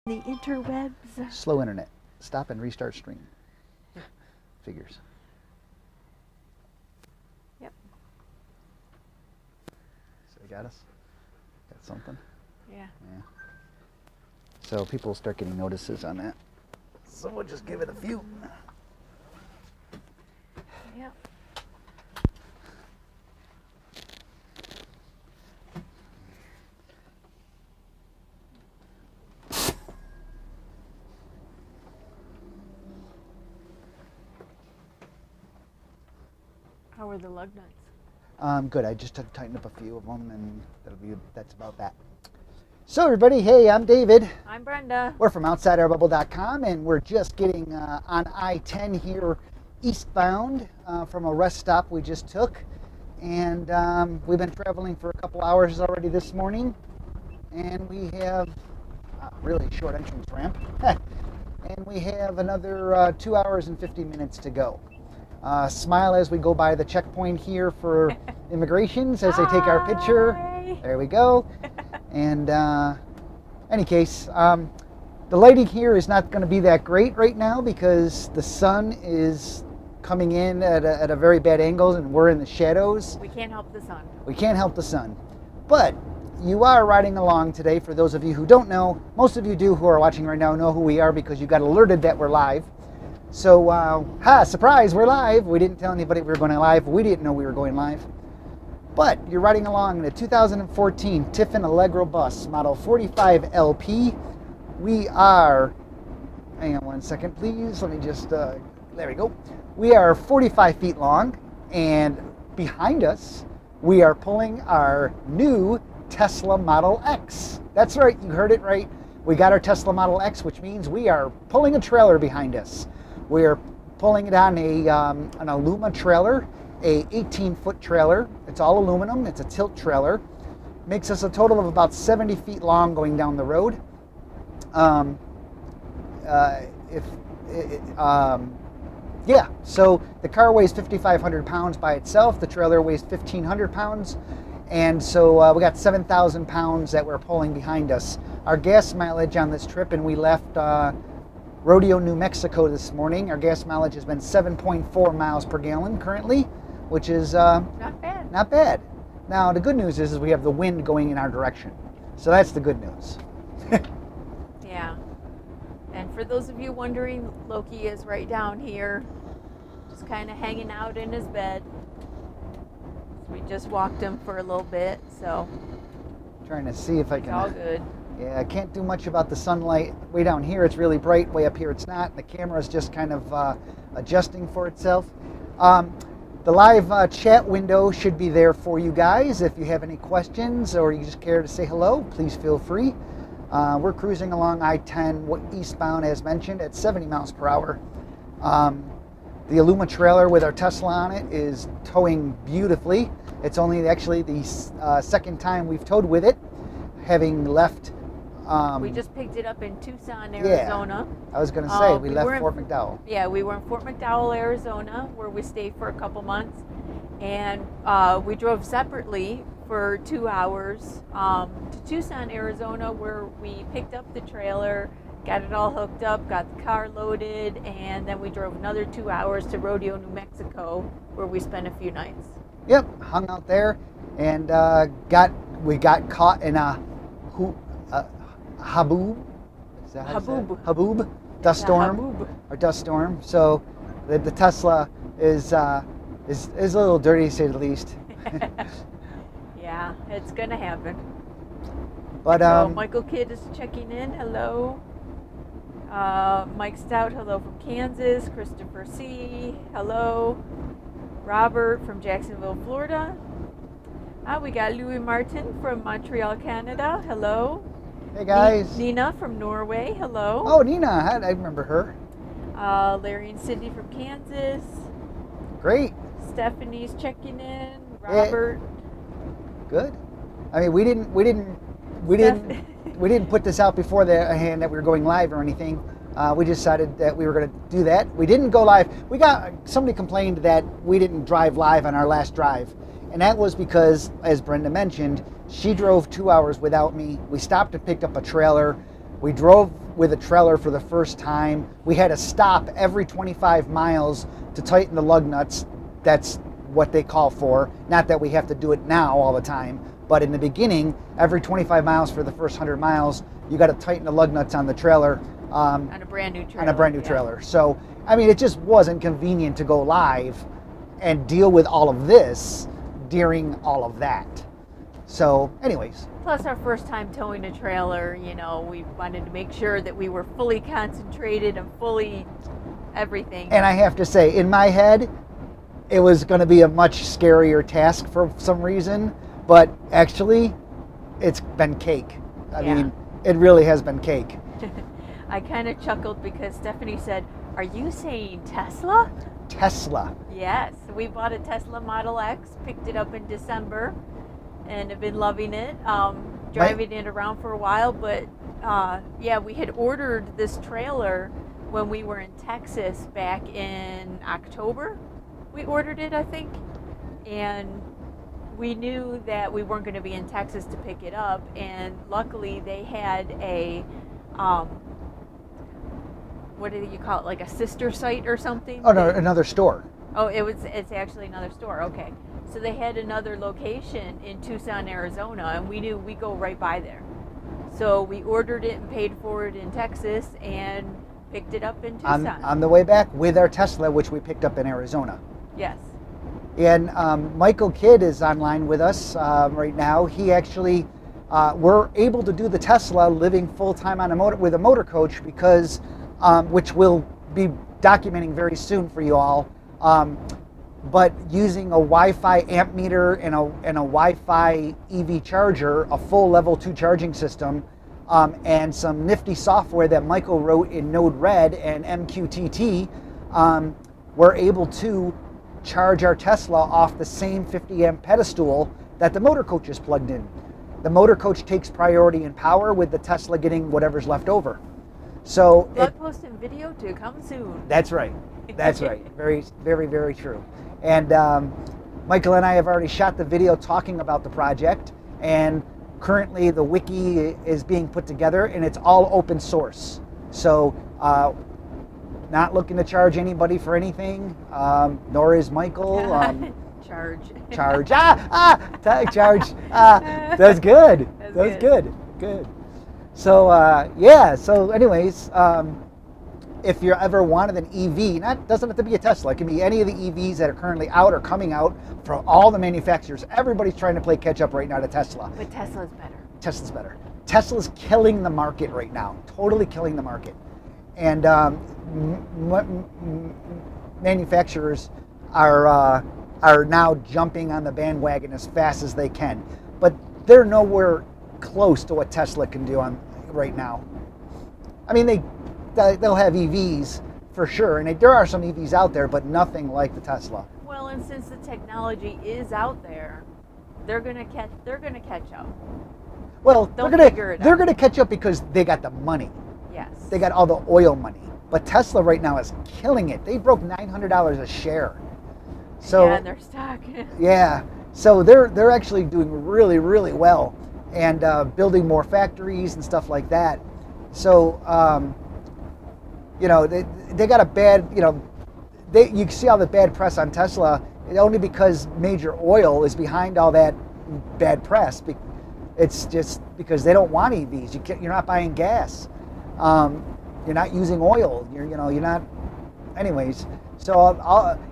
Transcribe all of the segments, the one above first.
The interwebs. Slow internet. Stop and restart stream. Figures. Yep. So they got us? Got something? Yeah. Yeah. So people will start getting notices on that. So we'll just give it a few. Yep. How are the lug nuts? Good. I just had to tighten up a few of them, and that's about that. So everybody, hey, I'm David. I'm Brenda. We're from OutsideOurBubble.com, and we're just getting on I10 here eastbound from a rest stop we just took. And we've been traveling for a couple hours already this morning, and we have a really short entrance ramp. And we have another 2 hours and 50 minutes to go. Smile as we go by the checkpoint here for immigrations as they take our picture. There we go. And any case, the lighting here is not going to be that great right now because the sun is coming in at a very bad angle and we're in the shadows. We can't help the sun. We can't help the sun. But you are riding along today. For those of you who don't know, most of you do who are watching right now know who we are because you got alerted that we're live. So, surprise, we're live. We didn't tell anybody we were going live. We didn't know we were going live. But you're riding along in a 2014 Tiffin Allegro bus, model 45 LP. We are, hang on one second, please. Let me just, there we go. We are 45 feet long, and behind us, we are pulling our new Tesla Model X. That's right, you heard it right. We got our Tesla Model X, which means we are pulling a trailer behind us. We're pulling it on an Aluma trailer, a 18-foot trailer. It's all aluminum. It's a tilt trailer. Makes us a total of about 70 feet long going down the road. Yeah, so the car weighs 5,500 pounds by itself. The trailer weighs 1,500 pounds. And so we got 7,000 pounds that we're pulling behind us. Our gas mileage on this trip, and we left Rodeo, New Mexico this morning. Our gas mileage has been 7.4 miles per gallon currently, which is not bad. Not bad. Now, the good news is we have the wind going in our direction. So that's the good news. Yeah. And for those of you wondering, Loki is right down here, just kind of hanging out in his bed. We just walked him for a little bit, so. Trying to see if I can. It's all good. Yeah, I can't do much about the sunlight. Way down here it's really bright, way up here it's not. The camera's just kind of adjusting for itself. The live chat window should be there for you guys. If you have any questions or you just care to say hello, please feel free. We're cruising along I-10 eastbound as mentioned at 70 miles per hour. The Aluma trailer with our Tesla on it is towing beautifully. It's only actually the second time we've towed with it, having left. We just picked it up in Tucson, Arizona. Yeah, I was going to say, we left Fort McDowell. Yeah, we were in Fort McDowell, Arizona, where we stayed for a couple months. And we drove separately for 2 hours to Tucson, Arizona, where we picked up the trailer, got it all hooked up, got the car loaded, and then we drove another 2 hours to Rodeo, New Mexico, where we spent a few nights. Yep, hung out there, and we got caught in a haboob. Is that how Haboob. Haboob dust storm. Haboob. Or dust storm. So the Tesla is a little dirty, to say the least. Yeah, it's gonna happen. But so Michael Kidd is checking in. Hello. Mike Stout, hello from Kansas. Christopher C, hello. Robert from Jacksonville, Florida. We got Louis Martin from Montreal, Canada. Hello. Hey guys. Nina from Norway. Hello. Oh, Nina, I remember her. Larry and Cindy from Kansas. Great. Stephanie's checking in. Robert. Good. I mean, we didn't put this out before the hand that we were going live or anything. We decided that we were going to do that. We didn't go live. Somebody complained that we didn't drive live on our last drive. And that was because, as Brenda mentioned, she drove 2 hours without me. We stopped and picked up a trailer. We drove with a trailer for the first time. We had to stop every 25 miles to tighten the lug nuts. That's what they call for. Not that we have to do it now all the time, but in the beginning, every 25 miles for the first 100 miles, you got to tighten the lug nuts on the trailer. On a brand new trailer. On a brand new trailer. So, I mean, it just wasn't convenient to go live and deal with all of this during all of that. So, anyways. Plus our first time towing a trailer, you know, we wanted to make sure that we were fully concentrated and fully everything. And I have to say, in my head, it was going to be a much scarier task for some reason, but actually, it's been cake. I mean, it really has been cake. I kind of chuckled because Stephanie said, "Are you saying Tesla?" Tesla. Yes, we bought a Tesla Model X, picked it up in December, and have been loving it. Driving it around for a while, but yeah, we had ordered this trailer when we were in Texas back in October. We ordered it, I think, and we knew that we weren't going to be in Texas to pick it up, and luckily they had a what do you call it, like a sister site or something? Oh no, another store. Oh, it's actually another store. Okay, so they had another location in Tucson, Arizona, and we knew we go right by there. So we ordered it and paid for it in Texas and picked it up in Tucson. On the way back with our Tesla, which we picked up in Arizona. Yes. And Michael Kidd is online with us right now. He actually, we're able to do the Tesla living full-time on with a motor coach because, which we'll be documenting very soon for you all, but using a Wi-Fi amp meter and a Wi-Fi EV charger, a full level 2 charging system, and some nifty software that Michael wrote in Node-RED and MQTT, we're able to charge our Tesla off the same 50 amp pedestal that the motor coach is plugged in. The motor coach takes priority in power, with the Tesla getting whatever's left over. So blog post and video to come soon. That's right. That's right. Very, very, very true. And Michael and I have already shot the video talking about the project, and currently the wiki is being put together, and it's all open source. So not looking to charge anybody for anything, nor is Michael. Charge. Charge. Charge. That's good. That's good. Good. So yeah. So anyways, if you ever wanted an EV, doesn't have to be a Tesla. It can be any of the EVs that are currently out or coming out from all the manufacturers. Everybody's trying to play catch up right now to Tesla. But Tesla's better. Tesla's better. Tesla's killing the market right now. Totally killing the market. And manufacturers are now jumping on the bandwagon as fast as they can, but they're nowhere close to what Tesla can do right now. I mean, they'll have EVs for sure, and there are some EVs out there, but nothing like the Tesla. Well, and since the technology is out there, they're gonna catch up. Well, they're gonna catch up because they got the money. Yes. They got all the oil money. But Tesla right now is killing it. They broke $900 a share. So yeah, and they're stuck. Yeah. So they're actually doing really, really well, and building more factories and stuff like that. So you know, they got a bad, you know, you can see all the bad press on Tesla only because Major Oil is behind all that bad press. It's just because they don't want EVs. You're not buying gas. You're not using oil. You're not. Anyways, so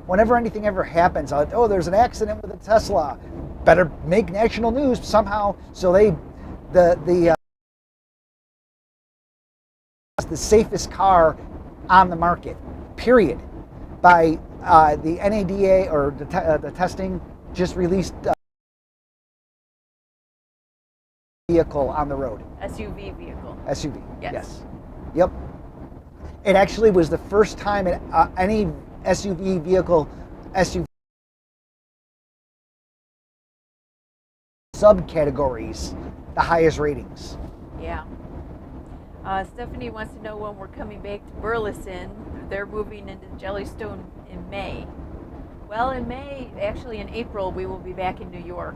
whenever anything ever happens, there's an accident with a Tesla, better make national news somehow. So the safest car on the market, period, by the NADA, or the testing just released vehicle on the road. SUV vehicle. SUV. Yes. Yep. It actually was the first time any SUV vehicle, subcategories, the highest ratings. Yeah. Stephanie wants to know when we're coming back to Burleson. They're moving into Jellystone in May. Well, in May, actually in April, we will be back in New York.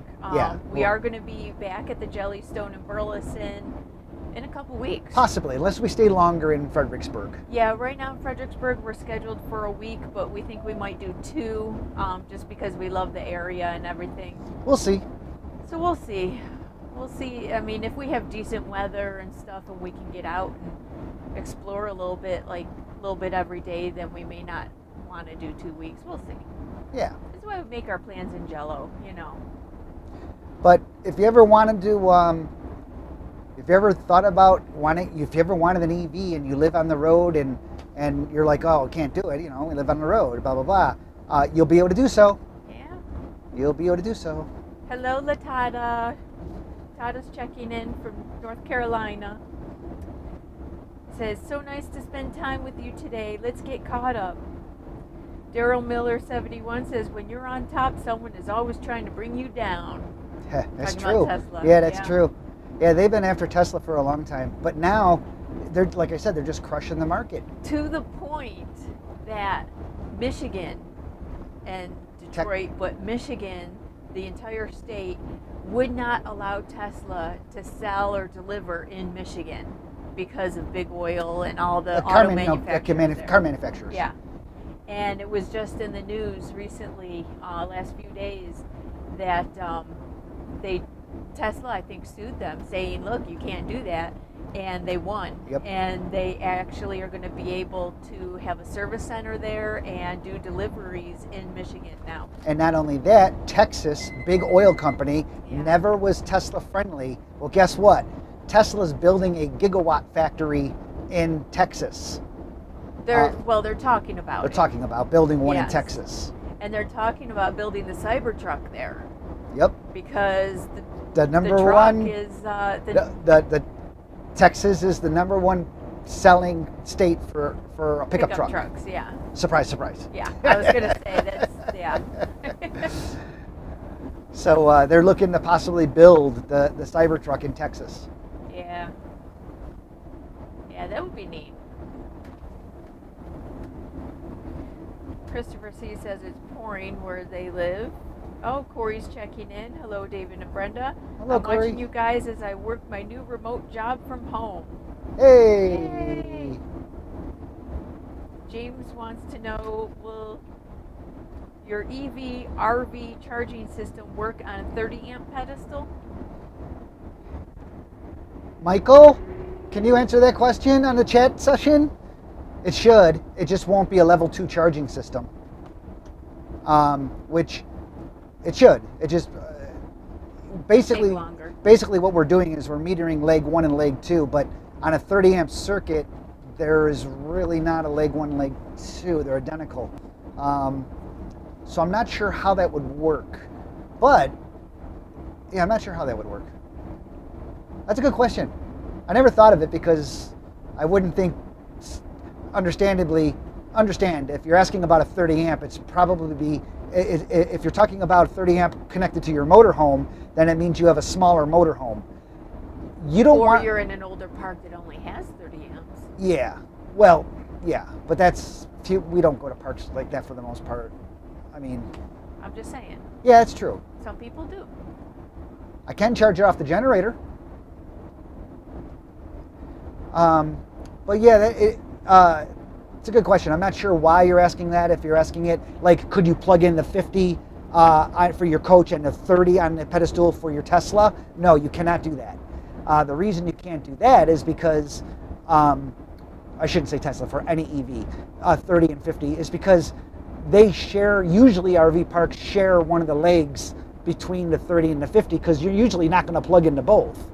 We are going to be back at the Jellystone in Burleson In a couple weeks. Possibly, unless we stay longer in Fredericksburg. Yeah, right now in Fredericksburg we're scheduled for a week, but we think we might do 2, just because we love the area and everything. We'll see. So we'll see. We'll see. I mean, if we have decent weather and stuff and we can get out and explore a little bit, like a little bit every day, then we may not want to do 2 weeks. We'll see. Yeah. That's why we make our plans in Jello, you know. But if you ever wanted to, if you ever thought about if you ever wanted an EV and you live on the road and you're like, oh, I can't do it, you know, we live on the road, blah, blah, blah, you'll be able to do so. Yeah. You'll be able to do so. Hello, Latada. Tada's checking in from North Carolina. Says, so nice to spend time with you today. Let's get caught up. Daryl Miller 71 says, when you're on top, someone is always trying to bring you down. That's Talking true. about Tesla. Yeah, that's true. Yeah, they've been after Tesla for a long time, but now they're, like I said, they're just crushing the market. To the point that Michigan and Detroit, but Michigan, the entire state, would not allow Tesla to sell or deliver in Michigan because of big oil and all the auto manufacturers. Car manufacturers. Yeah. And it was just in the news recently, last few days, that Tesla, I think, sued them, saying, look, you can't do that. And they won. Yep. And they actually are going to be able to have a service center there and do deliveries in Michigan now. And not only that, Texas, big oil company, Yeah. never was Tesla friendly. Well, guess what? Tesla's building a gigawatt factory in Texas. They're talking about They're it. talking about building one in Yes. Texas. And they're talking about building the Cybertruck there. Yep. Because The number the truck one is the Texas is the number one selling state for a pickup truck. trucks. Yeah. Surprise, surprise. Yeah. I was gonna say that's yeah. So they're looking to possibly build the Cybertruck in Texas. Yeah. Yeah, that would be neat. Christopher C says it's pouring where they live. Oh, Corey's checking in. Hello, David and Brenda. Hello, I'm Corey. watching you guys as I work my new remote job from home. Hey! Yay. James wants to know, will your EV RV charging system work on a 30 amp pedestal? Michael, can you answer that question on the chat session? It should. It just won't be a level 2 charging system. Which it should. It just basically what we're doing is we're metering leg 1 and leg 2, but on a 30 amp circuit, there is really not a leg 1, leg 2. They're identical. So I'm not sure how that would work. But yeah, I'm not sure how that would work. That's a good question. I never thought of it because I wouldn't think, understand if you're asking about a 30 amp, it's probably if you're talking about 30 amp connected to your motorhome, then it means you have a smaller motorhome. You don't want, you're in an older park that only has 30 amps. Yeah, well, yeah, but we don't go to parks like that for the most part. I mean, I'm just saying. Yeah, it's true. Some people do. I can charge it off the generator. But yeah, it's a good question. I'm not sure why you're asking that. If you're asking it, like, could you plug in the 50 for your coach and the 30 on the pedestal for your Tesla? No, you cannot do that. The reason you can't do that is because, I shouldn't say Tesla, for any EV, 30 and 50, is because they share, usually RV parks share one of the legs between the 30 and the 50 because you're usually not going to plug into both.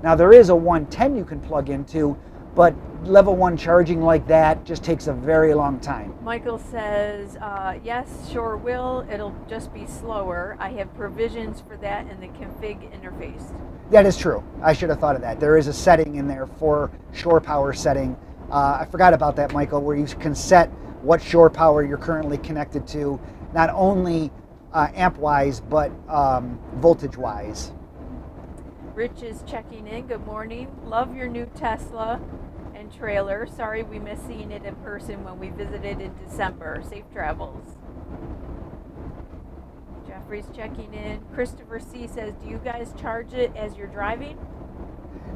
Now there is a 110 you can plug into, but level 1 charging like that just takes a very long time. Michael says, yes, sure will. It'll just be slower. I have provisions for that in the config interface. That is true. I should have thought of that. There is a setting in there for shore power setting. I forgot about that, Michael, where you can set what shore power you're currently connected to, not only amp-wise, but voltage-wise. Rich is checking in. Good morning. Love your new Tesla and trailer. Sorry we missed seeing it in person when we visited in December. Safe travels. Jeffrey's checking in. Christopher C says, do you guys charge it as you're driving?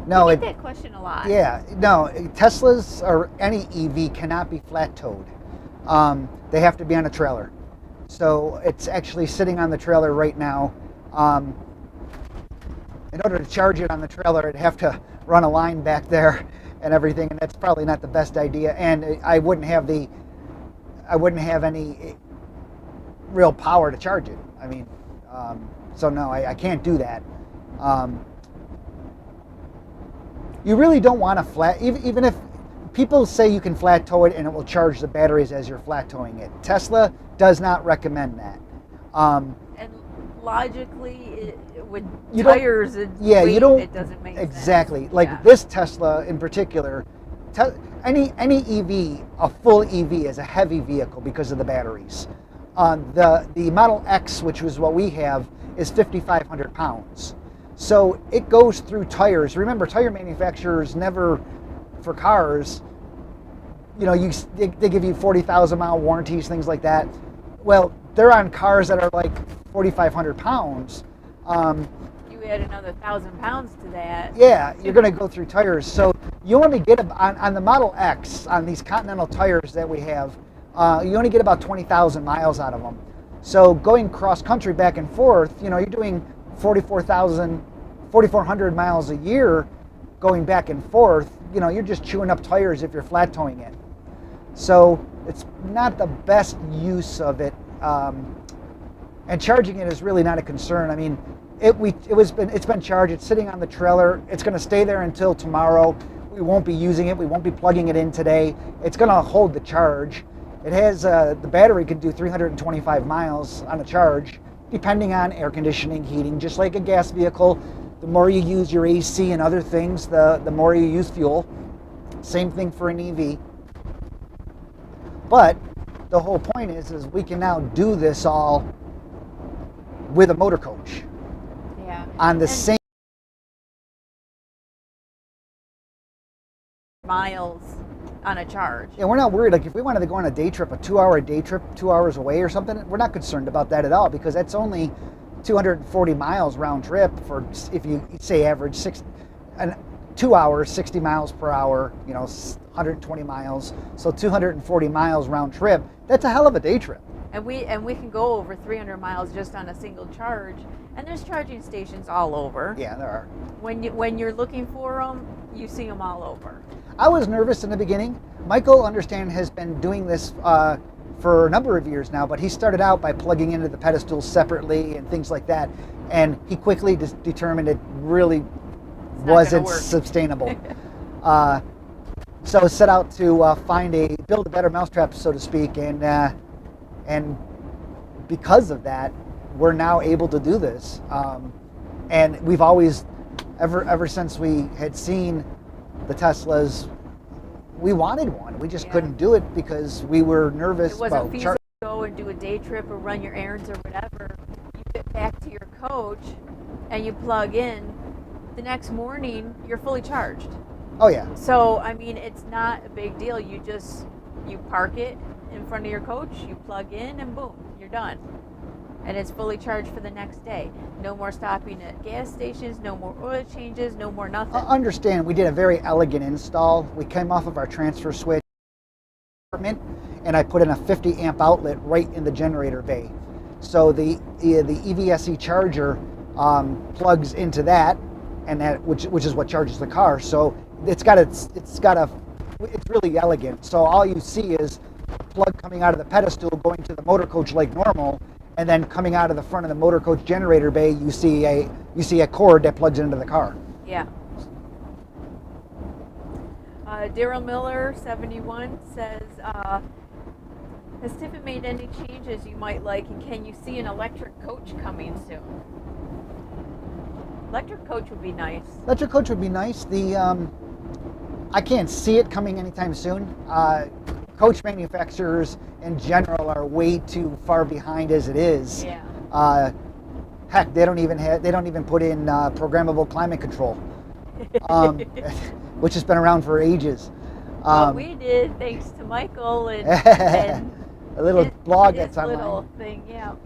No, I get that question a lot. Yeah, no, Teslas or any EV cannot be flat towed. They have to be on a trailer. So it's actually sitting on the trailer right now. In order to charge it on the trailer, I'd have to run a line back there and everything, and that's probably not the best idea. And I wouldn't have any real power to charge it. I mean, so no, I can't do that. You really don't want to flat, even if people say you can flat tow it and it will charge the batteries as you're flat towing it. Tesla does not recommend that. And logically, with you tires and weight, it doesn't make sense. Exactly. Like this Tesla in particular, any EV, a full EV is a heavy vehicle because of the batteries. The Model X, which was what we have, is 5,500 pounds. So it goes through tires. Remember, tire manufacturers never, for cars, they give you 40,000 mile warranties, things like that. Well, they're on cars that are like 4,500 pounds. You add another 1,000 pounds to that. Yeah, you're going to go through tires. So you only get, on the Model X, on these Continental tires that we have, you only get about 20,000 miles out of them. So going cross country back and forth, you're doing 4,400 miles a year going back and forth. You're just chewing up tires if you're flat towing it. So it's not the best use of it. And charging it is really not a concern. I mean, it's been charged. It's sitting on the trailer. It's going to stay there until tomorrow. We won't be using it. We won't be plugging it in today. It's going to hold the charge. It has the battery can do 325 miles on a charge, depending on air conditioning, heating. Just like a gas vehicle, the more you use your AC and other things, the more you use fuel. Same thing for an EV. But the whole point is we can now do this all with a motor coach. Yeah. On the same miles on a charge. Yeah, we're not worried. Like if we wanted to go on a day trip, a 2-hour day trip, 2 hours away or something, we're not concerned about that at all because that's only 240 miles round trip for, if you say average 2 hours, 60 miles per hour, 120 miles. So 240 miles round trip. That's a hell of a day trip. And we can go over 300 miles just on a single charge. And there's charging stations all over. Yeah, there are. When you're looking for them, you see them all over. I was nervous in the beginning. Michael, understand, has been doing this for a number of years now, but he started out by plugging into the pedestals separately and things like that. And he quickly determined it really wasn't sustainable. So set out to build a better mousetrap, so to speak, and because of that, we're now able to do this. And we've always, ever since we had seen the Teslas, we wanted one. We just couldn't do it because we were nervous. It wasn't feasible to go and do a day trip or run your errands or whatever. You get back to your coach and you plug in. The next morning, you're fully charged. Oh yeah. So I mean, it's not a big deal. You park it in front of your coach, you plug in, and boom, you're done. And it's fully charged for the next day. No more stopping at gas stations, no more oil changes, no more nothing. Understand, we did a very elegant install. We came off of our transfer switch and I put in a 50 amp outlet right in the generator bay. So the EVSE charger plugs into that, and that which is what charges the car. So it's really elegant. So all you see is plug coming out of the pedestal going to the motor coach like normal, and then coming out of the front of the motor coach generator bay, you see a cord that plugs into the car. Yeah. Daryl Miller 71 says, has Tiffin made any changes you might like, and can you see an electric coach coming soon? Electric coach would be nice. Electric coach would be nice. I can't see it coming anytime soon. Coach manufacturers in general are way too far behind as it is. Yeah. Heck, they don't even put in programmable climate control, which has been around for ages. Well, we did, thanks to Michael and a little blog that's online. Little thing, yeah.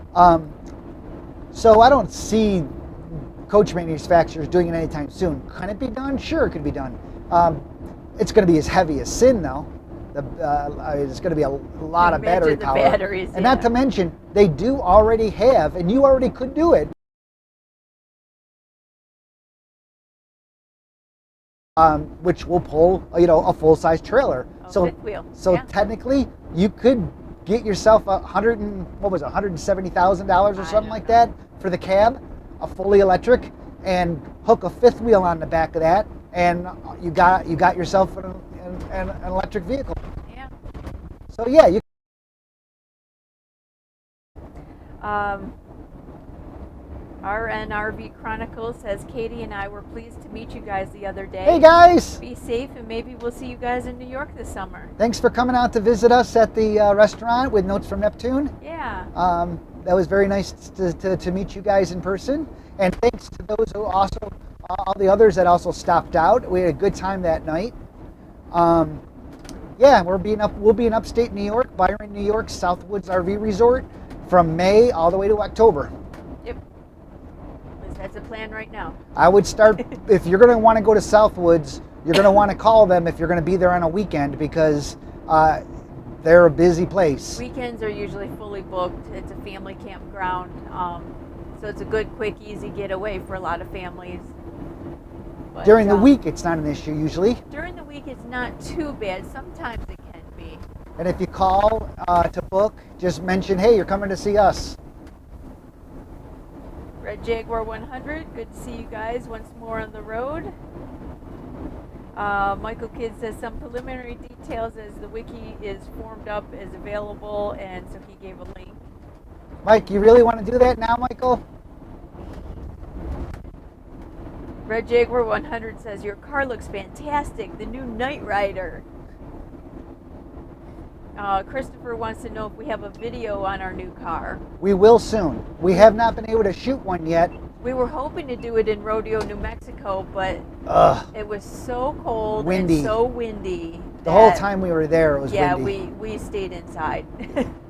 So I don't see coach manufacturer is doing it anytime soon. Can it be done? Sure, it could be done. It's going to be as heavy as sin, though. It's going to be a lot of battery power. Batteries, and not to mention, they do already have, and you already could do it, which will pull, a full-size trailer. Fifth wheel. So technically, you could get yourself $170,000 or something like that for the cab, a fully electric, and hook a fifth wheel on the back of that, and you got yourself an electric vehicle. Yeah. So yeah, you. RNRV Chronicles says Katie and I were pleased to meet you guys the other day. Hey guys! Be safe, and maybe we'll see you guys in New York this summer. Thanks for coming out to visit us at the restaurant with Notes from Neptune. Yeah. That was very nice to meet you guys in person. And thanks to those who also, all the others that also stopped out. We had a good time that night. Yeah, we'll be in upstate New York, Byron, New York, Southwoods RV Resort from May all the way to October. Yep. That's a plan right now. I would start, if you're going to want to go to Southwoods, you're going to want to call them if you're going to be there on a weekend, because they're a busy place. Weekends are usually fully booked. It's a family campground. So it's a good, quick, easy getaway for a lot of families. But, during the week, it's not an issue usually. During the week, it's not too bad. Sometimes it can be. And if you call to book, just mention, hey, you're coming to see us. Red Jaguar 100, good to see you guys once more on the road. Michael Kidd says some preliminary details as the wiki is formed up is available, and so he gave a link. Mike, you really want to do that now, Michael? Red Jaguar 100 says your car looks fantastic, the new Night Rider. Christopher wants to know if we have a video on our new car. We will soon. We have not been able to shoot one yet. We were hoping to do it in Rodeo, New Mexico, but it was so cold windy. And so windy. The whole time we were there, it was windy. Yeah, we stayed inside.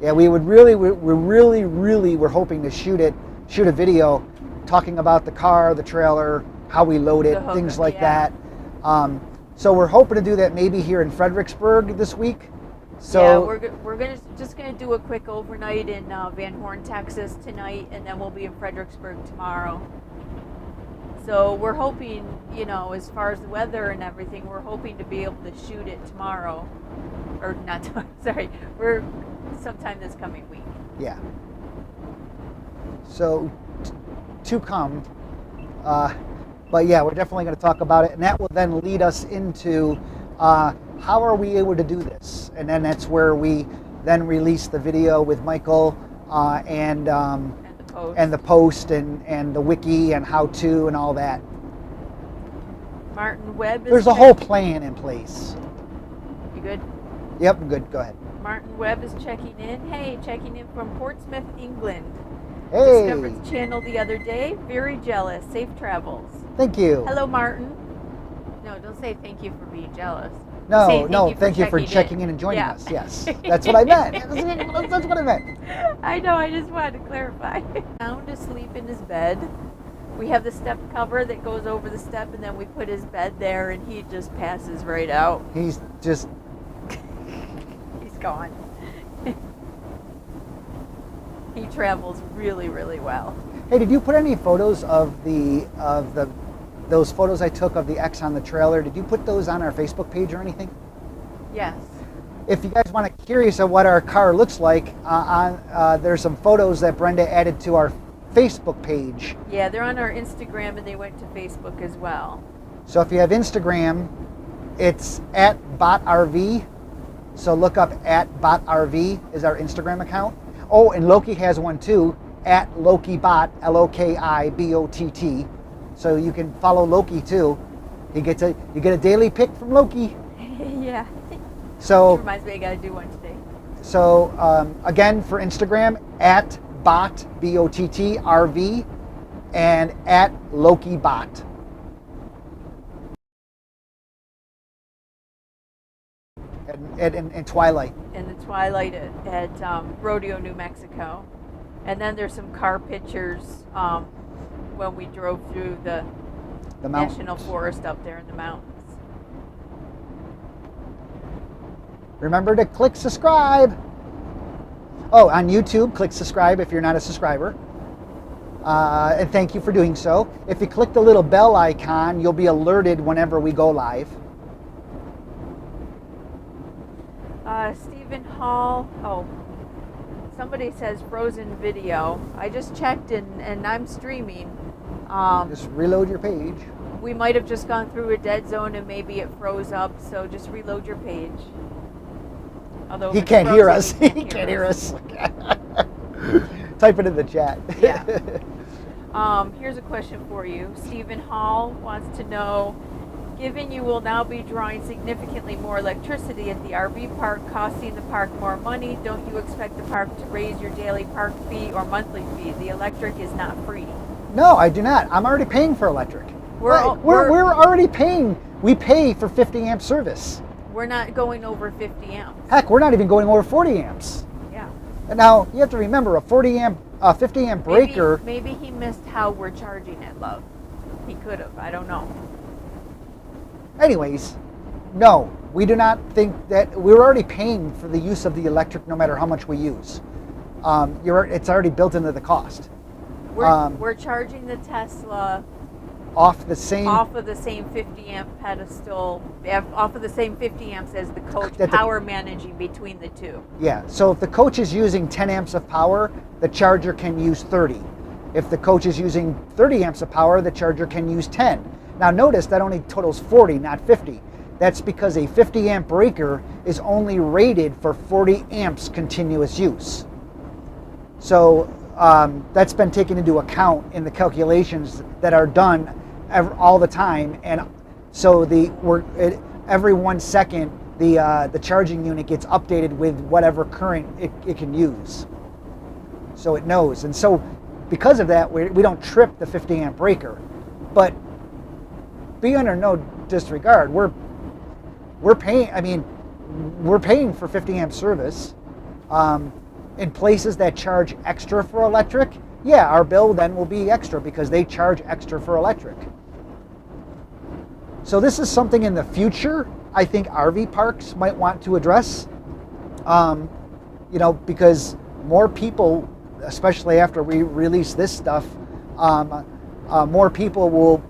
Yeah, we really were hoping to shoot a video talking about the car, the trailer, how we load it, things like that. So we're hoping to do that maybe here in Fredericksburg this week. So yeah, we're just gonna do a quick overnight in Van Horn, Texas tonight, and then we'll be in Fredericksburg tomorrow. So we're hoping, as far as the weather and everything, we're hoping to be able to shoot it tomorrow, or not tomorrow. Sorry, we're sometime this coming week. Yeah. So to come, but yeah, we're definitely going to talk about it, and that will then lead us into. How are we able to do this? And then that's where we then release the video with Michael and the post and the wiki and how to and all that. Martin Webb is There's a whole plan in place. You good? Yep, I'm good. Go ahead. Martin Webb is checking in. Hey, checking in from Portsmouth, England. Hey. Discovered the channel the other day. Very jealous. Safe travels. Thank you. Hello, Martin. No, don't say thank you for being jealous. No, thank you for checking in and joining us. Yes, that's what I meant. That's what I meant. I know, I just wanted to clarify. Sound asleep in his bed. We have the step cover that goes over the step, and then we put his bed there, and he just passes right out. He's just... He's gone. He travels really, really well. Hey, did you put any photos of those photos I took of the X on the trailer? Did you put those on our Facebook page or anything? Yes. If you guys want to curious of what our car looks like, there's some photos that Brenda added to our Facebook page. Yeah, they're on our Instagram, and they went to Facebook as well. So if you have Instagram, it's @BotRV. So look up @BotRV is our Instagram account. Oh, and Loki has one too, @LokiBot, LOKIBOTT. So you can follow Loki too. You get a daily pic from Loki. Yeah. So Which reminds me, I gotta do one today. So again, for Instagram, @bot BOTTRV and @LokiBot. And Twilight. In the Twilight at Rodeo, New Mexico. And then there's some car pictures when we drove through the mountains. national forest up there in the mountains. Remember to click subscribe. Oh, on YouTube, click subscribe if you're not a subscriber. And thank you for doing so. If you click the little bell icon, you'll be alerted whenever we go live. Stephen Hall. Oh, somebody says frozen video. I just checked and I'm streaming. Just reload your page. We might have just gone through a dead zone and maybe it froze up, so just reload your page. Although he can't hear us. He can't hear us. Type it in the chat. Yeah. Here's a question for you. Stephen Hall wants to know, given you will now be drawing significantly more electricity at the RV park, costing the park more money, don't you expect the park to raise your daily park fee or monthly fee? The electric is not free. No, I do not. I'm already paying for electric. We're already paying. We pay for 50 amp service. We're not going over 50 amps. Heck, we're not even going over 40 amps. Yeah. And now you have to remember a 50 amp breaker. Maybe he missed how we're charging it, love. He could have. I don't know. Anyways, no, we do not think that we're already paying for the use of the electric, no matter how much we use. It's already built into the cost. We're charging the Tesla off of the same 50 amp pedestal, off of the same 50 amps as the coach, power managing between the two. Yeah, so if the coach is using 10 amps of power, the charger can use 30. If the coach is using 30 amps of power, the charger can use 10. Now notice that only totals 40, not 50. That's because a 50 amp breaker is only rated for 40 amps continuous use. So that's been taken into account in the calculations that are done all the time, and so every 1 second the charging unit gets updated with whatever current it can use, so it knows. And so because of that, we don't trip the 50 amp breaker. But be under no disregard, we're paying. I mean, we're paying for 50 amp service. In places that charge extra for electric, yeah, our bill then will be extra because they charge extra for electric. So this is something in the future I think RV parks might want to address. Because more people, especially after we release this stuff, more people will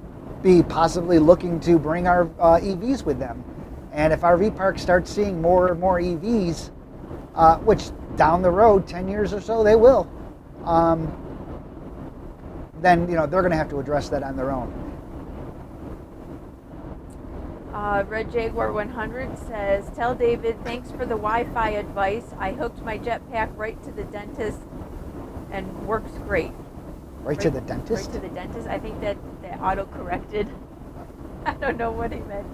be possibly looking to bring our EVs with them. And if RV parks start seeing more and more EVs, which down the road, 10 years or so, they will, then they're going to have to address that on their own. Red Jaguar 100 says, tell David, thanks for the Wi-Fi advice. I hooked my jetpack right to the dentist and works great. Right to the dentist? Right to the dentist. I think that auto-corrected. I don't know what he meant.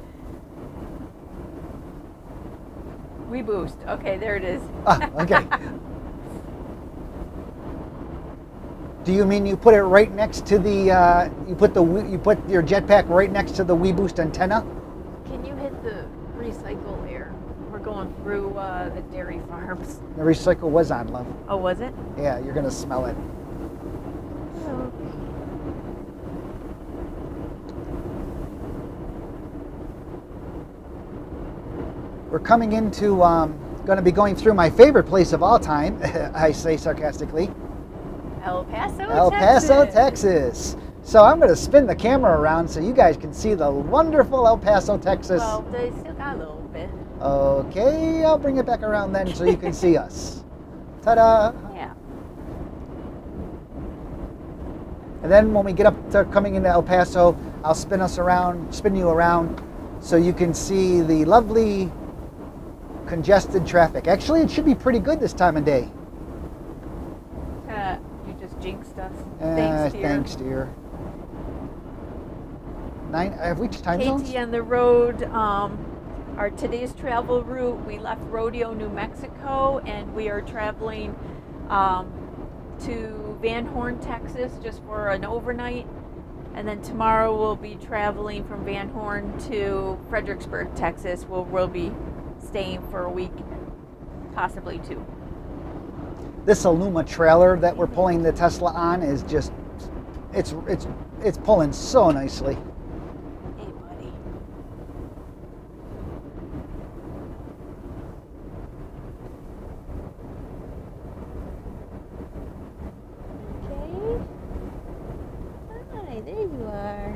We boost. Okay, there it is. Okay. Do you mean you put it right next to the you put your jetpack right next to the WeBoost antenna? Can you hit the recycle air? We're going through the dairy farms. The recycle was on, love. Oh, was it? Yeah, you're gonna smell it. Oh. We're coming into, going to be going through my favorite place of all time, I say sarcastically. El Paso, Texas. So I'm going to spin the camera around so you guys can see the wonderful El Paso, Texas. Well, they still got a little bit. Okay, I'll bring it back around then so you can see us. Ta-da! Yeah. And then when we get up to coming into El Paso, I'll spin you around so you can see the lovely congested traffic. Actually, it should be pretty good this time of day. You just jinxed us. Thanks, dear. Have we time zones? Katie on the road. Our today's travel route, we left Rodeo, New Mexico, and we are traveling to Van Horn, Texas, just for an overnight. And then tomorrow we'll be traveling from Van Horn to Fredericksburg, Texas, where we'll be staying for a week, possibly 2. This Aluma trailer that we're pulling the Tesla on is it's pulling so nicely. Hey, buddy. Okay. Hi, there you are.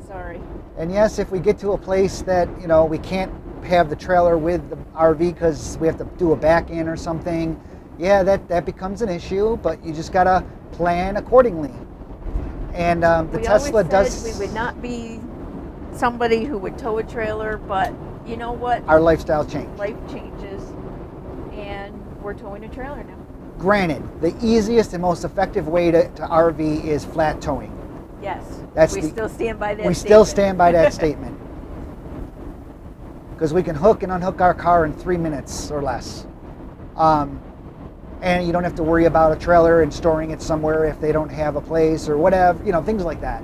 Sorry. And yes, if we get to a place that, you know, we can't have the trailer with the RV because we have to do a back in or something, yeah, that becomes an issue, but you just gotta plan accordingly. And the Tesla does. We would not be somebody who would tow a trailer, but you know what? Our lifestyle changed. Life changes, and we're towing a trailer now. Granted, the easiest and most effective way to RV is flat towing. Yes, We still stand by that. We still stand by that statement. Because we can hook and unhook our car in 3 minutes or less. And you don't have to worry about a trailer and storing it somewhere if they don't have a place or whatever, you know, things like that.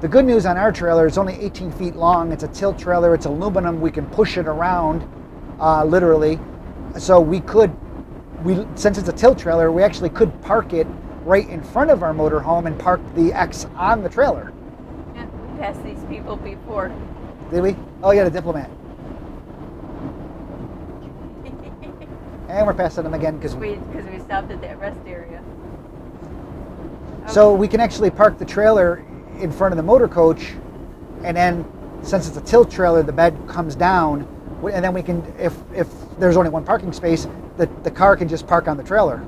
The good news on our trailer, it's only 18 feet long. It's a tilt trailer. It's aluminum. We can push it around, literally. So since it's a tilt trailer, we actually could park it right in front of our motorhome and park the X on the trailer. Yeah, we passed these people before. Did we? Oh yeah, the Diplomat. And we're passing them again because we stopped at that rest area. So we can actually park the trailer in front of the motor coach, and then since it's a tilt trailer, the bed comes down, and then we can, if there's only one parking space, the car can just park on the trailer,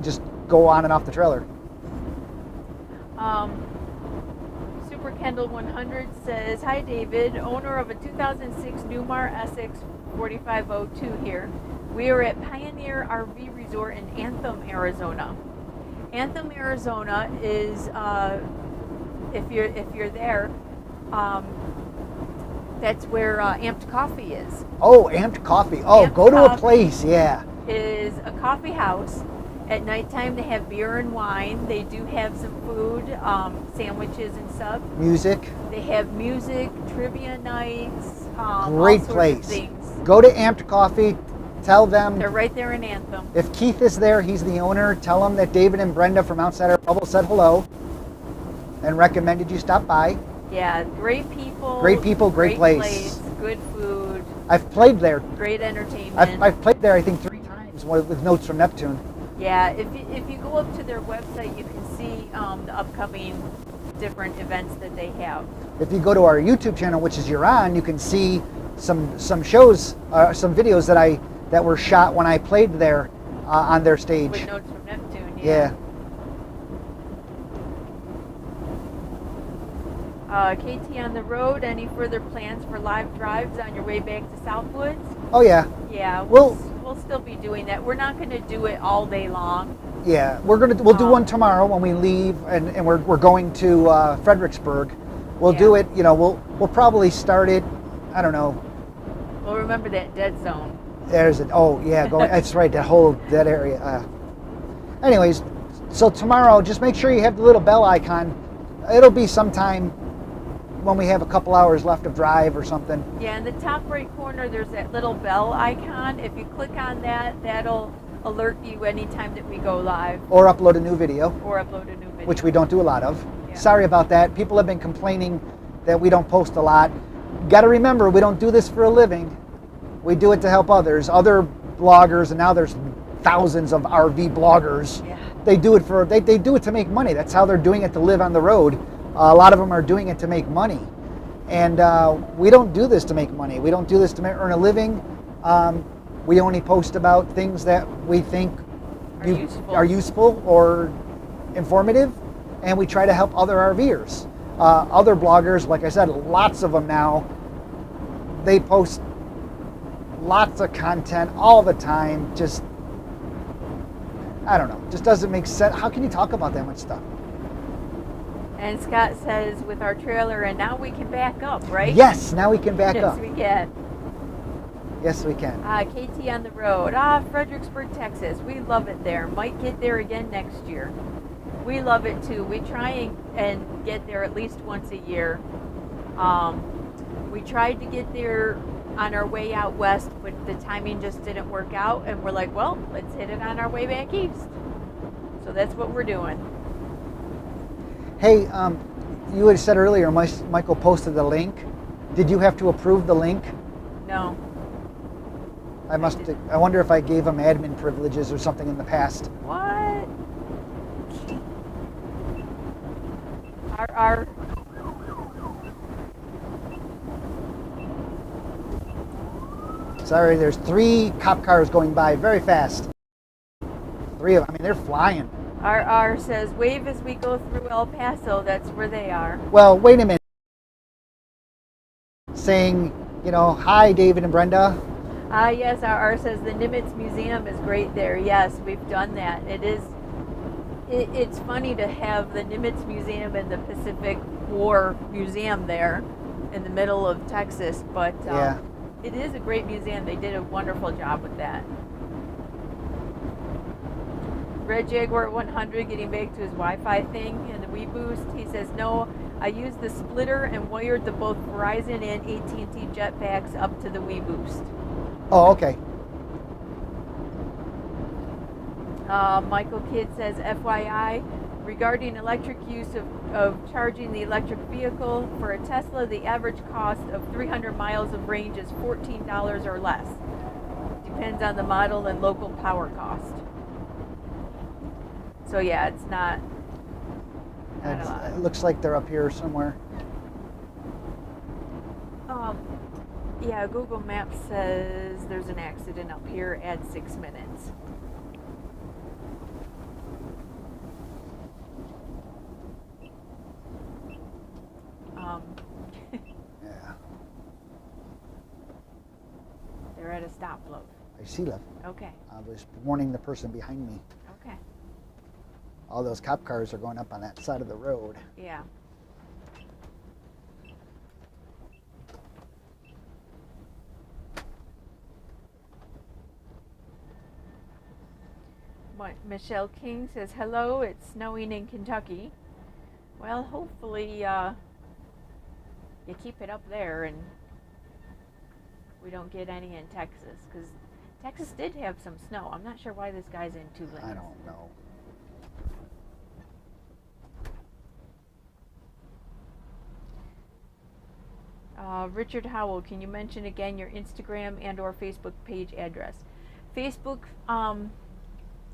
just go on and off the trailer. Super Kendall 100 says, "Hi David, owner of a 2006 Newmar SX 4502 here. We are at Pioneer RV Resort in Anthem, Arizona. Anthem, Arizona is, if you're there, that's where Amped Coffee is. Oh, Amped Coffee. Oh, Amped go to a Coffee place, yeah. Is a coffee house. At nighttime they have beer and wine. They do have some food, sandwiches and stuff. Music. They have music, trivia nights, Great all sorts place. of things. Go to Amped Coffee. Tell them. They're right there in Anthem. If Keith is there, he's the owner. Tell him that David and Brenda from Outsider Bubble said hello and recommended you stop by. Yeah, great people. Great people, great place. Good food. I've played there. Great entertainment. I've played there, I think, 3 times with notes from Neptune. Yeah, if you go up to their website, you can see the upcoming different events that they have. If you go to our YouTube channel, which is you're on, you can see some shows, some videos that were shot when I played there on their stage. With notes from Neptune, yeah. KT on the road, any further plans for live drives on your way back to Southwoods? Oh yeah. Yeah, we'll still be doing that. We're not going to do it all day long. Yeah, we'll do one tomorrow when we leave, and we're going to Fredericksburg. We'll do it. You know, we'll probably start it. I don't know. Well, remember that dead zone. There's it. Oh yeah, that's right. That area. Anyways, so tomorrow, just make sure you have the little bell icon. It'll be sometime when we have a couple hours left of drive or something. Yeah, in the top right corner, there's that little bell icon. If you click on that, that'll alert you anytime that we go live. Or upload a new video. Which we don't do a lot of. Yeah. Sorry about that. People have been complaining that we don't post a lot. Got to remember, we don't do this for a living. We do it to help others. Other bloggers, and now there's thousands of RV bloggers. Yeah. They do it they do it to make money. That's how they're doing it, to live on the road. A lot of them are doing it to make money. And we don't do this to make money. We don't do this to earn a living. We only post about things that we think are useful or informative, and we try to help other RVers. Other bloggers, like I said, lots of them now, they post lots of content all the time. Just, I don't know, just doesn't make sense. How can you talk about that much stuff? And Scott says, with our trailer, and now we can back up, right? Yes, now we can back up. Yes, we can. Yes, we can. KT on the road. Fredericksburg, Texas. We love it there. Might get there again next year. We love it too. We try and get there at least once a year. We tried to get there on our way out west, but the timing just didn't work out, and we're like, well, let's hit it on our way back east. So that's what we're doing. Hey, you had said earlier Michael posted the link. Did you have to approve the link? No. I wonder if I gave him admin privileges or something in the past. What? Our Sorry, there's 3 cop cars going by very fast. 3 of them. I mean, they're flying. R says, wave as we go through El Paso. That's where they are. Well, wait a minute. Saying, hi, David and Brenda. Yes, R says the Nimitz Museum is great there. Yes, we've done that. It's funny to have the Nimitz Museum and the Pacific War Museum there in the middle of Texas, but Yeah. It is a great museum. They did a wonderful job with that. Red Jaguar 100 getting back to his Wi-Fi thing and the WeBoost. He says, no, I used the splitter and wired the both Verizon and AT&T jetpacks up to the WeBoost. Oh, okay. Michael Kidd says, FYI, regarding electric use of charging the electric vehicle, for a Tesla, the average cost of 300 miles of range is $14 or less. Depends on the model and local power cost. So yeah, it's not a lot. It looks like they're up here somewhere. Yeah, Google Maps says there's an accident up here at 6 minutes. Yeah. They're at a stop, Loaf. I see that. Okay. I was warning the person behind me. Okay. All those cop cars are going up on that side of the road. Yeah. Michelle King says, hello, it's snowing in Kentucky. Well, hopefully you keep it up there and we don't get any in Texas, because Texas did have some snow. I'm not sure why this guy's in 2 lanes. I don't know. Richard Howell, can you mention again your Instagram and or Facebook page address? Facebook,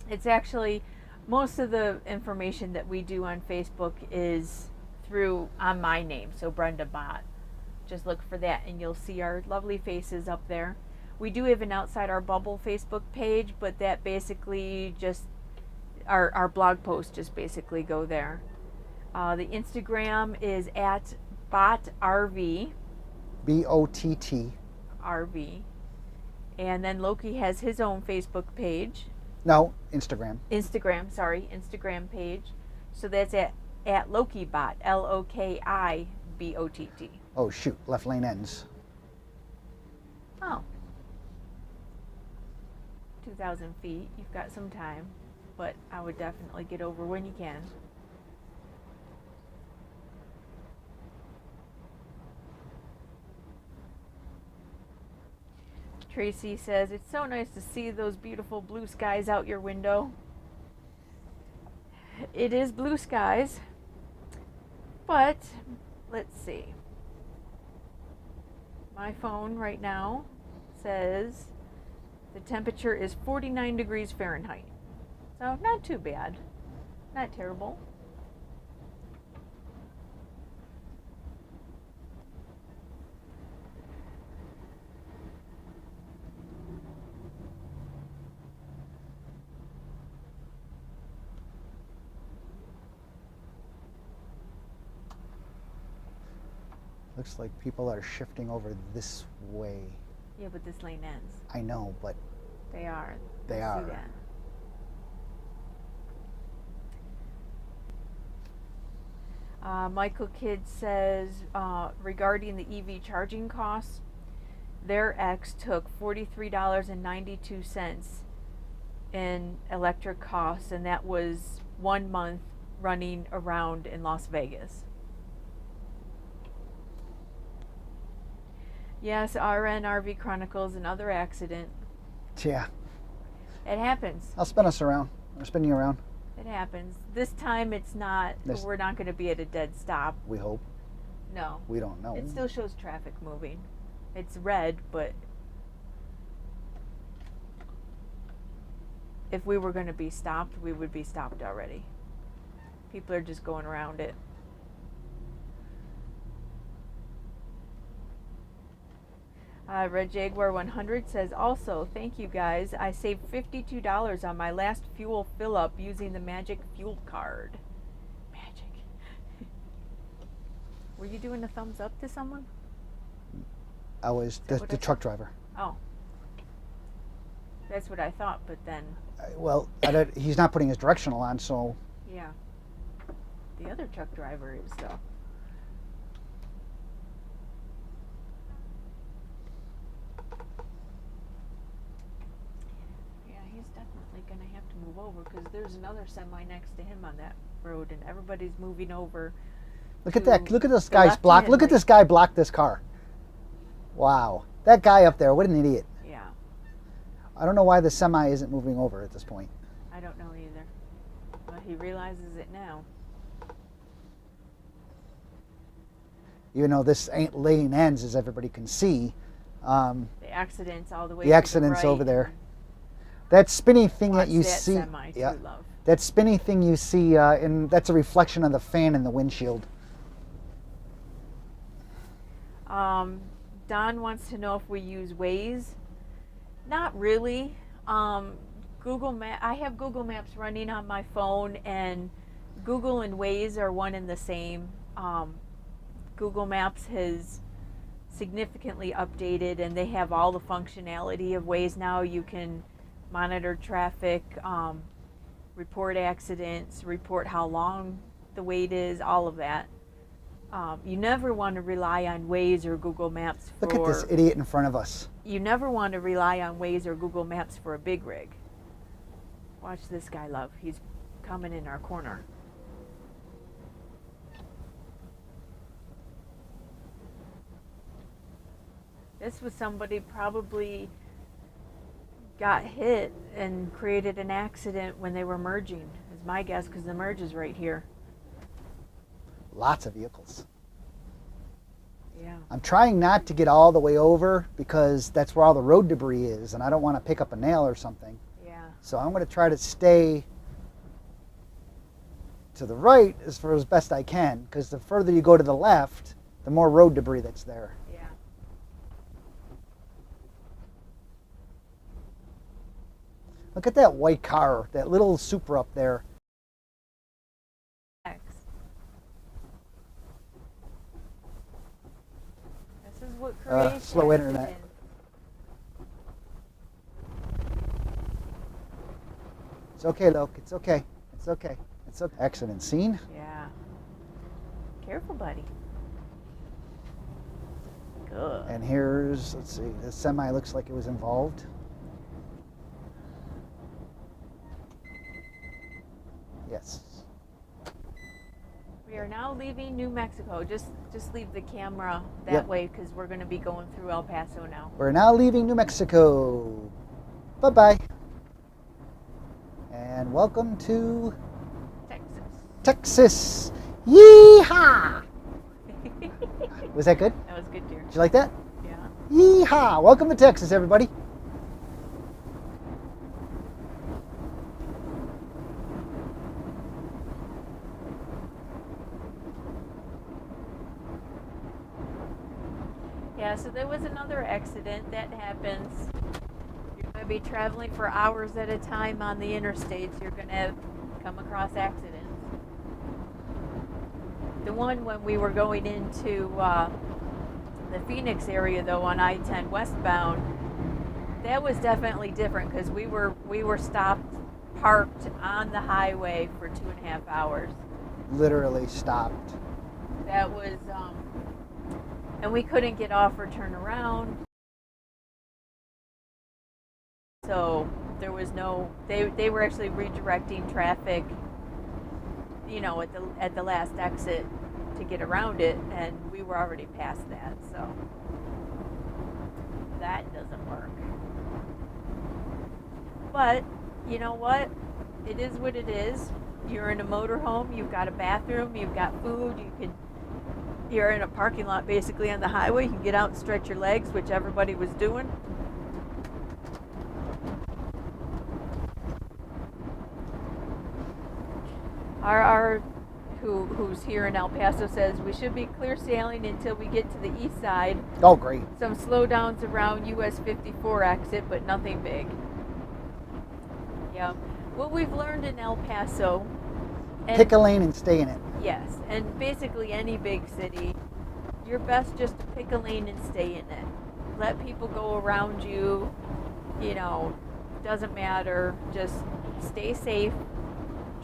it's actually, most of the information that we do on Facebook is on my name, so Brenda Bott. Just look for that and you'll see our lovely faces up there. We do have an Outside Our Bubble Facebook page, but that basically just, our blog posts just basically go there. The Instagram is at BottRV. BOTT. RV. And then Loki has his own Facebook page. No, Instagram. Instagram page. So that's at LokiBot, LOKIBOTT. Oh, shoot. Left lane ends. Oh. 2,000 feet. You've got some time, but I would definitely get over when you can. Tracy says, it's so nice to see those beautiful blue skies out your window. It is blue skies, but let's see. My phone right now says the temperature is 49 degrees Fahrenheit. So not too bad, not terrible. Looks like people are shifting over this way. Yeah, but this lane ends. I know, but They are. They I are. see that. Michael Kidd says, regarding the EV charging costs, their X took $43.92 in electric costs, and that was 1 month running around in Las Vegas. Yes, RN RV Chronicles, another accident. yeah. It happens. I'll spin us around. I'll spin you around. It happens. This time it's not, we're not going to be at a dead stop. We hope. No. We don't know. It still shows traffic moving. It's red, but if we were going to be stopped, we would be stopped already. People are just going around it. Red Jaguar 100 says, also, thank you guys. I saved $52 on my last fuel fill up using the Magic Fuel Card. Magic. Were you doing a thumbs up to someone? I was the truck driver. Oh. That's what I thought, but then... Well, he's not putting his directional on, so... Yeah. The other truck driver is, though. Going to have to move over because there's another semi next to him on that road, and everybody's moving over. Look at that! Look at this guy's block. Look at this guy block this car. Wow, that guy up there! What an idiot! Yeah. I don't know why the semi isn't moving over at this point. I don't know either, but he realizes it now. Even though this lane ends, as everybody can see. The accident's all the way. The accident's over there. That spinny thing that you see, yeah, that spinny thing you see, and that's a reflection of the fan in the windshield. Don wants to know if we use Waze. Not really. Google Map. I have Google Maps running on my phone, and Google and Waze are one and the same. Google Maps has significantly updated, and they have all the functionality of Waze now. You can monitor traffic, report accidents, report how long the wait is, all of that. You never want to rely on Waze or Google Maps for... Look at this idiot in front of us. You never want to rely on Waze or Google Maps for a big rig. Watch this guy, love. He's coming in our corner. This was somebody probably got hit and created an accident when they were merging, is my guess, because the merge is right here. Lots of vehicles. Yeah. I'm trying not to get all the way over because that's where all the road debris is, and I don't want to pick up a nail or something. Yeah. So I'm going to try to stay to the right as best I can, because the further you go to the left, the more road debris that's there. Look at that white car, that little Supra up there. This is what creates slow internet. It's okay, Luke. It's okay. It's okay. It's okay. Accident scene. Yeah. Careful, buddy. Good. And here's, let's see, the semi looks like it was involved. Yes. We are now leaving New Mexico. Just leave the camera that way because we're going to be going through El Paso now. We're now leaving New Mexico. Bye-bye. And welcome to Texas. Yeehaw! Was that good? That was good, dear. Did you like that? Yeah. Yeehaw! Welcome to Texas, everybody. Yeah, so there was another accident that happens. You're going to be traveling for hours at a time on the interstates. You're going to come across accidents. The one when we were going into the Phoenix area, though, on I10 westbound, that was definitely different because we were stopped, parked on the highway for 2.5 hours. Literally stopped. That was, and we couldn't get off or turn around. So there was no, they were actually redirecting traffic, you know, at the last exit to get around it, and we were already past that, so that doesn't work. But you know what? it is what it is. You're in a motorhome, you've got a bathroom, you've got food, you're in a parking lot basically on the highway. You can get out and stretch your legs, which everybody was doing. Our who's here in El Paso says we should be clear sailing until we get to the east side. Oh, great. Some slowdowns around US 54 exit, but nothing big. Yeah. What we've learned in El Paso. Pick a lane and stay in it. Yes, and basically any big city, you're best just to pick a lane and stay in it. Let people go around you, doesn't matter. Just stay safe.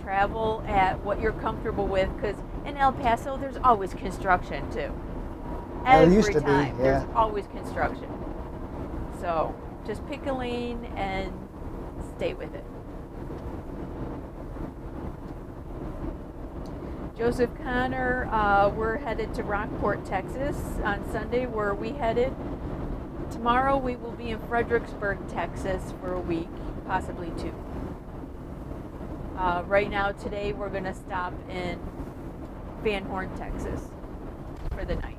Travel at what you're comfortable with, because in El Paso there's always construction too. There used Every to time be, yeah. there's always construction. So just pick a lane and stay with it. Joseph Connor, we're headed to Rockport, Texas on Sunday. Where are we headed? Tomorrow we will be in Fredericksburg, Texas for a week, possibly 2. Right now, today, we're going to stop in Van Horn, Texas for the night.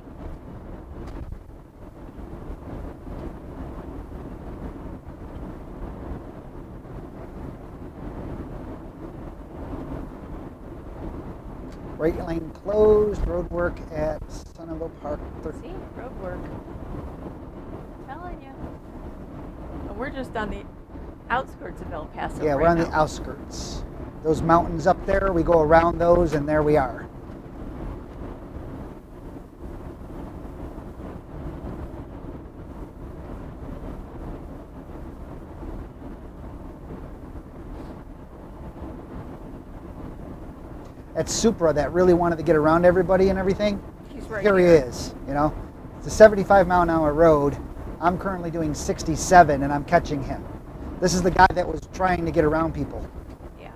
Right lane closed, road work at Sunnyvale Park. See, road work. I'm telling you. And we're just on the outskirts of El Paso. Yeah, we're on the outskirts. Those mountains up there, we go around those, and there we are. That Supra that really wanted to get around everybody and everything, He's right here he is, It's a 75-mile-an-hour road. I'm currently doing 67, and I'm catching him. This is the guy that was trying to get around people. Yeah.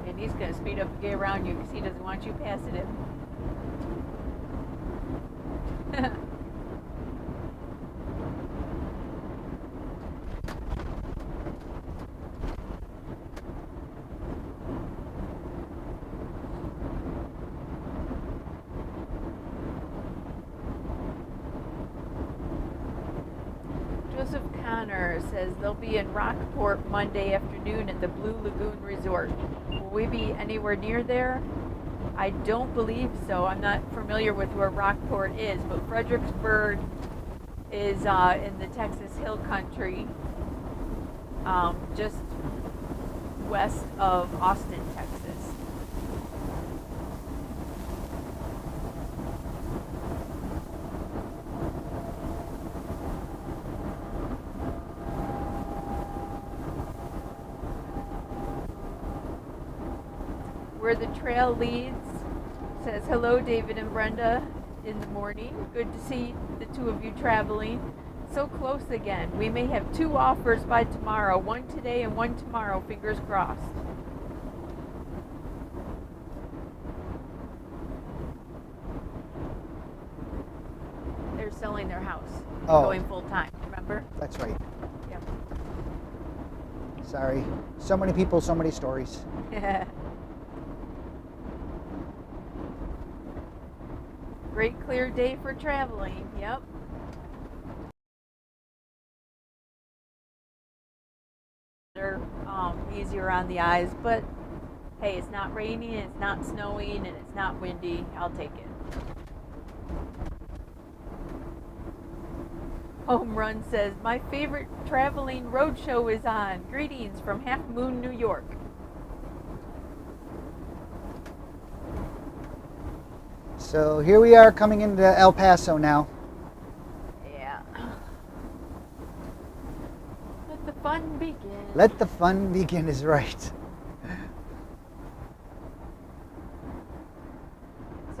And he's going to speed up and get around you because he doesn't want you passing him. Joseph Connor says they'll be in Rockport Monday afternoon at the Blue Lagoon Resort. Will we be anywhere near there? I don't believe so. I'm not familiar with where Rockport is, but Fredericksburg is in the Texas Hill Country, just west of Austin, Texas. Where the trail leads says, hello, David and Brenda in the morning. Good to see the two of you traveling. So close again. We may have 2 offers by tomorrow, one today and one tomorrow, fingers crossed. They're selling their house, going full time, remember? That's right. Yep. Sorry. So many people, so many stories. Great clear day for traveling. Yep. They're easier on the eyes, but hey, it's not raining, it's not snowing, and it's not windy. I'll take it. Home Run says, my favorite traveling roadshow is on. Greetings from Half Moon, New York. So here we are coming into El Paso now. Yeah. Let the fun begin. Let the fun begin is right.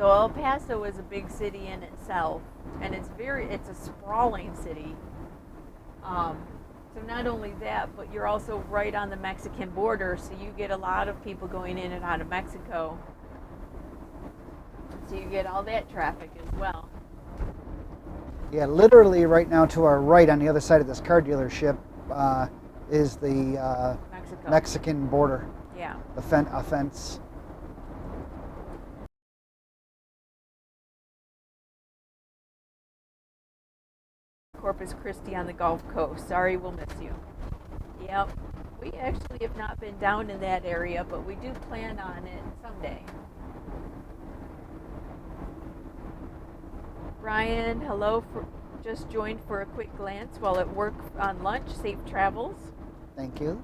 So El Paso is a big city in itself, and it's a sprawling city. So not only that, but you're also right on the Mexican border, so you get a lot of people going in and out of Mexico. So you get all that traffic as well. Yeah, literally right now to our right on the other side of this car dealership is the Mexican border. Yeah. A fence. Corpus Christi on the Gulf Coast. Sorry, we'll miss you. Yep. We actually have not been down in that area, but we do plan on it someday. Brian, hello. Just joined for a quick glance while at work on lunch. Safe travels. Thank you.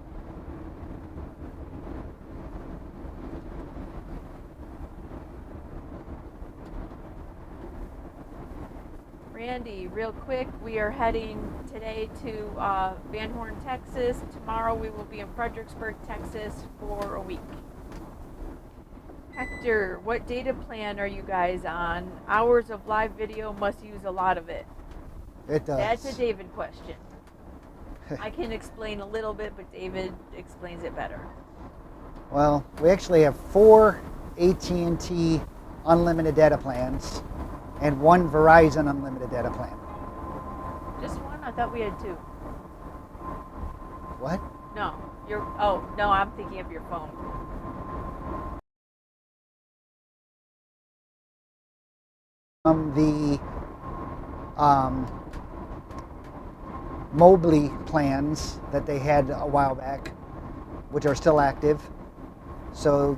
Randy, real quick, we are heading today to Van Horn, Texas. Tomorrow we will be in Fredericksburg, Texas for a week. Hector, what data plan are you guys on? Hours of live video must use a lot of it. It does. That's a David question. I can explain a little bit, but David explains it better. Well, we actually have 4 AT&T unlimited data plans and 1 Verizon unlimited data plan. Just one? I thought we had 2. What? No, no, I'm thinking of your phone. The Mobley plans that they had a while back, which are still active. So,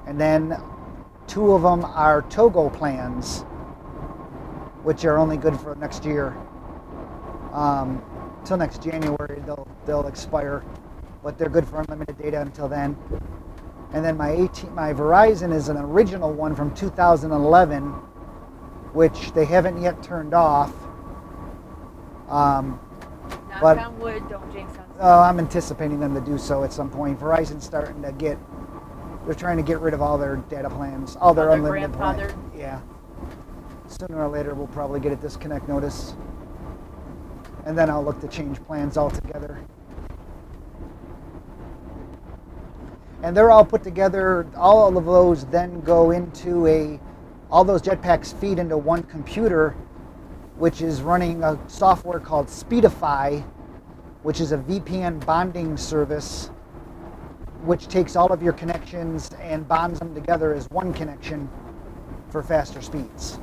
and then 2 of them are Togo plans, which are only good for next year. Till next January, they'll expire, but they're good for unlimited data until then. And then my Verizon is an original one from 2011, which they haven't yet turned off. Knock on wood, don't jinx us. I'm anticipating them to do so at some point. Verizon's starting to they're trying to get rid of all their data plans, all their unlimited plans. Yeah. Sooner or later, we'll probably get a disconnect notice. And then I'll look to change plans altogether. And they're all put together, all of those then go into all those jetpacks feed into one computer, which is running a software called Speedify, which is a VPN bonding service, which takes all of your connections and bonds them together as one connection for faster speeds.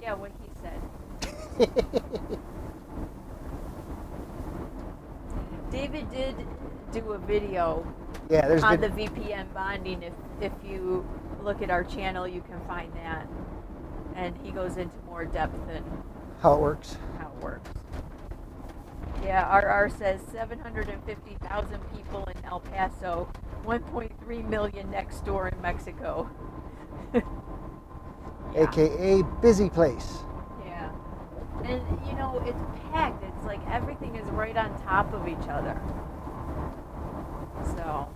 Yeah, what he said. David did do a video on the VPN bonding. If you look at our channel, you can find that. And he goes into more depth in how it works. Yeah, RR says 750,000 people in El Paso, 1.3 million next door in Mexico. Yeah. AKA busy place. Yeah. And it's packed. It's like everything is right on top of each other. So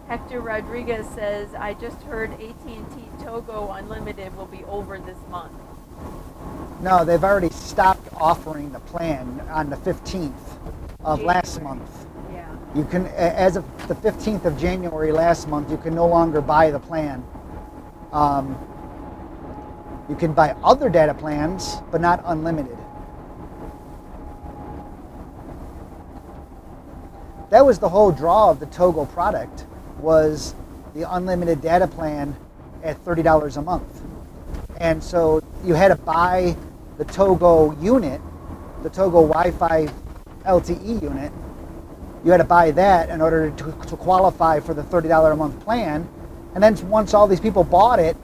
Hector Rodriguez says, I just heard AT&T Togo Unlimited will be over this month. No, they've already stopped offering the plan on the 15th of January. Last month. Yeah. You can, as of the 15th of January last month, you can no longer buy the plan. You can buy other data plans, but not unlimited. That was the whole draw of the Togo product, was the unlimited data plan at $30 a month. And so you had to buy the Togo unit, the Togo Wi-Fi LTE unit. You had to buy that in order to qualify for the $30 a month plan. And then once all these people bought it,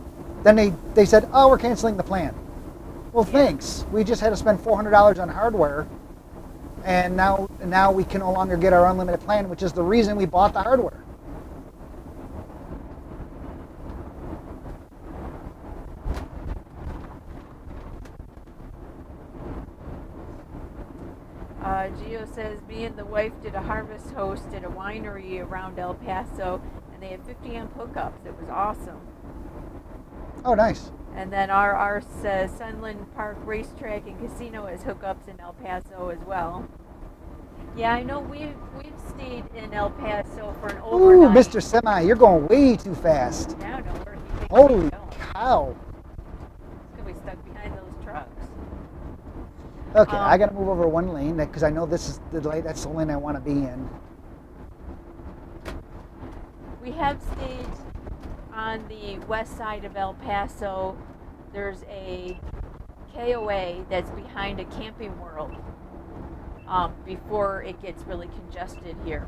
then they said, oh, we're canceling the plan. Well, thanks. We just had to spend $400 on hardware, and now we can no longer get our unlimited plan, which is the reason we bought the hardware. Gio says, me and the wife did a harvest host at a winery around El Paso, and they had 50 amp hookups. It was awesome. Oh, nice. And then our says Sunland Park Racetrack and Casino has hookups in El Paso as well. Yeah, I know we've stayed in El Paso for an Ooh, overnight. Mr. Semi, you're going way too fast. Yeah, I don't know where he thinks Holy he's going. cow. He's gonna be stuck behind those trucks. Okay, I got to move over one lane because I know this is the lane. That's the lane I want to be in. We have stayed on the west side of El Paso. There's a KOA that's behind a Camping World before it gets really congested here.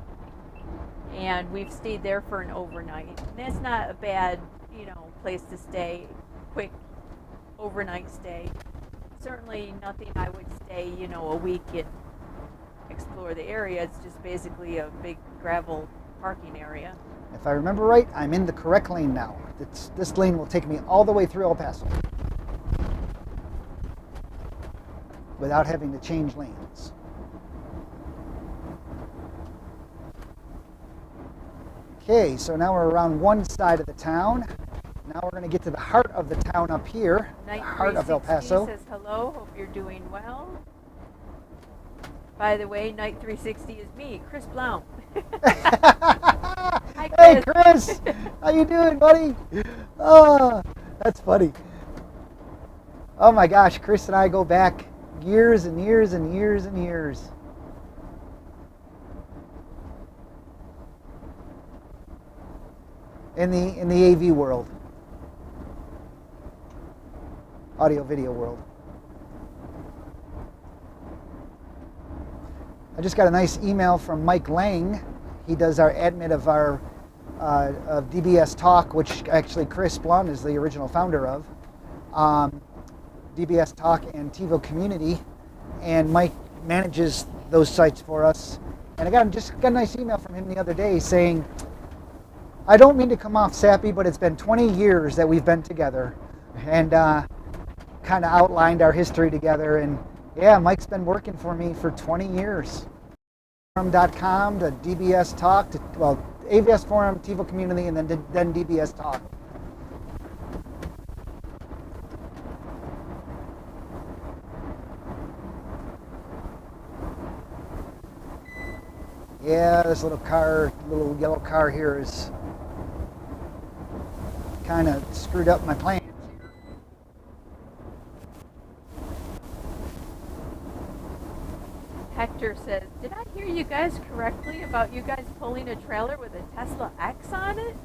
And we've stayed there for an overnight. And that's not a bad, place to stay, quick overnight stay. Certainly nothing I would stay, a week and explore the area. It's just basically a big gravel parking area. If I remember right, I'm in the correct lane now. This lane will take me all the way through El Paso without having to change lanes. Okay, so now we're around one side of the town. Now we're going to get to the heart of the town up here, the heart of El Paso. Night 360 says hello, hope you're doing well. By the way, Night 360 is me, Chris Blount. Hi, Chris. Hey, Chris, how you doing, buddy? Oh, that's funny. Oh my gosh, Chris and I go back years and years and years and years. In the AV world, audio video world. I just got a nice email from Mike Lang. He does our admin of our of DBS Talk, which actually Chris Blount is the original founder of. DBS Talk and TiVo Community, and Mike manages those sites for us. And I just got a nice email from him the other day saying, I don't mean to come off sappy, but it's been 20 years that we've been together, and kind of outlined our history together. And yeah, Mike's been working for me for 20 years. Forum.com to DBS Talk, to, well, AVS Forum, TiVo Community, and then DBS Talk. Yeah, this little yellow car here is kind of screwed up my plans. Hector says, did I hear you guys correctly about you guys pulling a trailer with a Tesla X on it?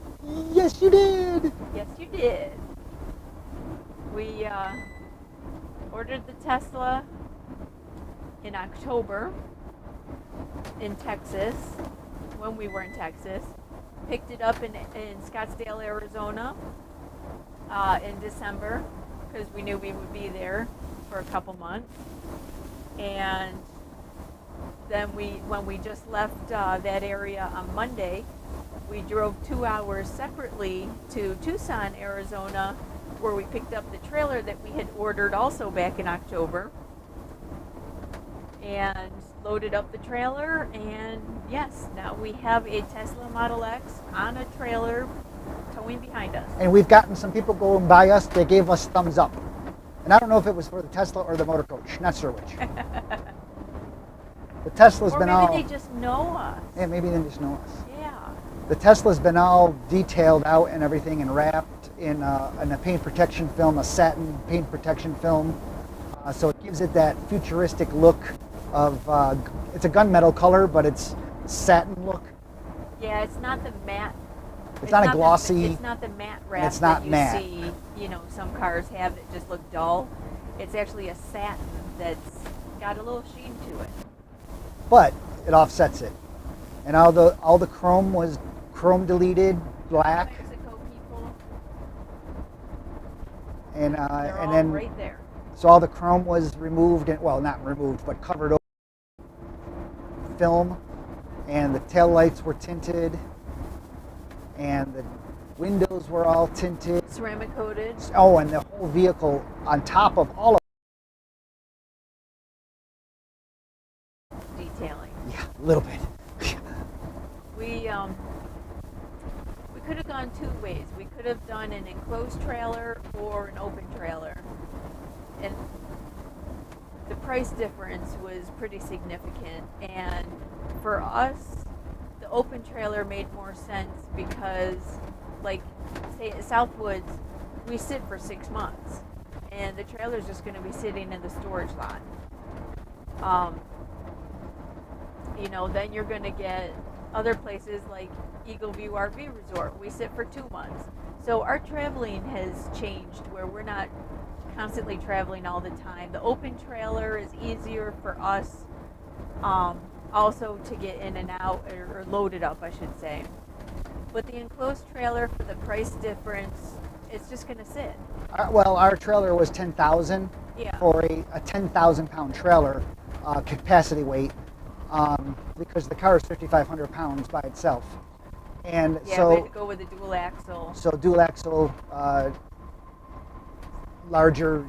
Yes, you did. Yes, you did. We ordered the Tesla in October in Texas, when we were in Texas. Picked it up in Scottsdale, Arizona in December, because we knew we would be there for a couple months. And then when we just left that area on Monday, we drove 2 hours separately to Tucson, Arizona, where we picked up the trailer that we had ordered also back in October, and loaded up the trailer. And yes, now we have a Tesla Model X on a trailer towing behind us. And we've gotten some people going by us that gave us thumbs up. And I don't know if it was for the Tesla or the motor coach. Not sure which. The Tesla's Or been maybe all... they just know us. Yeah, maybe they just know us. Yeah. The Tesla's been all detailed out and everything and wrapped in a paint protection film, a satin paint protection film. So it gives it that futuristic look of, it's a gunmetal color, but it's satin look. Yeah, it's not the matte. It's not a glossy. It's not the matte wrap it's not that you matte. see, some cars have that just look dull. It's actually a satin that's got a little sheen to it. But it offsets it. And all the chrome was chrome deleted, black. Mexico people. And They're and all then right there. so all the chrome was removed, and well, not removed, but covered over film, and the tail lights were tinted, and the windows were all tinted. Ceramic coated. Oh, and the whole vehicle on top of all of Detailing. A little bit. We could have gone two ways. We could have done an enclosed trailer or an open trailer, and the price difference was pretty significant. And for us, the open trailer made more sense because, like, say at Southwoods, we sit for 6 months, and the trailer is just going to be sitting in the storage lot. Then you're going to get other places like Eagle View RV Resort. We sit for 2 months. So our traveling has changed where we're not constantly traveling all the time. The open trailer is easier for us also to get in and out, or load it up, I should say. But the enclosed trailer, for the price difference, it's just going to sit. Well, our trailer was $10,000 for a 10,000 pound trailer capacity weight, because the car is 5,500 pounds by itself. And so we had to go with a dual axle. So dual axle, larger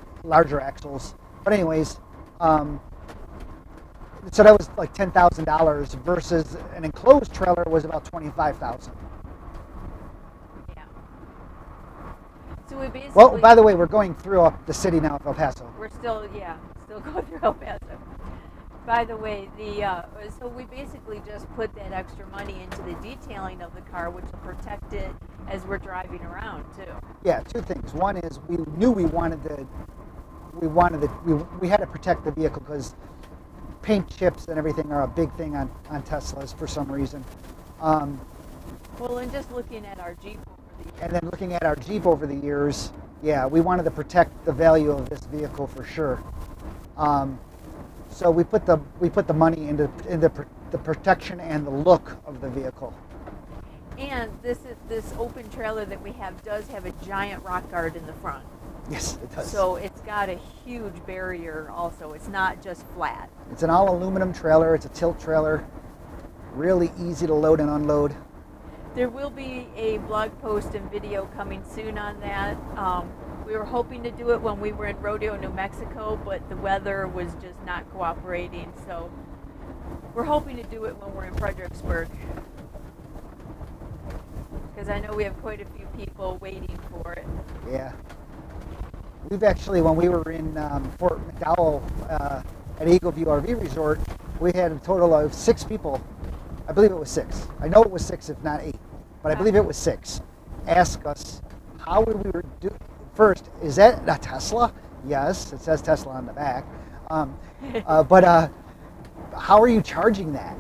axles. But anyways, so that was like $10,000 versus an enclosed trailer was about $25,000. Yeah. So we basically. Well, by the way, we're going through the city now of El Paso. We're still going through El Paso. By the way, so we basically just put that extra money into the detailing of the car, which will protect it as we're driving around too. Yeah, two things. One is we knew we had to protect the vehicle because paint chips and everything are a big thing on Teslas for some reason. Well, and just looking at our Jeep over the years. And then looking at our Jeep over the years, yeah, we wanted to protect the value of this vehicle for sure. So we put the money into the protection and the look of the vehicle. And this open trailer that we have does have a giant rock guard in the front. Yes, it does. So it's got a huge barrier also. It's not just flat. It's an all aluminum trailer. It's a tilt trailer. Really easy to load and unload. There will be a blog post and video coming soon on that. We were hoping to do it when we were in Rodeo, New Mexico, but the weather was just not cooperating. So we're hoping to do it when we're in Fredericksburg, because I know we have quite a few people waiting for it. Yeah. We've actually, when we were in Fort McDowell at Eagle View RV Resort, we had a total of 6 people. I believe it was 6. I know it was 6, if not 8, but I believe it was 6. Ask us how we were doing. First, is that a Tesla? Yes, it says Tesla on the back. But how are you charging that?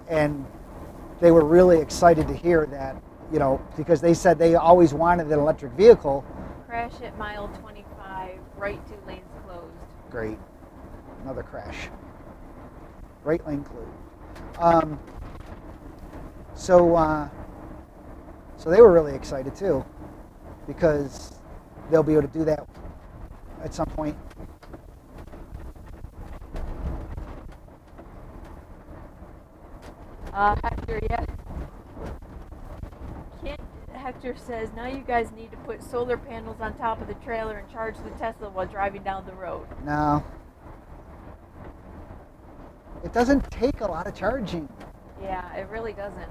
And they were really excited to hear that, because they said they always wanted an electric vehicle. Crash at mile 25, right 2 lanes closed. Great. Another crash. Right lane closed. So they were really excited too, because they'll be able to do that at some point. Hector, yeah. Hector says, now you guys need to put solar panels on top of the trailer and charge the Tesla while driving down the road. No. It doesn't take a lot of charging. Yeah, it really doesn't.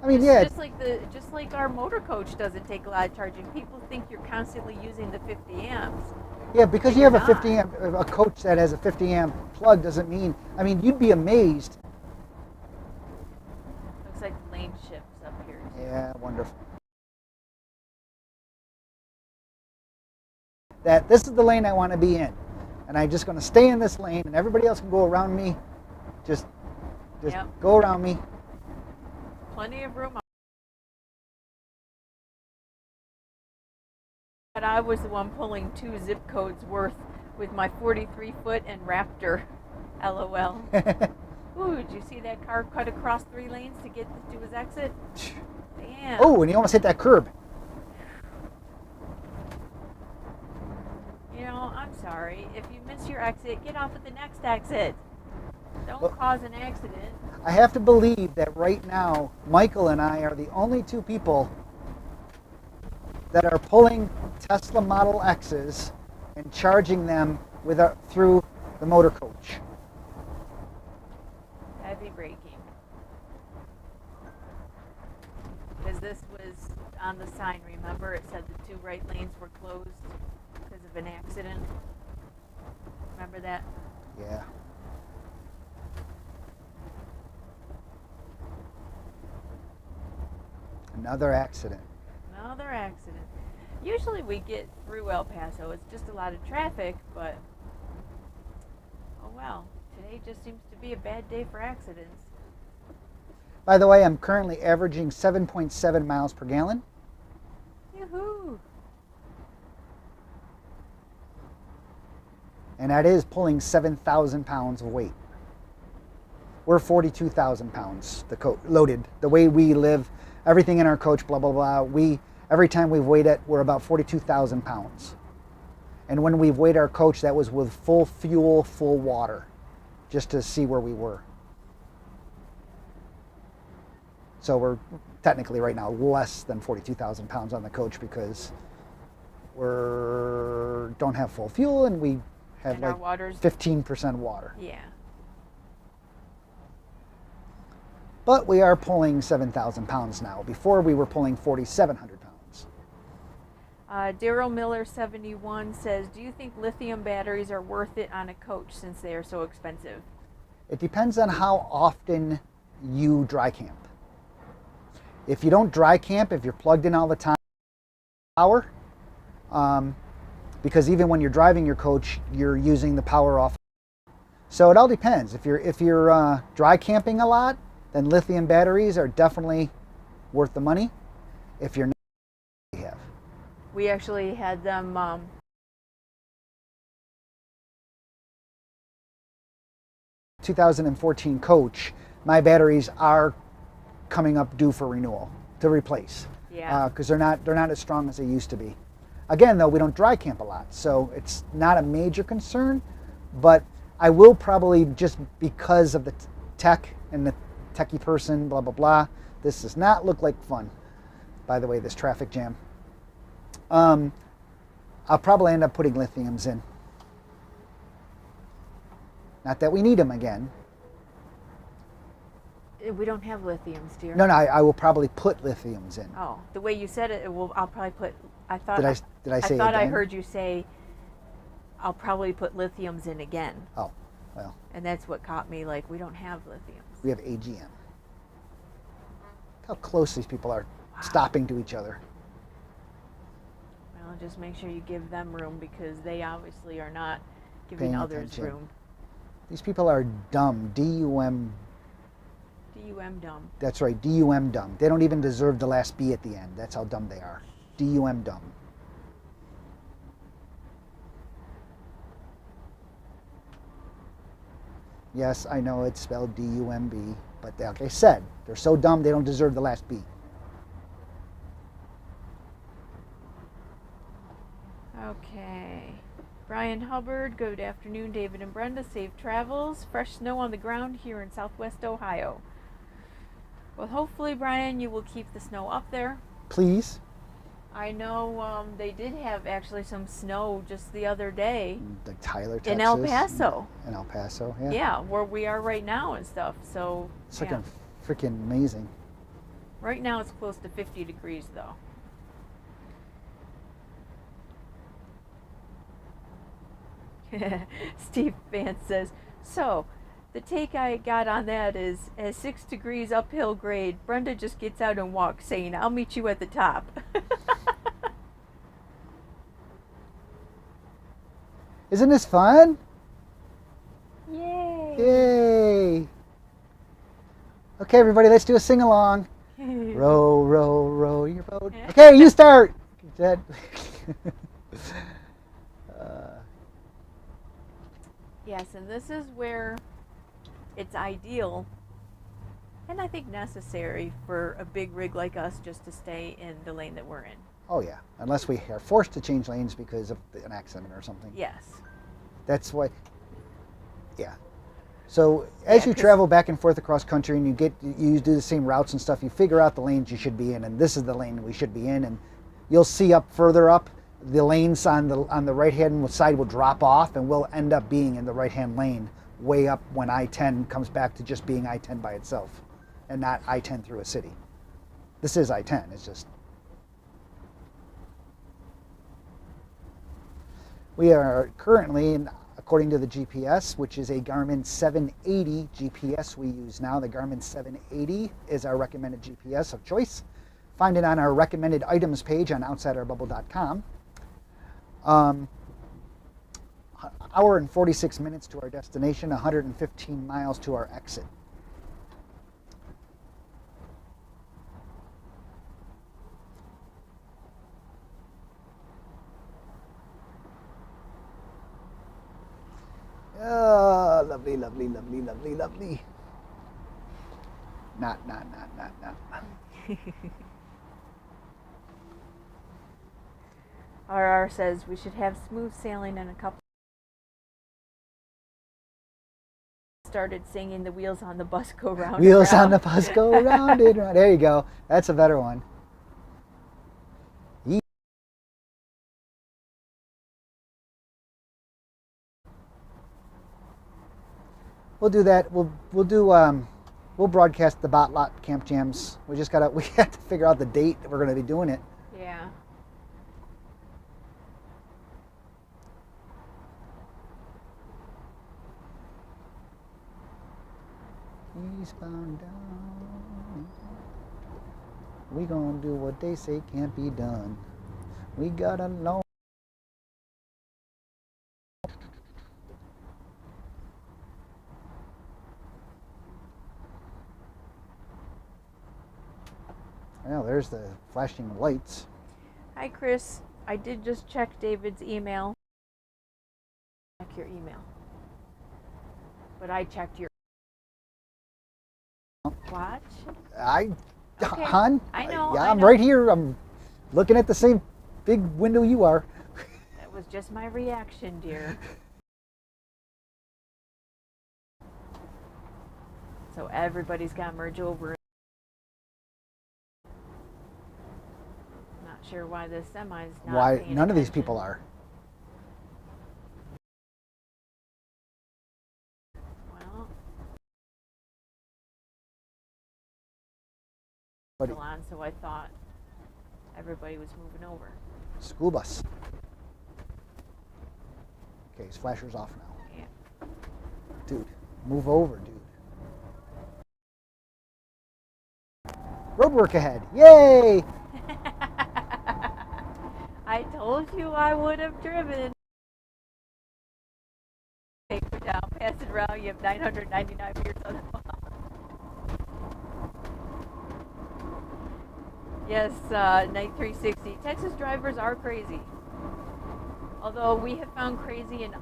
I mean, yeah. Just like our motor coach doesn't take a lot of charging. People think you're constantly using the 50 amps. Yeah, because you have a 50 amp, a coach that has a 50 amp plug doesn't mean, you'd be amazed. Looks like lane shifts up here too. Yeah, wonderful. That this is the lane I want to be in, and I'm just going to stay in this lane, and everybody else can go around me. Just go around me. Plenty of room. But I was the one pulling 2 zip codes worth with my 43-foot and Raptor. LOL. Ooh, did you see that car cut across 3 lanes to get to his exit? Damn. Oh, and he almost hit that curb. I'm sorry. If you miss your exit, get off at the next exit. Don't cause an accident. I have to believe that right now, Michael and I are the only 2 people that are pulling Tesla Model X's and charging them through the motor coach. heavy braking. Because this was on the sign, remember? It said the 2 right lanes were closed because of an accident. Remember that? Yeah. Another accident. Another accident. Usually we get through El Paso. It's just a lot of traffic, but oh well. Today just seems to be a bad day for accidents. By the way, I'm currently averaging 7.7 miles per gallon. Yoo-hoo! And that is pulling 7,000 pounds of weight. We're 42,000 pounds loaded. The way we live, everything in our coach, blah, blah, blah. Every time we've weighed it, we're about 42,000 pounds. And when we've weighed our coach, that was with full fuel, full water, just to see where we were. So we're technically right now less than 42,000 pounds on the coach because we don't have full fuel and we have And like our water's 15% water. Yeah. But we are pulling 7,000 pounds now. Before we were pulling 4,700 pounds. Daryl Miller 71 says, do you think lithium batteries are worth it on a coach since they are so expensive? It depends on how often you dry camp. If you don't dry camp, if you're plugged in all the time, power, because even when you're driving your coach, you're using the power off. So it all depends. If you're dry camping a lot, then lithium batteries are definitely worth the money. If you're not, we have. We actually had them 2014 coach, my batteries are coming up due for renewal to replace. Yeah. Because they're not as strong as they used to be. Again, though, we don't dry camp a lot, so it's not a major concern. But I will probably, just because of the tech and the techie person, blah blah blah. This does not look like fun. By the way, this traffic jam. I'll probably end up putting lithiums in. Not that we need them again. We don't have lithiums, dear. No, I will probably put lithiums in. Oh, the way you said it, I'll probably put. I thought. Did I say I thought again? I heard you say, I'll probably put lithiums in again. Oh, well. And that's what caught me. Like, we don't have lithiums. We have AGM. Look how close these people are stopping to each other. Well, just make sure you give them room because they obviously are not giving Paying others attention. room. These people are dumb. D-U-M. D-U-M dumb. That's right, D-U-M dumb. They don't even deserve the last B at the end. That's how dumb they are. D-U-M dumb. Yes, I know it's spelled D-U-M-B, but like I said, they're so dumb they don't deserve the last B. Okay. Brian Hubbard, good afternoon, David and Brenda. Safe travels. Fresh snow on the ground here in southwest Ohio. Well, hopefully, Brian, you will keep the snow up there. Please. I know they did have actually some snow just the other day. Like Tyler, Texas. In El Paso. In El Paso, yeah. Yeah, where we are right now and stuff. So, It's yeah. freaking amazing. Right now it's close to 50 degrees though. Steve Vance says, so the take I got on that is at 6 degrees uphill grade, Brenda just gets out and walks saying, I'll meet you at the top. Isn't this fun? Yay! Yay! Okay, everybody, let's do a sing-along. Row, row, row your boat. Okay, you start. That. Yes, and this is where it's ideal and I think necessary for a big rig like us just to stay in the lane that we're in. Oh yeah, unless we are forced to change lanes because of an accident or something. Yes. That's why. Yeah. So as you travel back and forth across country and you do the same routes and stuff, you figure out the lanes you should be in, and this is the lane we should be in, and you'll see further up the lanes on the right hand side will drop off, and we'll end up being in the right hand lane way up when I-10 comes back to just being I-10 by itself and not I-10 through a city. This is I-10, it's just... We are currently, according to the GPS, which is a Garmin 780 GPS we use now. The Garmin 780 is our recommended GPS of choice. Find it on our recommended items page on outsidebubble.com. Hour and 46 minutes to our destination, 115 miles to our exit. Oh, lovely, lovely, lovely, lovely, lovely. Not. RR says we should have smooth sailing in a couple. Started singing "The wheels on the bus go round." Wheels and round. on the bus go round and round. There you go. That's a better one. We'll do that. We'll broadcast the Bot Lot Camp Jams. We have to figure out the date that we're going to be doing it. Yeah. Eastbound down. We gonna do what they say can't be done. We got a long. Well, there's the flashing lights. Hi, Chris. I did just check David's email. Check your email. But I checked your watch. Okay. Hon? I know. Yeah, I'm right here. I'm looking at the same big window you are. That was just my reaction, dear. So everybody's got to merge over. Not sure why this semi's not. Why paying none of these attention. people are. Well, But still on, so I thought everybody was moving over. school bus. Okay, his flasher's off now. Yeah. Dude, move over, dude. Road work ahead. Yay! I told you I would have driven. Take it down, pass it around. You have 999 meters on the clock. Yes, Night 360. Texas drivers are crazy. Although we have found crazy in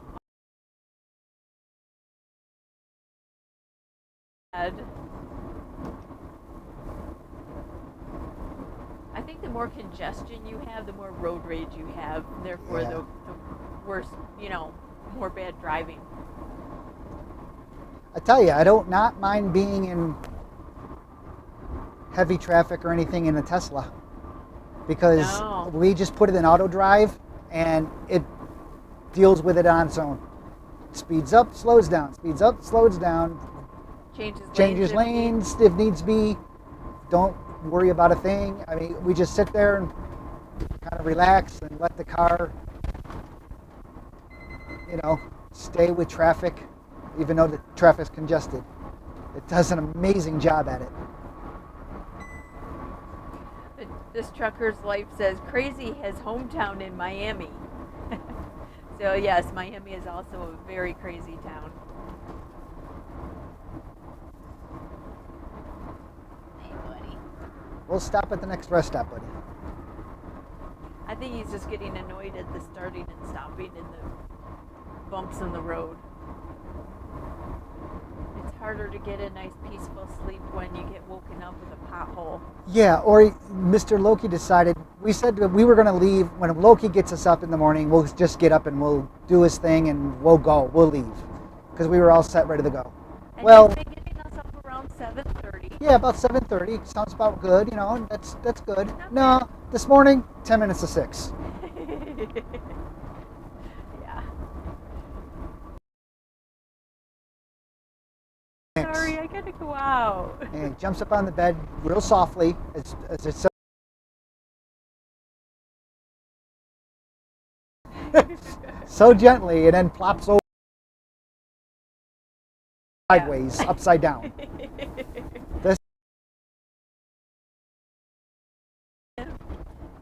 I think the more congestion you have, the more road rage you have. Therefore, Yeah. the worse, more bad driving. I tell you, I don't not mind being in heavy traffic or anything in a Tesla because No. we just put it in auto drive and it deals with it on its own. Speeds up, slows down. Speeds up, slows down. Changes lanes if needs be. Don't worry about a thing. I mean, we just sit there and kind of relax and let the car, stay with traffic, even though the traffic's congested. It does an amazing job at it. This trucker's life says crazy has hometown in Miami. So yes, Miami is also a very crazy town. Hey, buddy. We'll stop at the next rest stop, buddy. I think he's just getting annoyed at the starting and stopping and the bumps in the road. It's harder to get a nice peaceful sleep when you get woken up with a pothole. Yeah, or Mr. Loki decided, we said that we were going to leave. When Loki gets us up in the morning, we'll just get up and we'll do his thing and we'll leave. Because we were all set, ready to go. And Well, he's been getting us up around 7:30. yeah, about 7:30. Sounds about good, that's good. Not No, bad. this morning, 10 minutes to 6. sorry, I gotta go out. And he jumps up on the bed real softly as it's so so gently, and then plops over sideways, upside down. This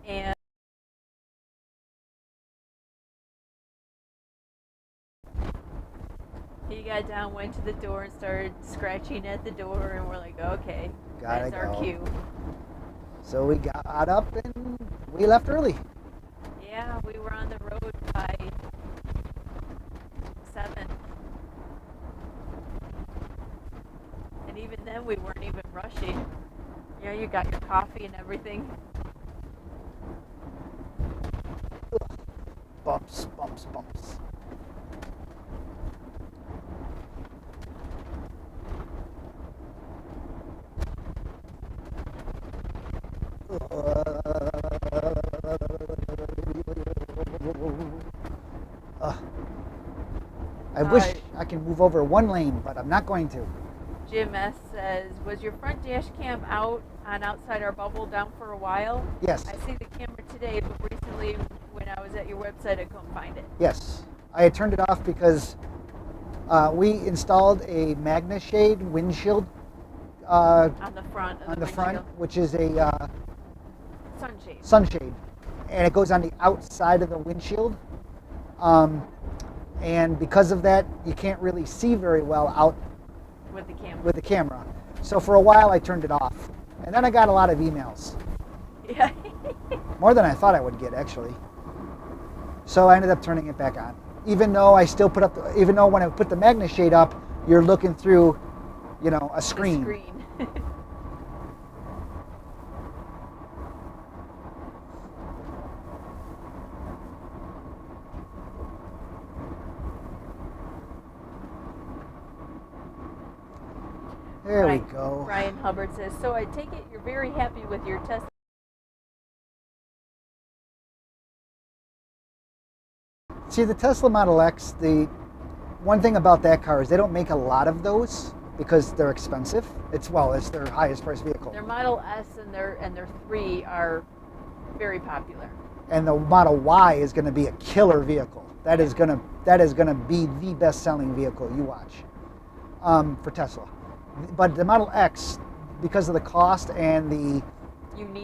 And he got down, went to the door, and started scratching at the door, and we're like, okay, Gotta that's our go. cue. So we got up and we left early. Yeah, we were on the road by 7. And even then, we weren't even rushing. Yeah, you got your coffee and everything. Bumps, bumps, bumps. I wish I can move over one lane, but I'm not going to. Jim S. says, was your front dash cam out on outside our bubble down for a while? Yes. I see the camera today, but recently when I was at your website, I couldn't find it. Yes. I had turned it off because we installed a MagnaShade windshield On the front of the front, windshield. which is a Sunshade. sunshade, and it goes on the outside of the windshield. And because of that, you can't really see very well out With the camera. with the camera. So for a while, I turned it off, and then I got a lot of emails, Yeah. more than I thought I would get actually. So I ended up turning it back on, even though I still put up, even though when I put the MagnaShade up, you're looking through, you know, a screen. The screen. There we go. Brian Hubbard says, so I take it you're very happy with your Tesla. See, the Tesla Model X, the one thing about that car is they don't make a lot of those because they're expensive. It's their highest price vehicle. Their Model S and their 3 are very popular. And the Model Y is going to be a killer vehicle. That is going to be the best-selling vehicle you watch for Tesla. But the Model X, because of the cost and the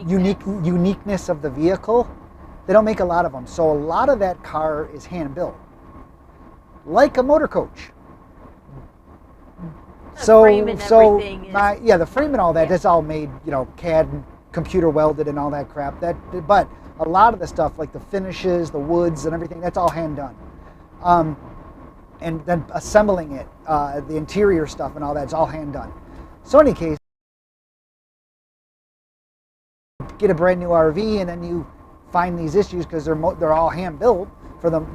uniqueness of the vehicle, they don't make a lot of them. So a lot of that car is hand-built, like a motor coach. The frame and everything is, the frame and all that, that's all made, CAD and computer welded and all that crap. But a lot of the stuff, like the finishes, the woods and everything, that's all hand done. And then assembling it, the interior stuff and all that's all hand done. So in any case, get a brand new RV and then you find these issues because they're all hand built for them,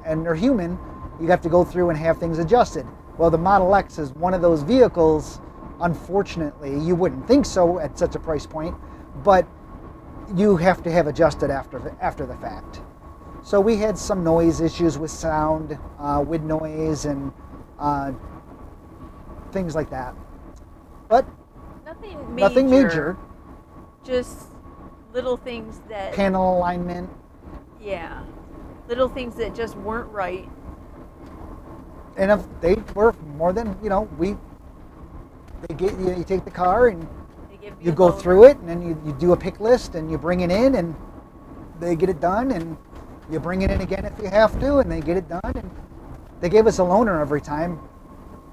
and they're human. You have to go through and have things adjusted. Well, the Model X is one of those vehicles. Unfortunately, you wouldn't think so at such a price point, but you have to have adjusted after the fact. So we had some noise issues with sound, with noise and things like that. But nothing major. Just little things that... Panel alignment. Yeah. Little things that just weren't right. And if they were more than, you take the car and you go through it and then you do a pick list and you bring it in and they get it done and you bring it in again if you have to, and they get it done. And they gave us a loaner every time.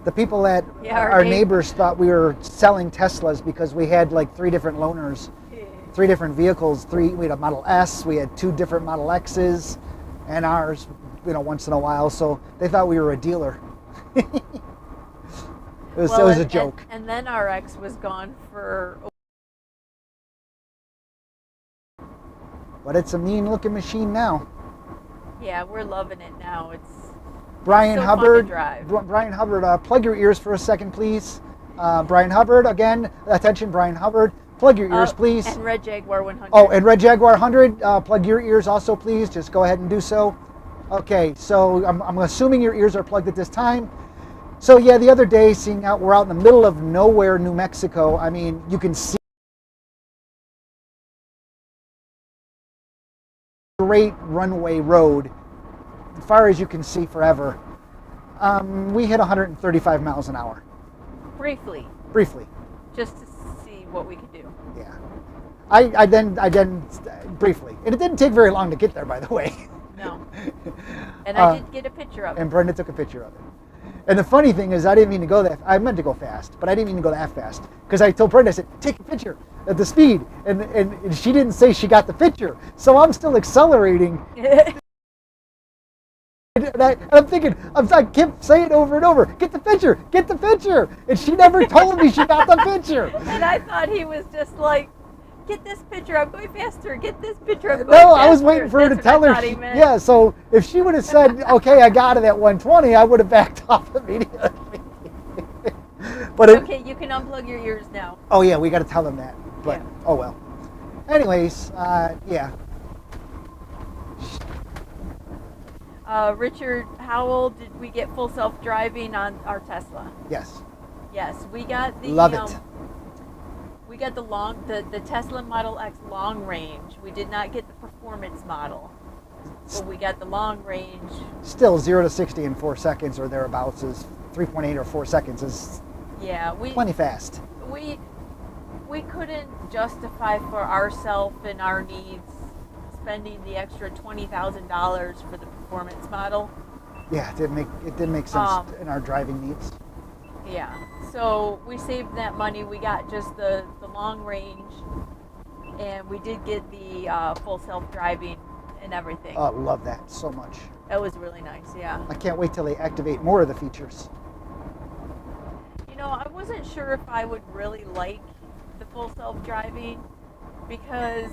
The people that our neighbors thought we were selling Teslas because we had like 3 different loaners, 3 different vehicles. We had a Model S, we had 2 different Model X's, and ours, once in a while. So they thought we were a dealer. It was a joke. And then our X was gone for... But it's a mean-looking machine now. Yeah, we're loving it now. It's Brian so Hubbard. fun to drive. Brian Hubbard, plug your ears for a second, please. Brian Hubbard, again, attention, Brian Hubbard. Plug your ears, please. And Red Jaguar 100. Oh, and Red Jaguar 100, plug your ears also, please. Just go ahead and do so. Okay, so I'm assuming your ears are plugged at this time. So yeah, the other day, we're out in the middle of nowhere, New Mexico. I mean, you can see a great runway road, as far as you can see forever. We hit 135 miles an hour. Briefly. Just to see what we could do. Yeah. I then briefly, and it didn't take very long to get there, by the way. No. And I did get a picture of it. And Brenda took a picture of it. And the funny thing is, I didn't mean to go I meant to go fast, but I didn't mean to go that fast. Because I told Brenda, I said, take a picture at the speed. And she didn't say she got the picture. So I'm still accelerating. And I'm thinking, I kept saying over and over, get the picture. And she never told me she got the picture. And I thought he was just like, get this picture, I'm going faster. Get this picture, I'm going No, faster. I was waiting for her to tell her. Yeah, so if she would have said, okay, I got it at 120, I would have backed off immediately. But okay, you can unplug your ears now. Oh yeah, we got to tell them that. But yeah. Oh well. Anyways, yeah. Richard, how old did we get full self-driving on our Tesla? Yes. Yes, we got the Love it. We got the Tesla Model X long range. We did not get the performance model, but we got the long range. Still 0 to 60 in 4 seconds or thereabouts is 3.8 or 4 seconds is plenty fast. We couldn't justify for ourselves and our needs spending the extra $20,000 for the performance model. Yeah, it didn't make sense in our driving needs. Yeah, so we saved that money. We got just the long range, and we did get the full self-driving and everything. Oh, love that so much. That was really nice, yeah. I can't wait till they activate more of the features. You know, I wasn't sure if I would really like the full self-driving, because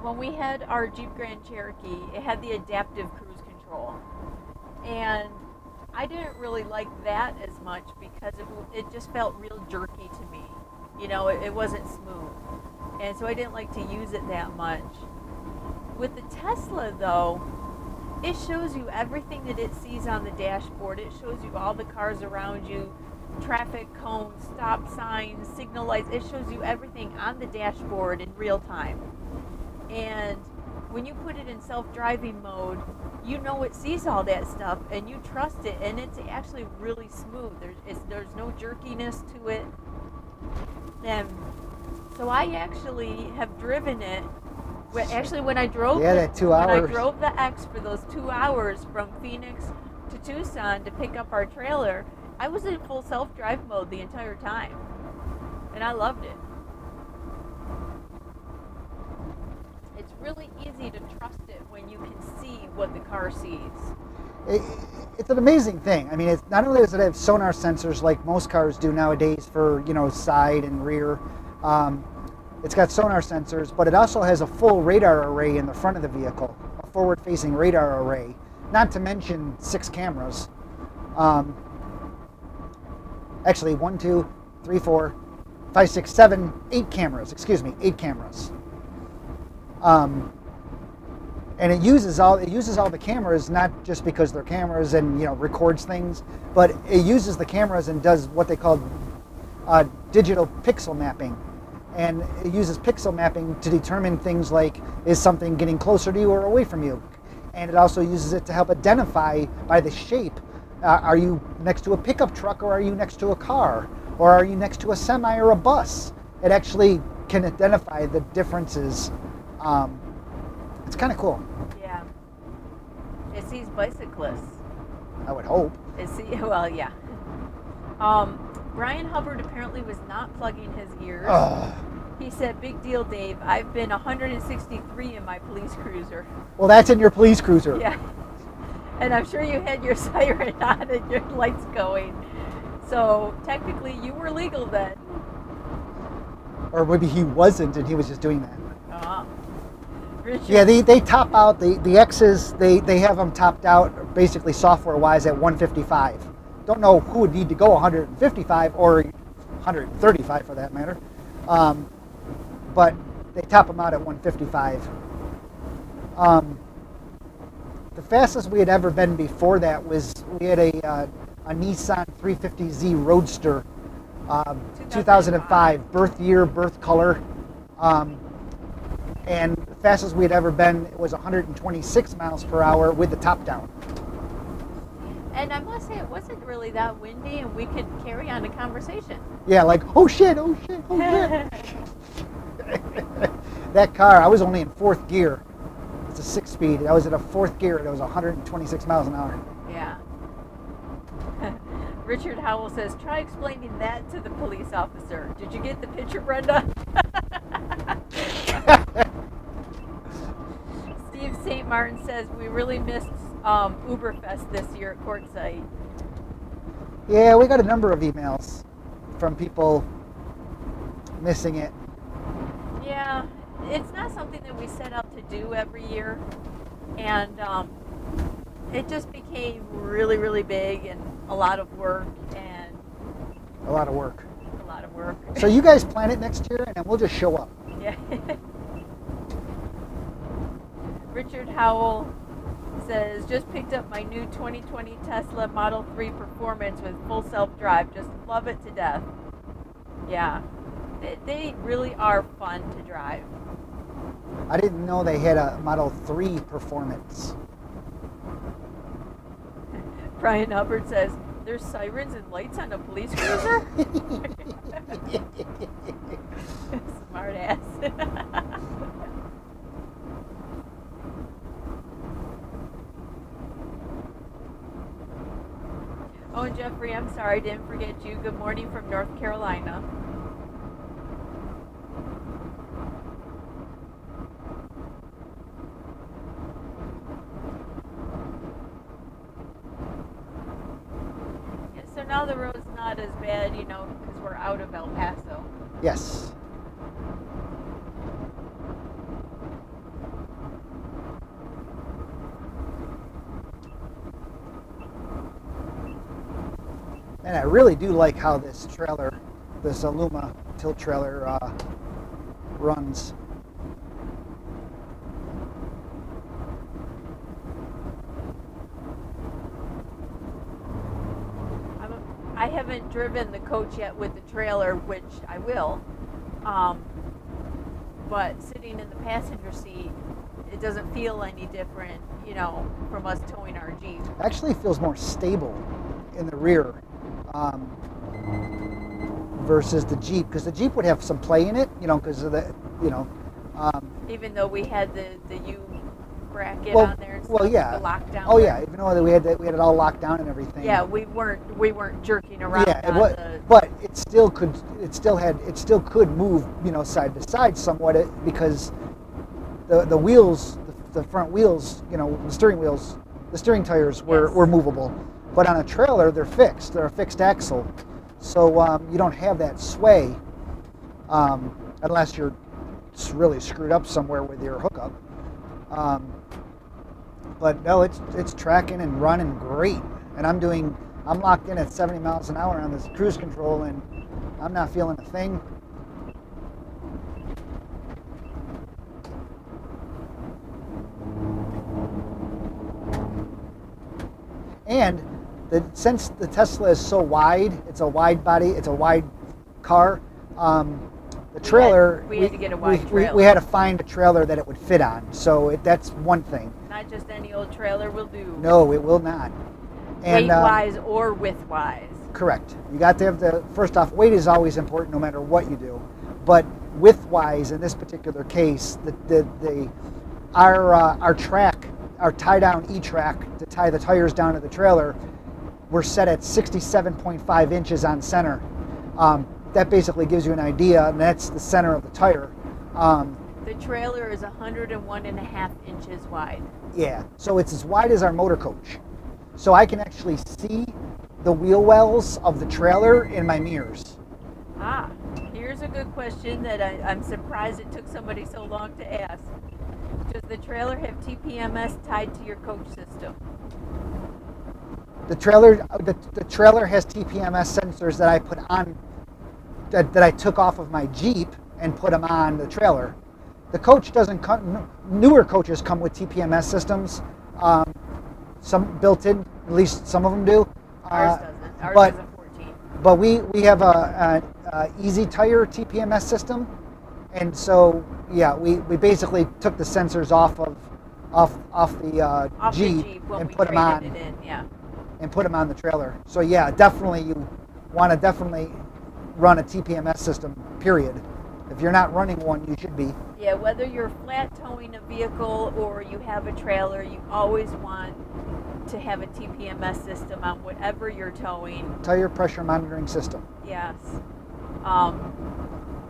when we had our Jeep Grand Cherokee, it had the adaptive cruise control, and I didn't really like that as much because it just felt real jerky to me. You know, it wasn't smooth, and so I didn't like to use it that much. With the Tesla, though, it shows you everything that it sees on the dashboard. It shows you all the cars around you, traffic cones, stop signs, signal lights. It shows you everything on the dashboard in real time. And when you put it in self-driving mode, you know it sees all that stuff and you trust it, and it's actually really smooth. There's no jerkiness to it. And so I actually have driven it. Actually, when I drove that 2 hours. When I drove the X for those 2 hours from Phoenix to Tucson to pick up our trailer, I was in full self-drive mode the entire time, and I loved it. It's really easy to trust it when you can see what the car sees. It's an amazing thing. I mean, it's not only does it have sonar sensors like most cars do nowadays for, side and rear. It's got sonar sensors, but it also has a full radar array in the front of the vehicle, a forward-facing radar array, not to mention 6 cameras. Actually, 1, 2, 3, 4, 5, 6, 7, 8 cameras. Excuse me, 8 cameras. And it uses all the cameras, not just because they're cameras and records things, but it uses the cameras and does what they call digital pixel mapping. And it uses pixel mapping to determine things like, is something getting closer to you or away from you? And it also uses it to help identify by the shape. Are you next to a pickup truck, or are you next to a car? Or are you next to a semi or a bus? It actually can identify the differences. It's kind of cool. Yeah. It sees bicyclists. I would hope. Well, yeah. Brian Hubbard apparently was not plugging his ears. He said, "Big deal, Dave. I've been 163 in my police cruiser." Well, that's in your police cruiser. Yeah. And I'm sure you had your siren on and your lights going. So technically you were legal then. Or maybe he wasn't and he was just doing that. Richard. Yeah, they top out, the X's, they have them topped out basically software-wise at 155. Don't know who would need to go 155 or 135 for that matter. But they top them out at 155. The fastest we had ever been before that was we had a a Nissan 350Z Roadster, 2005, birth year, birth color, and the fastest we had ever been was 126 miles per hour with the top down. And I must say, it wasn't really that windy, and we could carry on a conversation. Yeah, like, oh shit, oh shit, oh shit. That car, I was only in fourth gear. It's a 6-speed. I was at a fourth gear, and it was 126 miles an hour. Yeah. Richard Howell says, try explaining that to the police officer. Did you get the picture, Brenda? Steve St. Martin says, we really missed Uberfest this year at Quartzsite. Yeah, we got a number of emails from people missing it. Yeah, it's not something that we set out to do every year. And it just became really, really big and a lot of work and... A lot of work. A lot of work. So you guys plan it next year, and then we'll just show up. Yeah. Richard Howell says, just picked up my new 2020 Tesla Model 3 Performance with full self-drive. Just love it to death. Yeah. They really are fun to drive. I didn't know they had a Model 3 Performance. Brian Hubbard says, there's sirens and lights on a police cruiser? Smart ass. Oh, and Jeffrey, I'm sorry, I didn't forget you. Good morning from North Carolina. Yeah, so now the road's not as bad, you know, because we're out of El Paso. Yes. And I really do like how this trailer, this Aluma tilt trailer, runs. I haven't driven the coach yet with the trailer, which I will. But sitting in the passenger seat, it doesn't feel any different, you know, from us towing our Jeep. Actually feels more stable in the rear. Versus the Jeep, because the Jeep would have some play in it, you know, because of the, you know. Even though we had the U bracket on there and stuff, well, yeah. the lockdown. Oh yeah, even though we had it all locked down and everything. Yeah, we weren't jerking around. Yeah, but it still could move, you know, side to side somewhat, because the wheels, the front wheels, you know, the steering tires were movable. But on a trailer, they're fixed. They're a fixed axle. So you don't have that sway unless you're really screwed up somewhere with your hookup. But no, it's tracking and running great. And I'm locked in at 70 miles an hour on this cruise control, and I'm not feeling a thing. And since the Tesla is so wide, it's a wide body, it's a wide car, the trailer, we had to get a wide trailer. We had to find a trailer that it would fit on. So that's one thing. Not just any old trailer will do. No, it will not. And, weight-wise or width-wise. Correct. You got to have first off, weight is always important no matter what you do. But width-wise, in this particular case, our track, our tie-down E-track to tie the tires down to the trailer, we're set at 67.5 inches on center. That basically gives you an idea, and that's the center of the tire. The trailer is 101.5 inches wide. Yeah, so it's as wide as our motor coach. So I can actually see the wheel wells of the trailer in my mirrors. Here's a good question that I'm surprised it took somebody so long to ask. Does the trailer have TPMS tied to your coach system? The trailer has TPMS sensors that I put on, that I took off of my Jeep and put them on the trailer. The coach doesn't come. Newer coaches come with TPMS systems. Some built in, at least some of them do. Ours doesn't. Ours But is a 14. But we have a easy tire TPMS system, and so yeah, we basically took the sensors off the Off Jeep the Jeep when and we put them traded on it in, yeah. and put them on the trailer. So yeah, definitely you want to definitely run a TPMS system. Period. If you're not running one, you should be. Yeah, whether you're flat towing a vehicle or you have a trailer, you always want to have a TPMS system on whatever you're towing. Tire pressure monitoring system. Yes.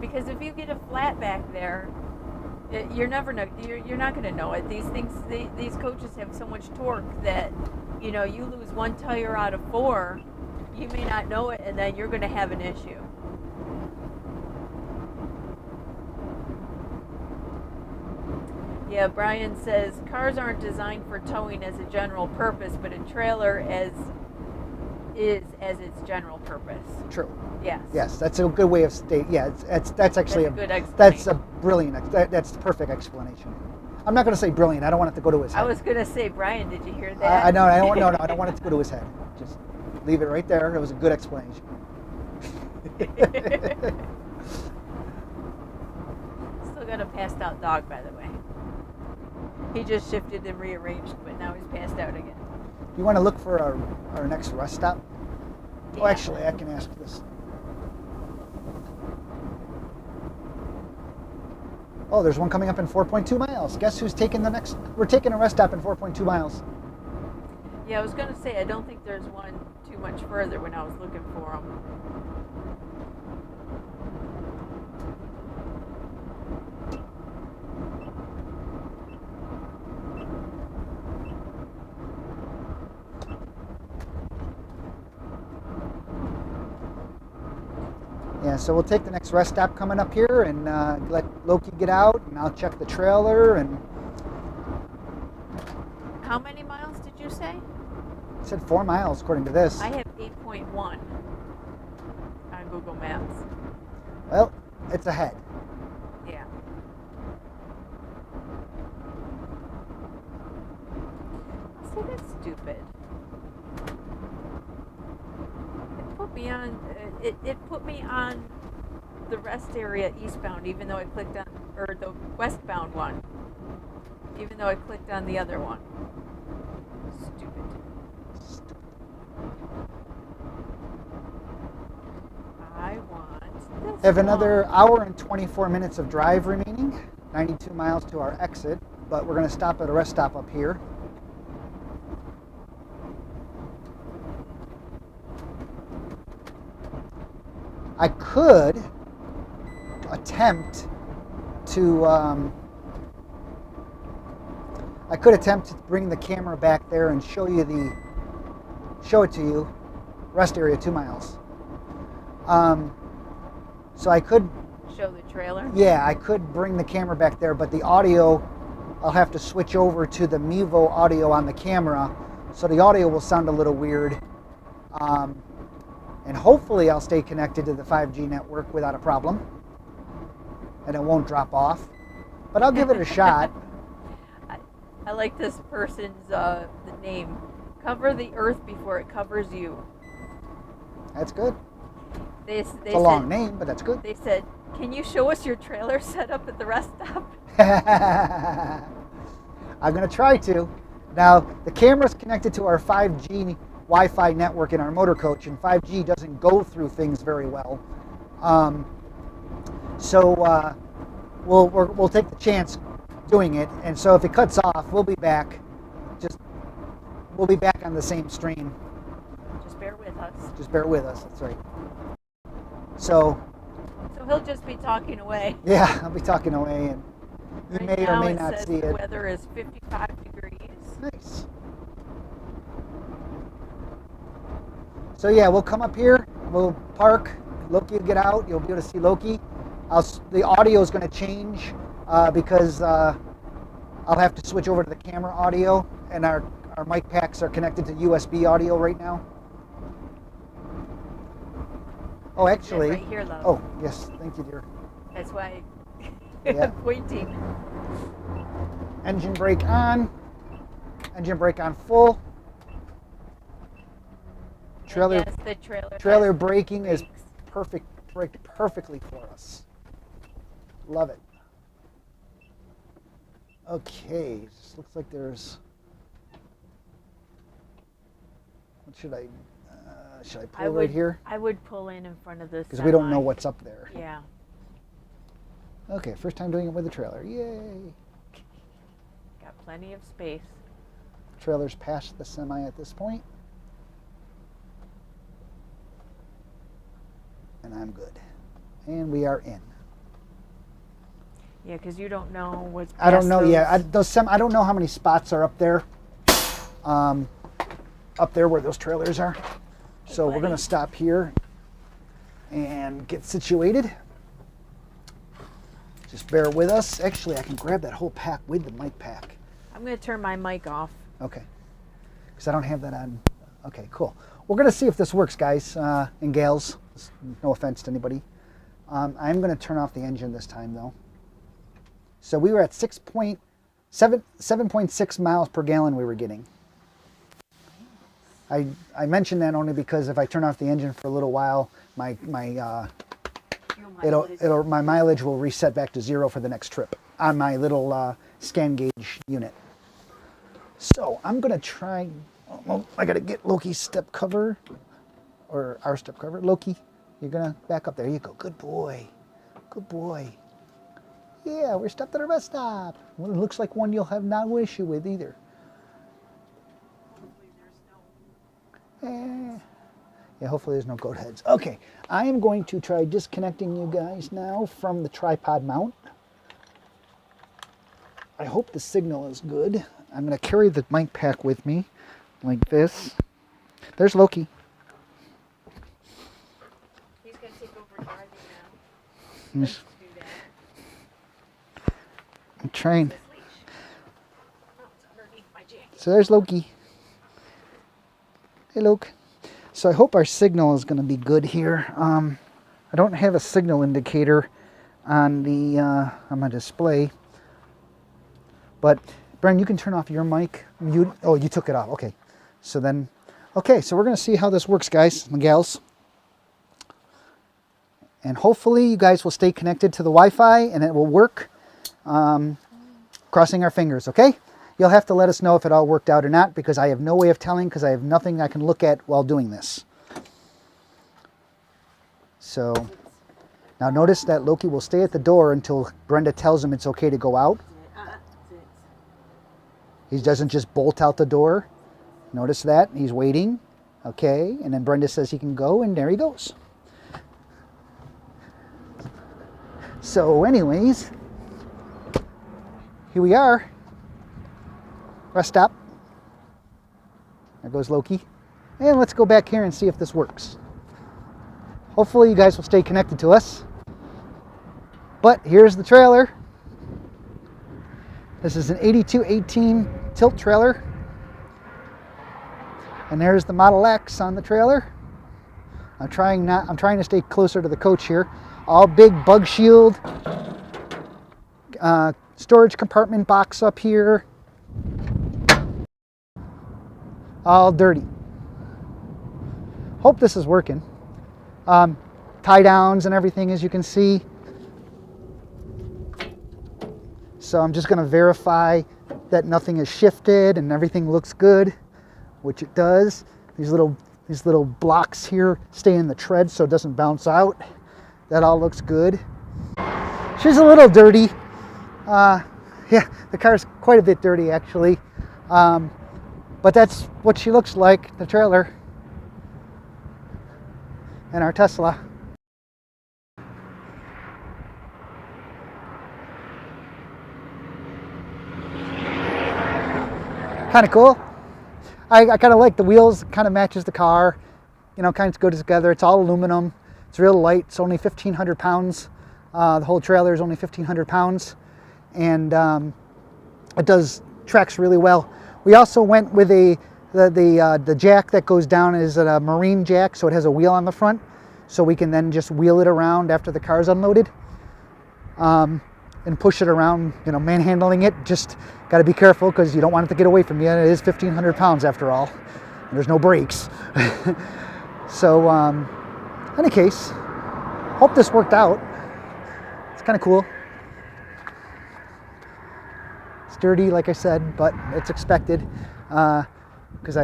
Because if you get a flat back there, you're not going to know it. These things, these coaches have so much torque that, you know, you lose one tire out of 4, you may not know it, and then you're going to have an issue. Yeah, Brian says cars aren't designed for towing as a general purpose, but a trailer is as its general purpose. True. Yes. Yes, that's a good way of stating. Yeah, that's actually That's a good explanation. that's a brilliant. That's the perfect explanation. I'm not going to say brilliant. I don't want it to go to his head. I was going to say, Brian, did you hear that? I know. I don't. No, I don't want it to go to his head. Just leave it right there. It was a good explanation. Still got a passed out dog, by the way. He just shifted and rearranged, but now he's passed out again. You want to look for our next rest stop? Yeah. Oh, actually, I can ask this. Oh, there's one coming up in 4.2 miles. Guess who's taking the next? We're taking a rest stop in 4.2 miles. Yeah, I was going to say, I don't think there's one too much further when I was looking for him. Yeah, so we'll take the next rest stop coming up here and let Loki get out, and I'll check the trailer. And How many miles did you say? it said 4 miles according to this. I have 8.1 on Google Maps. Well, it's ahead. Yeah. See, that's stupid. It put me on. It put me on the rest area eastbound, even though I clicked on, or the westbound one, even though I clicked on the other one. Stupid. I want this Have another one. hour and 24 minutes of drive remaining, 92 miles to our exit, but we're going to stop at a rest stop up here. I could attempt to bring the camera back there and show it to you. Rest area 2 miles. So I could Show the trailer. Yeah, I could bring the camera back there, but the audio, I'll have to switch over to the Mevo audio on the camera, so the audio will sound a little weird. And hopefully I'll stay connected to the 5G network without a problem, and it won't drop off. But I'll give it a shot. I like this person's the name. Cover the earth before it covers you. That's good. They It's a long name, but that's good. They said, "Can you show us your trailer set up at the rest stop?" I'm going to try to. Now, the camera's connected to our 5G Wi-Fi network in our motor coach, and 5G doesn't go through things very well. So we'll take the chance doing it, and so if it cuts off, we'll be back. We'll be back on the same stream. Just bear with us. Just bear with us. That's right. So he'll just be talking away. yeah, I'll be talking away, and you Right may or now may it not says see the it. weather is 55 degrees. Nice. So yeah, we'll come up here, we'll park, Loki will get out, you'll be able to see Loki. The audio is going to change because I'll have to switch over to the camera audio, and our mic packs are connected to USB audio right now. Oh, actually. Right here, love. Oh, yes, thank you, dear. That's why Yeah. I'm pointing. Engine brake on. Engine brake on full. Trailer, yes, the trailer braking is brakes. perfect, braked perfectly for us. Love it. Okay, this looks like there's. What should I pull right here? I would pull in front of this. Because we don't know what's up there. Yeah. Okay, first time doing it with a trailer. Yay! Got plenty of space. Trailer's past the semi at this point. And I'm good. And we are in. Yeah, because you don't know what's. I don't know. Those. Yeah, I don't know how many spots are up there. Up there where those trailers are. So we're going to stop here and get situated. Just bear with us. Actually, I can grab that whole pack with the mic pack. I'm going to turn my mic off. Okay. Because I don't have that on. Okay, cool. We're going to see if this works, guys and gals. No offense to anybody. I'm going to turn off the engine this time, though. So we were at 7.6 miles per gallon we were getting. I mentioned that only because if I turn off the engine for a little while, my mileage will reset back to 0 for the next trip on my little scan gauge unit. So I'm gonna try. Well, I gotta get Loki's step cover, or our step cover. Loki, you're gonna back up. There you go. Good boy. Good boy. Yeah, we're stopped at a rest stop. Well, it looks like one you'll have no issue with either. Yeah, hopefully there's no goat heads. Okay, I am going to try disconnecting you guys now from the tripod mount. I hope the signal is good. I'm going to carry the mic pack with me like this. There's Loki. He's going to take over driving now. Yes. I'm trying. Oh, it's underneath my jacket. So there's Loki. Hey, Luke. So I hope our signal is going to be good here. I don't have a signal indicator on my display. But, Brian, you can turn off your mic. You took it off. Okay. So then, okay, so we're going to see how this works, guys and gals. And hopefully you guys will stay connected to the Wi-Fi and it will work. Crossing our fingers, okay? You'll have to let us know if it all worked out or not, because I have no way of telling, because I have nothing I can look at while doing this. So, now notice that Loki will stay at the door until Brenda tells him it's okay to go out. He doesn't just bolt out the door. Notice that. He's waiting. Okay, and then Brenda says he can go, and there he goes. So anyways, here we are. Rest stop. There goes Loki. And let's go back here and see if this works. Hopefully you guys will stay connected to us. But here's the trailer. This is an 8218 tilt trailer. And there's the Model X on the trailer. I'm trying to stay closer to the coach here. All big bug shield. Storage compartment box up here. All dirty. Hope this is working. Tie downs and everything, as you can see. So I'm just going to verify that nothing is shifted and everything looks good, which it does. These little blocks here stay in the tread so it doesn't bounce out. That all looks good. She's a little dirty. Yeah, the car's quite a bit dirty actually. But that's what she looks like, the trailer. And our Tesla. Kind of cool. I kind of like the wheels, kind of matches the car. You know, kind of goes together. It's all aluminum. It's real light. It's only 1,500 pounds. The whole trailer is only 1,500 pounds. And it tracks really well. We also went with the jack that goes down is a marine jack, so it has a wheel on the front, so we can then just wheel it around after the car's unloaded, and push it around. You know, manhandling it. Just got to be careful because you don't want it to get away from you. It is 1,500 pounds after all. And there's no brakes. So, in any case, hope this worked out. It's kind of cool. It's dirty, like I said, but it's expected because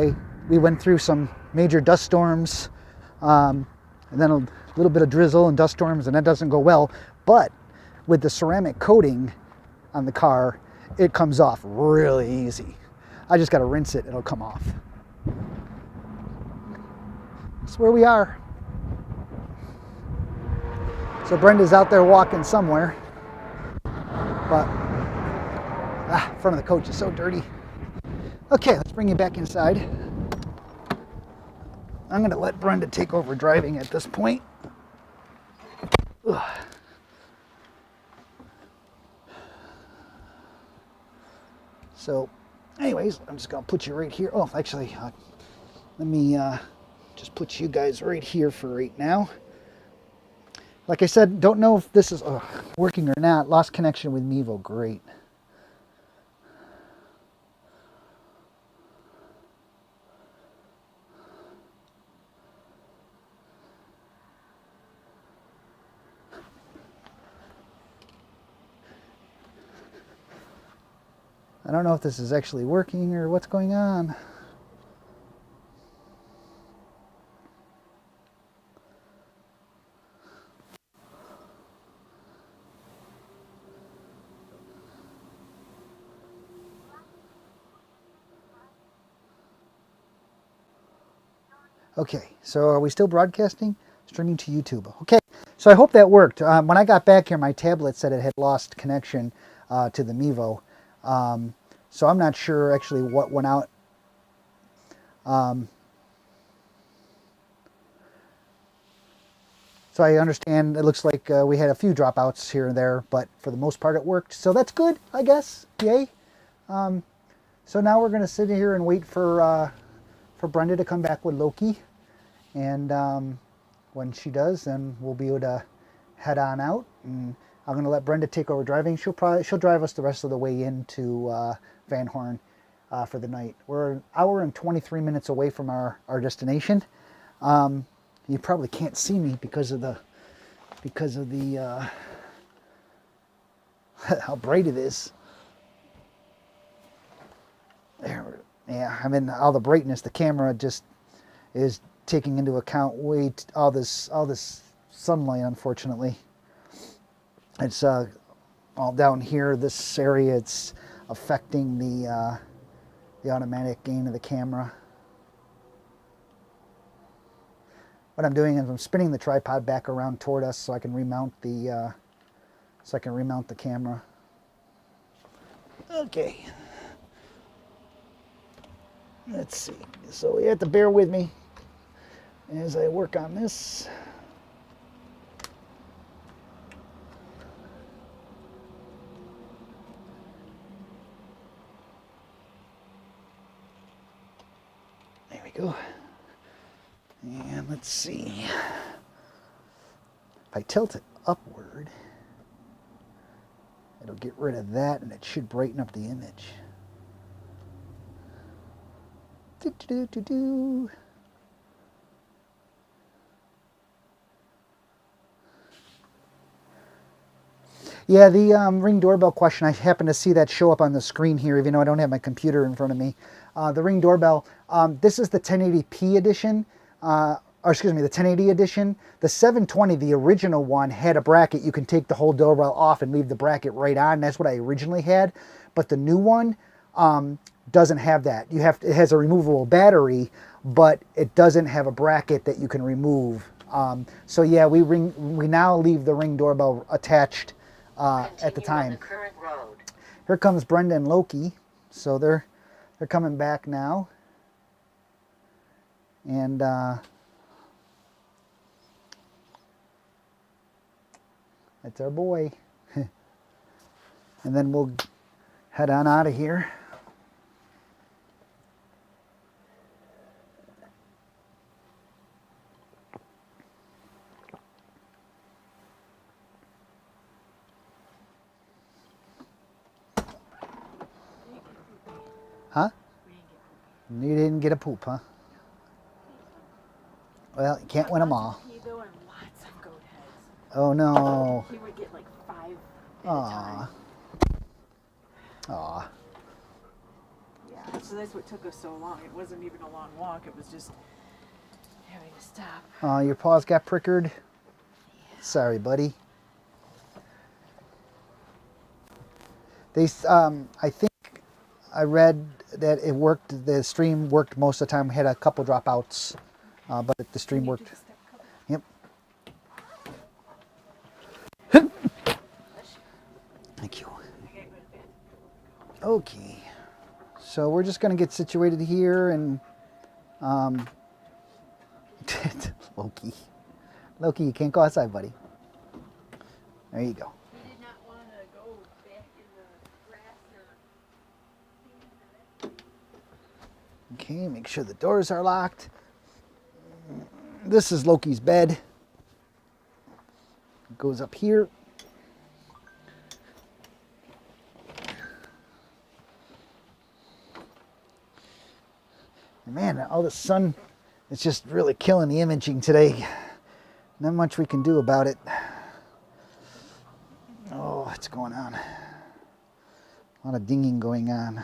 we went through some major dust storms and then a little bit of drizzle and dust storms, and that doesn't go well. But with the ceramic coating on the car, it comes off really easy. I just got to rinse it, it'll come off. That's where we are. So Brenda's out there walking somewhere, but front of the coach is so dirty. Okay, let's bring you back inside. I'm going to let Brenda take over driving at this point. Ugh. So, anyways, I'm just going to put you right here. Oh, actually, let me just put you guys right here for right now. Like I said, don't know if this is working or not. Lost connection with Mevo. Great. I don't know if this is actually working or what's going on. Okay, so are we still broadcasting? Streaming to YouTube. Okay, so I hope that worked. When I got back here, my tablet said it had lost connection to the Mevo. So I'm not sure actually what went out. So I understand it looks like we had a few dropouts here and there, but for the most part it worked. So that's good, I guess. Yay. So now we're going to sit here and wait for Brenda to come back with Loki. And when she does, then we'll be able to head on out. And I'm going to let Brenda take over driving. She'll drive us the rest of the way into Van Horn for the night. We're an hour and 23 minutes away from our destination. You probably can't see me because of the how bright it is. There, yeah, I mean all the brightness. The camera just is taking into account all this sunlight. Unfortunately, it's all down here. This area, it's affecting the automatic gain of the camera. What I'm doing is I'm spinning the tripod back around toward us so I can remount the camera. Okay. Let's see. So you have to bear with me as I work on this. There we go. And let's see. If I tilt it upward, it'll get rid of that and it should brighten up the image. Do-do-do-do-do. Yeah, the Ring doorbell question, I happen to see that show up on the screen here, even though I don't have my computer in front of me. The Ring doorbell, this is the 1080p edition, or excuse me, the 1080 edition. The 720, the original one, had a bracket. You can take the whole doorbell off and leave the bracket right on. That's what I originally had. But the new one doesn't have that. It has a removable battery, but it doesn't have a bracket that you can remove. So yeah, we now leave the Ring doorbell attached at the time. The current road. Here comes Brenda and Loki. So they're coming back now. And that's our boy. And then we'll head on out of here. Huh? You didn't get a poop, huh? Well, you can't win them all. Lots of pee, though, and lots of goat heads. Oh no. He would get like 5 at a Aw. time. Aw. Yeah, so that's what took us so long. It wasn't even a long walk. It was just having to stop. Oh, your paws got prickered? Yeah. Sorry, buddy. They, I think I read that it worked, the stream worked most of the time. We had a couple dropouts, but the stream worked. Yep. Thank you. Okay. So we're just going to get situated here and Loki, you can't go outside, buddy. There you go. He did not want to go back in the grass or... Okay, make sure the doors are locked. This is Loki's bed. It goes up here. Man, all the sun is just really killing the imaging today. Not much we can do about it. Oh, what's going on? A lot of dinging going on.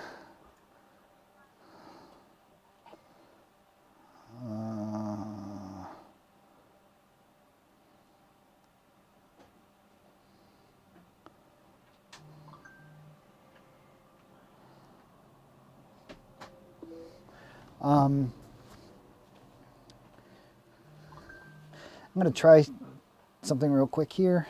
I'm going to try something real quick here.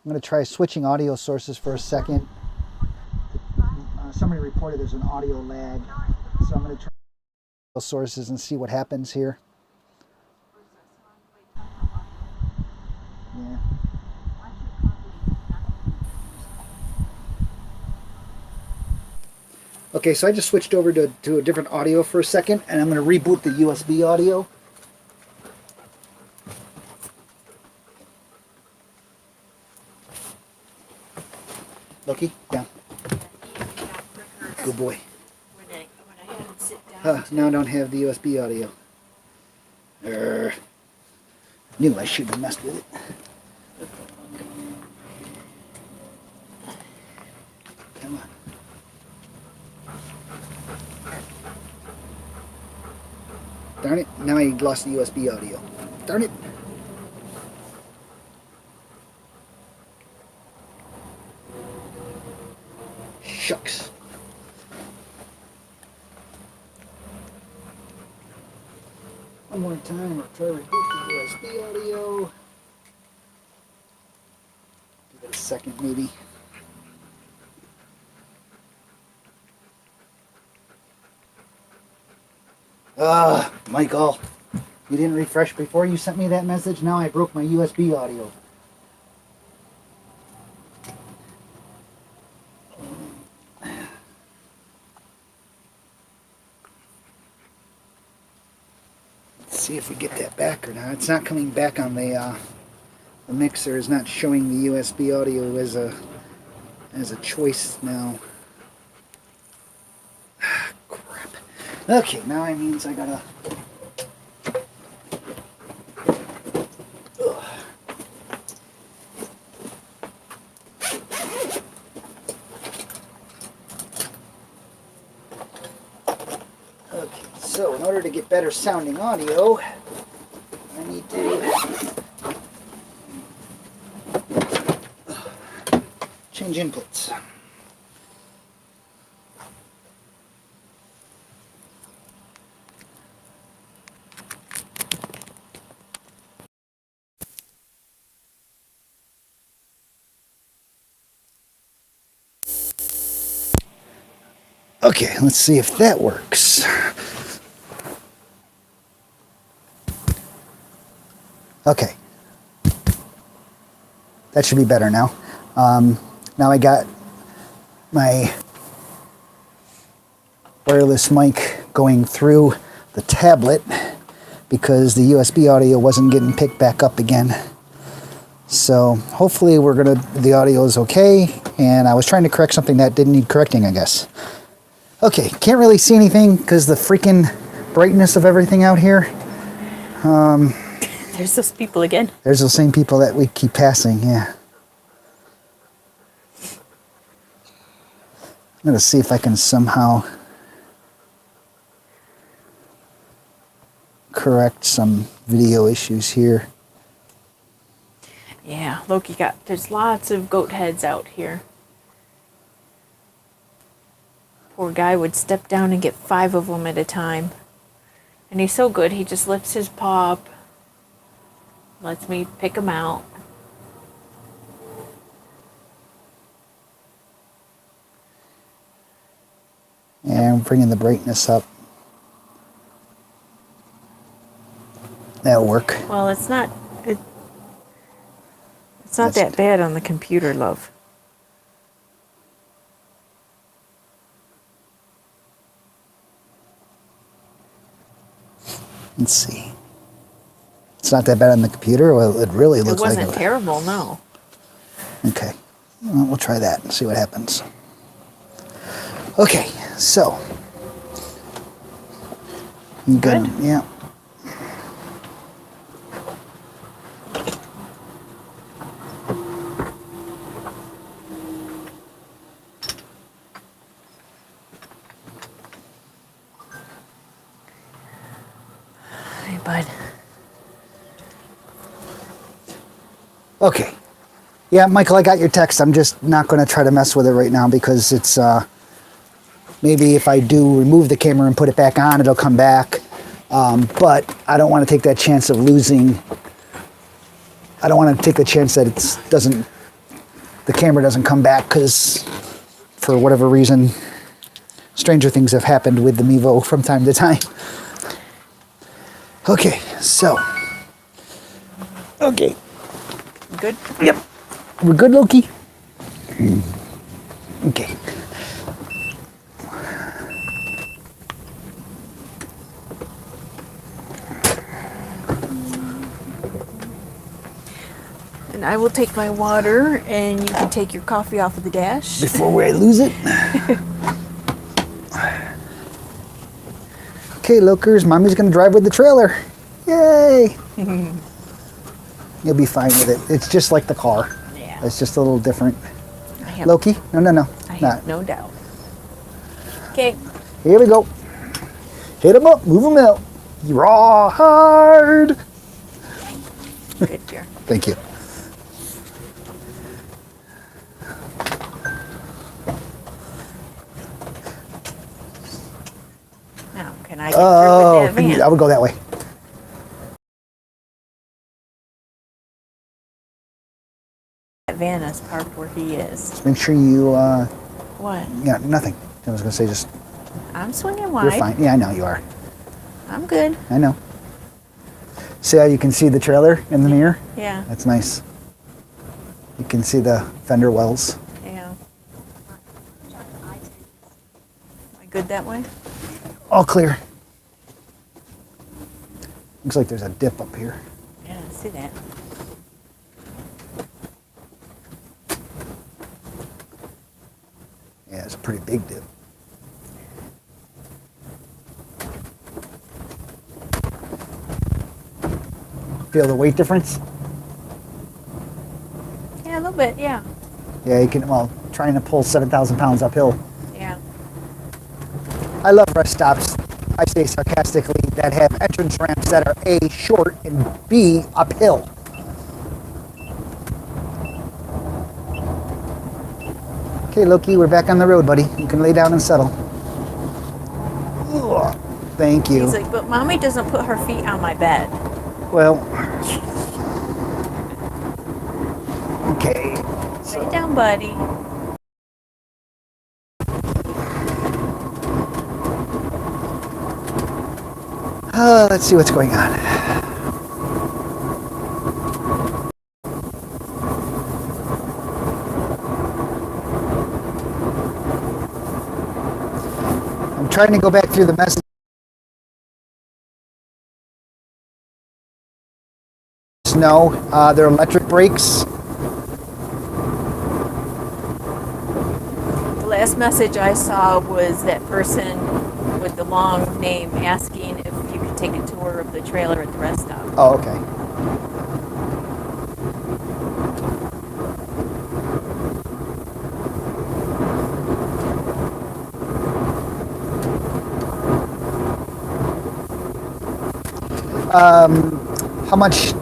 I'm going to try switching audio sources for a second. Somebody reported there's an audio lag, so I'm going to try audio sources and see what happens here. Yeah. Okay, so I just switched over to a different audio for a second, and I'm going to reboot the USB audio. Loki, down. Good boy. When I had him sit down. Now I don't have the USB audio. Knew I shouldn't have messed with it. Come on. Darn it, now I lost the USB audio. Darn it. Shucks. One more time, I'll try to reboot the USB audio. Give it a second maybe. Michael, you didn't refresh before you sent me that message? Now I broke my USB audio. Let's see if we get that back or not. It's not coming back on the mixer. Is not showing the USB audio as a choice now. Crap. Okay, now it means I gotta. So, in order to get better sounding audio, I need to change inputs. Okay, let's see if that works. Okay, that should be better now. Now I got my wireless mic going through the tablet because the USB audio wasn't getting picked back up again. So hopefully the audio is okay. And I was trying to correct something that didn't need correcting, I guess. Okay, can't really see anything because the freaking brightness of everything out here. There's those people again. There's those same people that we keep passing, yeah. I'm going to see if I can somehow correct some video issues here. Yeah, Loki there's lots of goat heads out here. Poor guy would step down and get 5 of them at a time. And he's so good, he just lifts his paw up, lets me pick them out. And I'm bringing the brightness up. That'll work. Well, it's not that bad on the computer, love. Let's see. It's not that bad on the computer? Well, it really looks like it. It wasn't terrible, no. Okay. Well, we'll try that and see what happens. Okay, so. You good? Yeah. Hey, bud. Okay. Yeah, Michael, I got your text. I'm just not going to try to mess with it right now because it's, maybe if I do remove the camera and put it back on, it'll come back. But I don't want to take that chance of losing. I don't want to take the chance that the camera doesn't come back because for whatever reason, stranger things have happened with the Mevo from time to time. Okay, so. Okay. Good? Yep. We're good, Loki? Okay. And I will take my water, and you can take your coffee off of the dash. Before I lose it. Okay, Lokers, Mommy's going to drive with the trailer. Yay! You'll be fine with it. It's just like the car. Yeah. It's just a little different. Loki? No. I have no doubt. Okay. Here we go. Hit them up, move them out. Raw hard. Good dear. Thank you. Now, can I get through with that van? I would go that way. That van is parked where he is. Just make sure you, What? yeah, nothing. I was going to say just, I'm swinging wide. you're fine. Yeah, I know you are. I'm good. I know. See how you can see the trailer in the mirror? Yeah. That's nice. You can see the fender wells. Yeah. Am I good that way? All clear. Looks like there's a dip up here. Yeah, I see that. Yeah, it's a pretty big dip. Feel the weight difference? Yeah, a little bit, yeah. Yeah, you can, well, trying to pull 7,000 pounds uphill. Yeah. I love rest stops, I say sarcastically, that have entrance ramps that are A, short, and B, uphill. Okay, Loki, we're back on the road, buddy. You can lay down and settle. Ugh, thank you. He's like, but Mommy doesn't put her feet on my bed. Well, okay. Lay down, buddy. Let's see what's going on. I'm trying to go back through the message know. They're electric brakes. The last message I saw was that person with the long name asking if you could take a tour of the trailer at the rest stop. Oh, okay. How much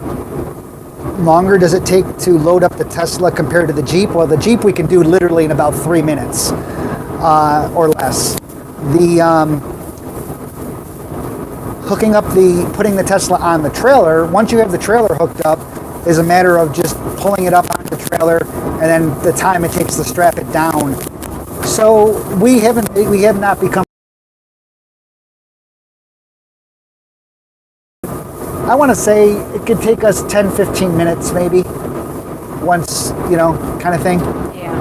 longer does it take to load up the Tesla compared to the Jeep? Well, the Jeep we can do literally in about 3 minutes or less. Putting the Tesla on the trailer, once you have the trailer hooked up, is a matter of just pulling it up on the trailer and then the time it takes to strap it down. So we have not become, I want to say it could take us 10-15 minutes maybe, once, kind of thing. Yeah.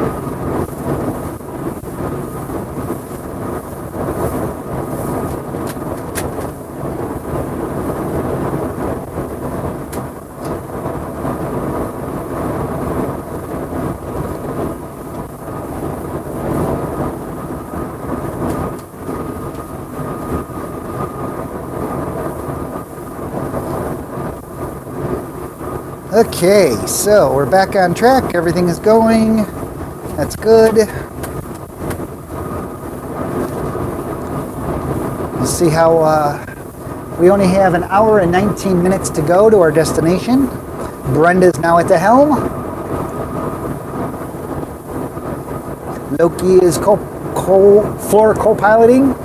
Okay, so we're back on track. Everything is going. That's good. Let's see how we only have an hour and 19 minutes to go to our destination. Brenda's now at the helm. Loki is floor co-piloting.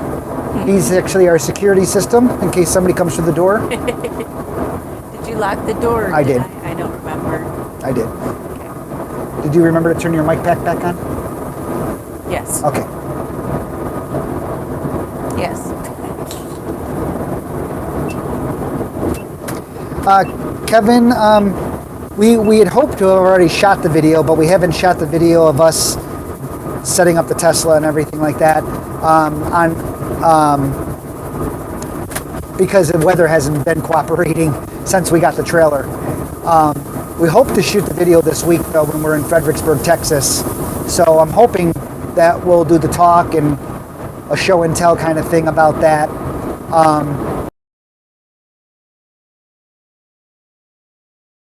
He's actually our security system in case somebody comes through the door. Did you lock the door? I did. I don't remember. I did. Okay. Did you remember to turn your mic back on? Yes. Okay. Yes. Kevin, we had hoped to have already shot the video, but we haven't shot the video of us setting up the Tesla and everything like that because the weather hasn't been cooperating since we got the trailer. We hope to shoot the video this week, though, when we're in Fredericksburg, Texas. So I'm hoping that we'll do the talk and a show and tell kind of thing about that.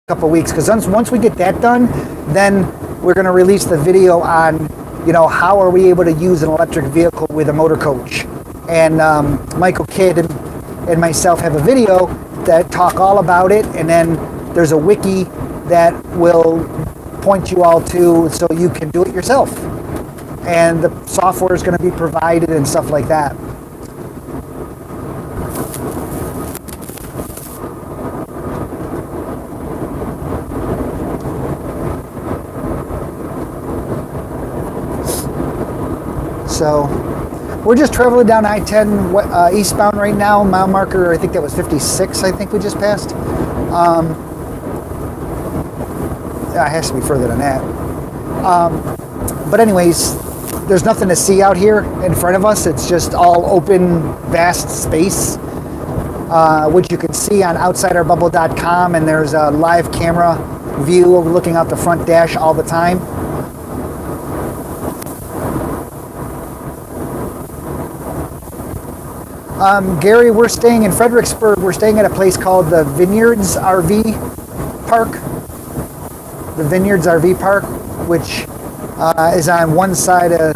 Couple weeks, because once we get that done, then we're going to release the video on, how are we able to use an electric vehicle with a motor coach. And Michael Kidd and myself have a video that talk all about it, and then there's a wiki that will point you all to so you can do it yourself. And the software is going to be provided and stuff like that. So we're just traveling down I-10 eastbound right now. Mile marker, I think that was 56, I think we just passed. It has to be further than that. But anyways, there's nothing to see out here in front of us. It's just all open, vast space, which you can see on OutsiderBubble.com, and there's a live camera view looking out the front dash all the time. Gary, we're staying in Fredericksburg. We're staying at a place called the Vineyards RV Park. The Vineyards RV Park, which is on one side of...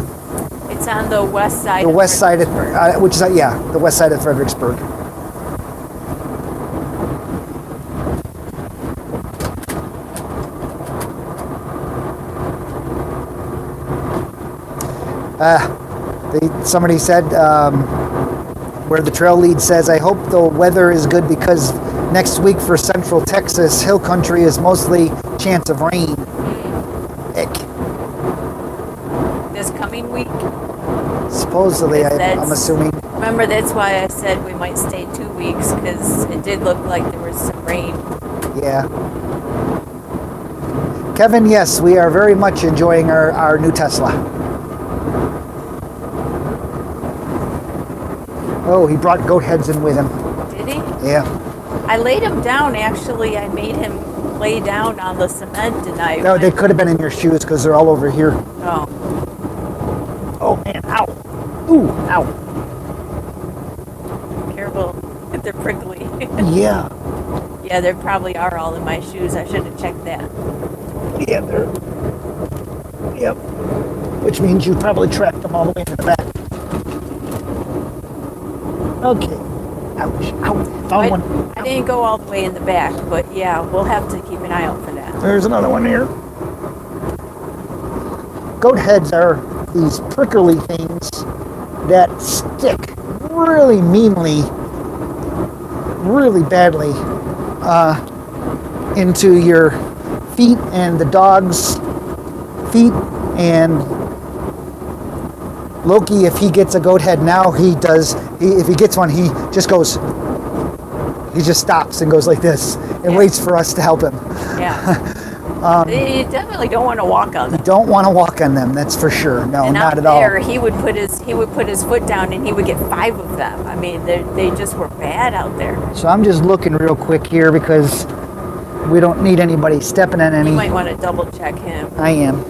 It's on the west side. The west side of, which is, the west side of Fredericksburg. Somebody said, where the trail lead says, I hope the weather is good because next week for central Texas, hill country is mostly chance of rain. Ick. This coming week? Supposedly, I'm assuming. Remember, that's why I said we might stay 2 weeks, because it did look like there was some rain. Yeah. Kevin, yes, we are very much enjoying our new Tesla. Oh, he brought goat heads in with him. Did he? Yeah. I laid him down, actually. I made him lay down on the cement, and I... No, they could have been in your shoes because they're all over here. Oh. Oh, man, ow. Ooh, ow. Careful. They're prickly. Yeah. Yeah, they probably are all in my shoes. I should have checked that. Yeah, they're... Yep. Which means you probably tracked them all the way to the back. Okay. Ouch. Ow. Found one. I didn't go all the way in the back, but yeah, we'll have to keep an eye out for that. There's another one here. Goat heads are these prickly things that stick really meanly, really badly into your feet and the dog's feet. And Loki, if he gets a goat head now, if he gets one, he just stops and goes like this and waits for us to help him. Yeah. You definitely don't want to walk on them. You don't want to walk on them, that's for sure. No, and not at there, all. He would put his foot down and he would get 5 of them. I mean, they just were bad out there. So I'm just looking real quick here because we don't need anybody stepping on any. You might want to double check him. I am.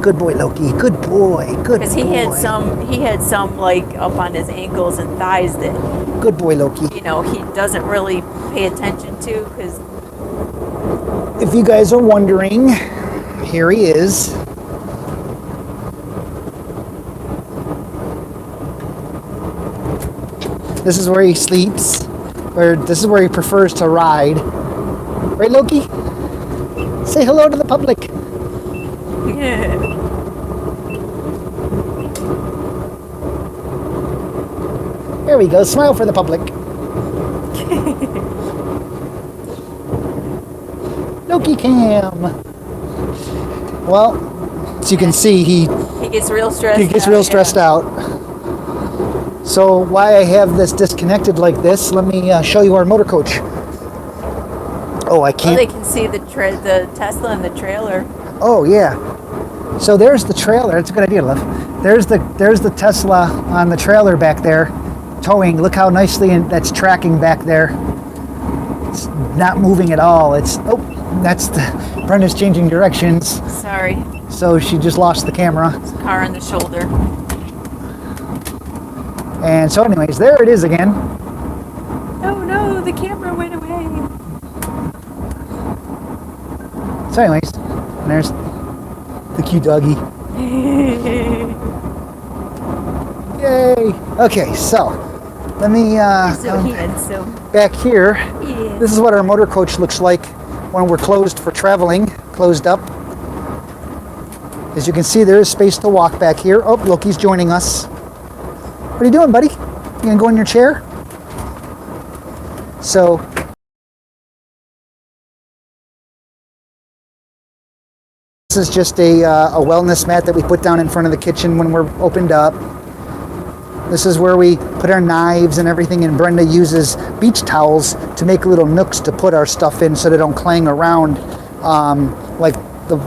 Good boy, Loki. Good boy. Good boy. Because he had some like up on his ankles and thighs that. Good boy, Loki. He doesn't really pay attention to because. If you guys are wondering, here he is. This is where he sleeps, or this is where he prefers to ride. Right, Loki? Say hello to the public. Yeah. There we go. Smile for the public. Loki cam. Well, as you can see, he gets real stressed. He gets real stressed out. So why I have this disconnected like this? Let me show you our motor coach. Oh, I can't. Oh, they can see the Tesla and the trailer. Oh yeah. So there's the trailer. That's a good idea, love. There's the Tesla on the trailer back there, towing. Look how nicely that's tracking back there. It's not moving at all. That's Brenda's changing directions. Sorry. So she just lost the camera. It's a car on the shoulder. And so anyways, there it is again. Oh no, the camera went away. So anyways, there's the cute doggy. Yay! Okay, so let me So handsome. back here. Yeah. This is what our motor coach looks like when we're closed for traveling, closed up. As you can see, there is space to walk back here. Oh, Loki's joining us. What are you doing, buddy? You gonna go in your chair? So this is just a wellness mat that we put down in front of the kitchen when we're opened up. This is where we put our knives and everything, and Brenda uses beach towels to make little nooks to put our stuff in so they don't clang around like the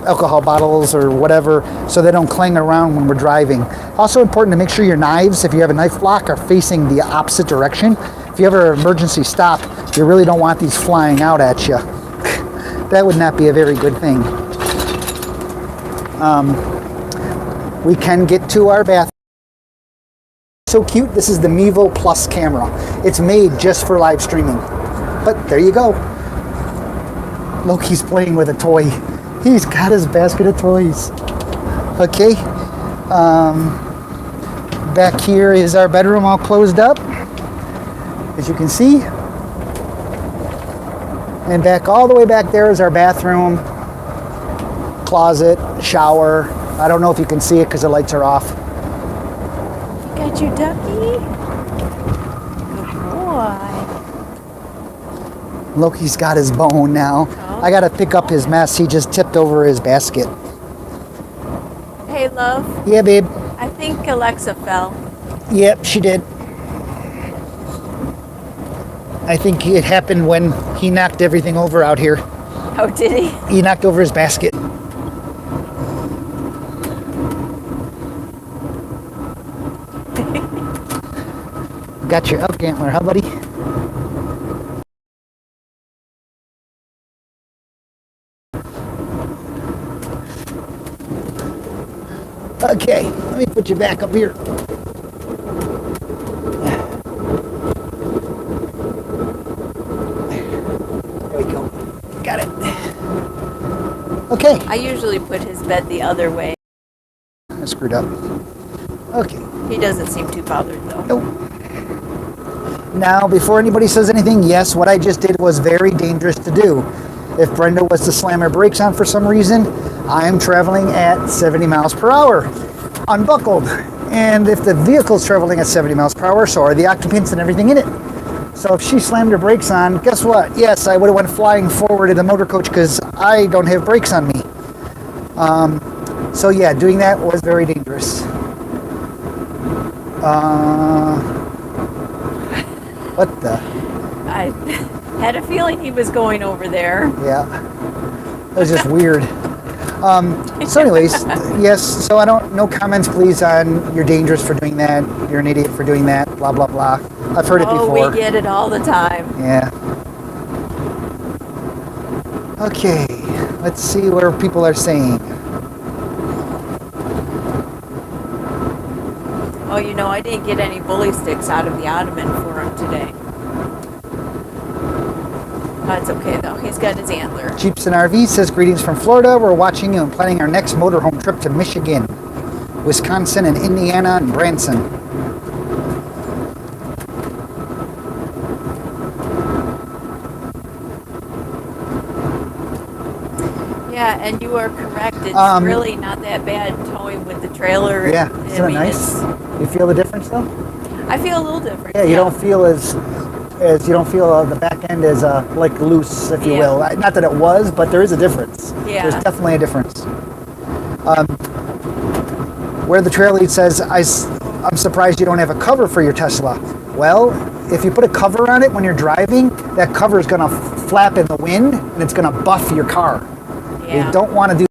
alcohol bottles or whatever, so they don't clang around when we're driving. Also important to make sure your knives, if you have a knife block, are facing the opposite direction. If you ever emergency stop, you really don't want these flying out at you. That would not be a very good thing. We can get to our bathroom. So cute. This is the Mevo Plus camera. It's made just for live streaming. But there you go. Loki's playing with a toy. He's got his basket of toys. Okay. Back here is our bedroom all closed up, as you can see. And back all the way back there is our bathroom, closet, shower. I don't know if you can see it because the lights are off. Got your ducky? Good boy. Loki's got his bone now. Oh. I gotta pick up his mess. He just tipped over his basket. Hey, love. Yeah, babe. I think Alexa fell. Yep, she did. I think it happened when he knocked everything over out here. Oh, did he? He knocked over his basket. Got your elk antler, huh, buddy? Okay, let me put you back up here. There we go. Got it. Okay. I usually put his bed the other way. I screwed up. Okay. He doesn't seem too bothered though. Nope. Now, before anybody says anything, yes, what I just did was very dangerous to do. If Brenda was to slam her brakes on for some reason, I am traveling at 70 miles per hour, unbuckled. And if the vehicle's traveling at 70 miles per hour, so are the occupants and everything in it. So if she slammed her brakes on, guess what? Yes, I would have went flying forward in the motor coach because I don't have brakes on me. So yeah, doing that was very dangerous. What the? I had a feeling he was going over there. Yeah, that was just weird. So anyways, yes, so no comments please on you're dangerous for doing that, you're an idiot for doing that, blah, blah, blah. I've heard it before. Oh, we get it all the time. Yeah. Okay, let's see where people are saying. Oh, you know, I didn't get any bully sticks out of the ottoman for him today. That's okay though, he's got his antler. Jeeps and RV says, greetings from Florida. We're watching you and planning our next motorhome trip to Michigan, Wisconsin, and Indiana, and Branson. Yeah, and you are correct. It's really not that bad towing with the trailer. Yeah, isn't it nice? You feel the difference though? I feel a little different. Yeah, you don't feel as you don't feel the back end as like loose, if you will. Not that it was, but there is a difference. Yeah. There's definitely a difference. Where the trail lead says, I'm surprised you don't have a cover for your Tesla. Well, if you put a cover on it when you're driving, that cover is going to flap in the wind and it's going to buff your car. Yeah. You don't want to do.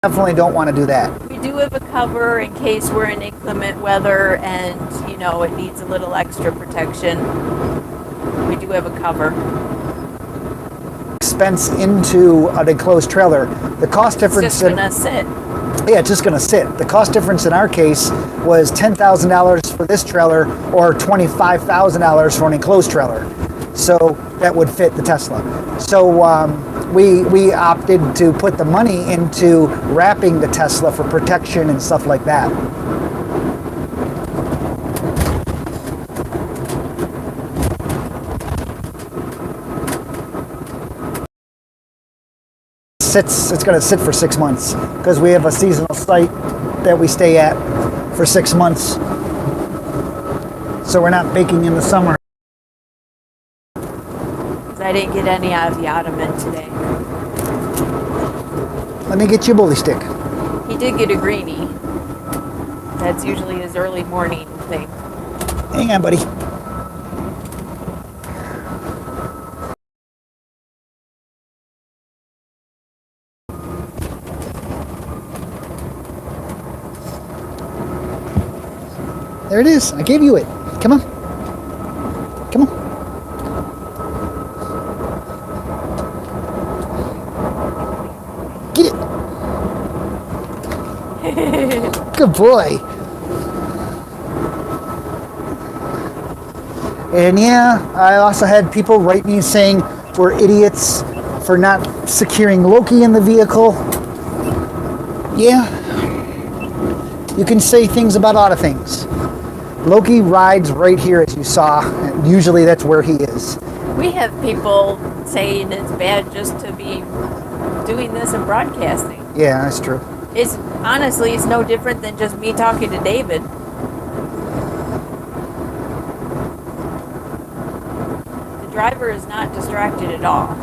Definitely don't want to do that. We do have a cover in case we're in inclement weather and, you know, it needs a little extra protection. We do have a cover. Expense into an enclosed trailer. The cost difference. It's just gonna sit. Yeah, it's just going to sit. The cost difference in our case was $10,000 for this trailer or $25,000 for an enclosed trailer. So that would fit the Tesla. So we opted to put the money into wrapping the Tesla for protection and stuff like that. It's going to sit for 6 months because we have a seasonal site that we stay at for 6 months. So we're not baking in the summer. I didn't get any out of the ottoman today. Let me get you a bully stick. He did get a greenie. That's usually his early morning thing. Hang on, buddy. There it is. I gave you it. Come on. Come on. Get it. Good boy. And yeah, I also had people write me saying we're idiots for not securing Loki in the vehicle. Yeah. You can say things about a lot of things. Loki rides right here, as you saw, and usually that's where he is. We have people saying it's bad just to be doing this and broadcasting. Yeah, that's true. It's honestly, it's no different than just me talking to David. The driver is not distracted at all.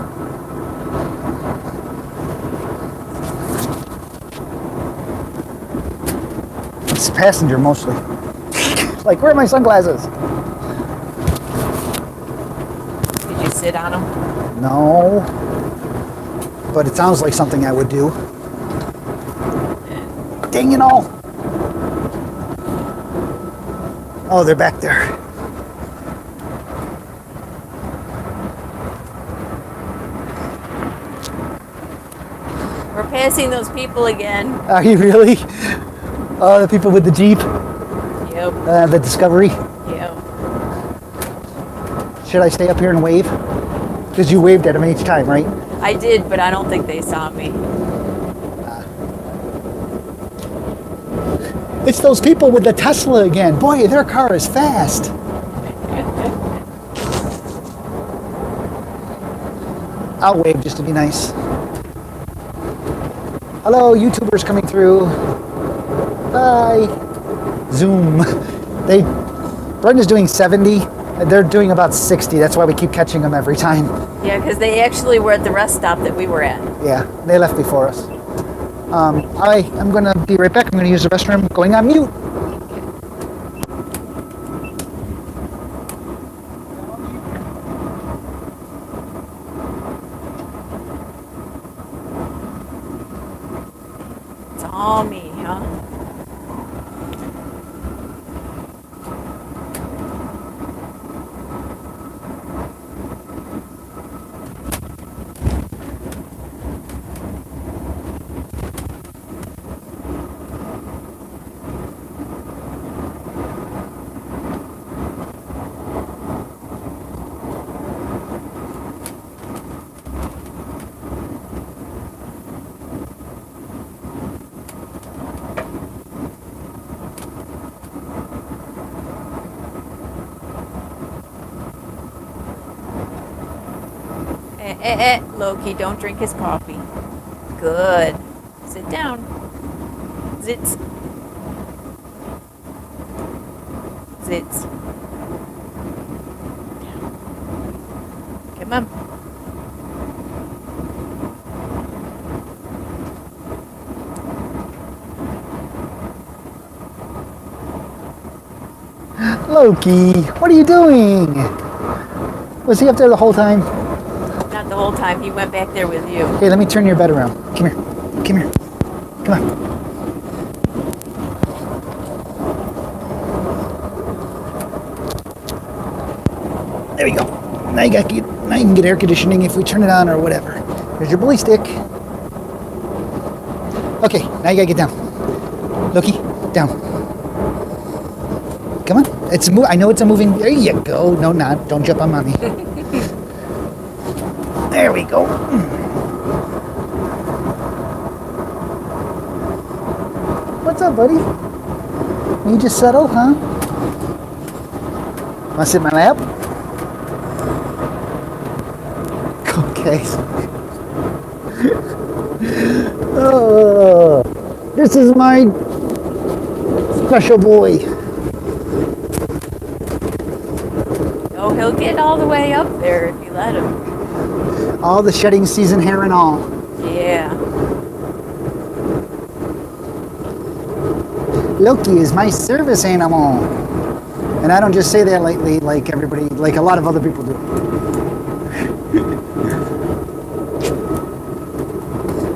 It's passenger mostly. Like, where are my sunglasses? Did you sit on them? No. But it sounds like something I would do. Dang it all. Oh, they're back there. We're passing those people again. Are you really? Oh, the people with the Jeep, Yep. the Discovery. Yep. Should I stay up here and wave? Because you waved at them each time, right? I did, but I don't think they saw me. It's those people with the Tesla again. Boy, their car is fast. I'll wave just to be nice. Hello, YouTubers coming through. Bye. Zoom. Brenda's doing 70. They're doing about 60. That's why we keep catching them every time. Yeah, because they actually were at the rest stop that we were at. Yeah, they left before us. I'm going to be right back. I'm going to use the restroom. Going on mute. It's all me, huh? Loki, don't drink his coffee. Good. Sit down. Zits. Zits. Come on. Loki, what are you doing? Was he up there the whole time? Not the whole time. He went back there with you. Hey, let me turn your bed around. Come here. Come here. Come on. There we go. Now you can get air conditioning if we turn it on or whatever. Here's your bully stick. Okay, now you gotta get down. Loki, down. Come on. I know it's a moving. There you go. No, not. Don't jump on mommy. There we go. What's up, buddy? You just settle, huh? Want to sit in my lap? Okay. Oh, this is my special boy. Oh, he'll get all the way up there if you let him. All the shedding season hair and all. Yeah. Loki is my service animal. And I don't just say that lightly like everybody, like a lot of other people do.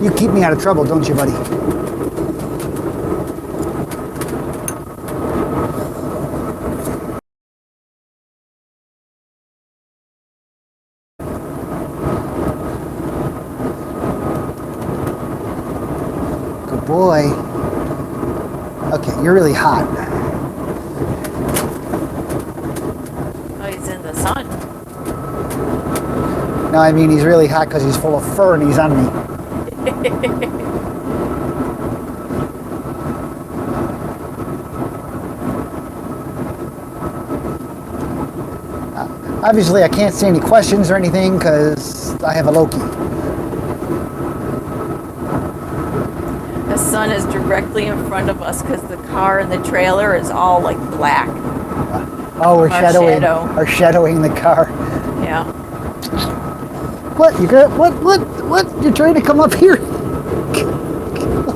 You keep me out of trouble, don't you, buddy? Good boy. Okay, you're really hot. Oh, he's in the sun. No, I mean he's really hot because he's full of fur and he's on me. Obviously, I can't see any questions or anything because I have a Loki. The sun is directly in front of us because the car and the trailer is all like black. Oh, we're Shadow. shadowing the car. Yeah. What? You got what? You're trying to come up here?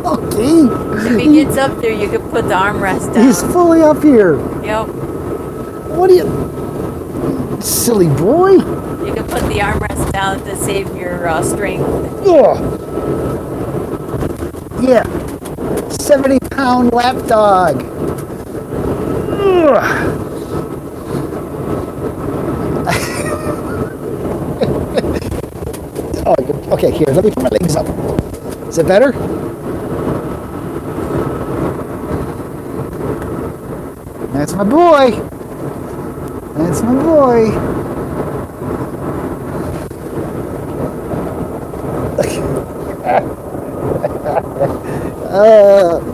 Okay. If he gets up there, you could put the armrest down. He's fully up here. Yep. What are you, silly boy? You could put the armrest down to save your strength. Ugh. Yeah. 70-pound lap dog. Ugh. Oh, okay, here, let me put my legs up. Is it better? That's my boy. That's my boy.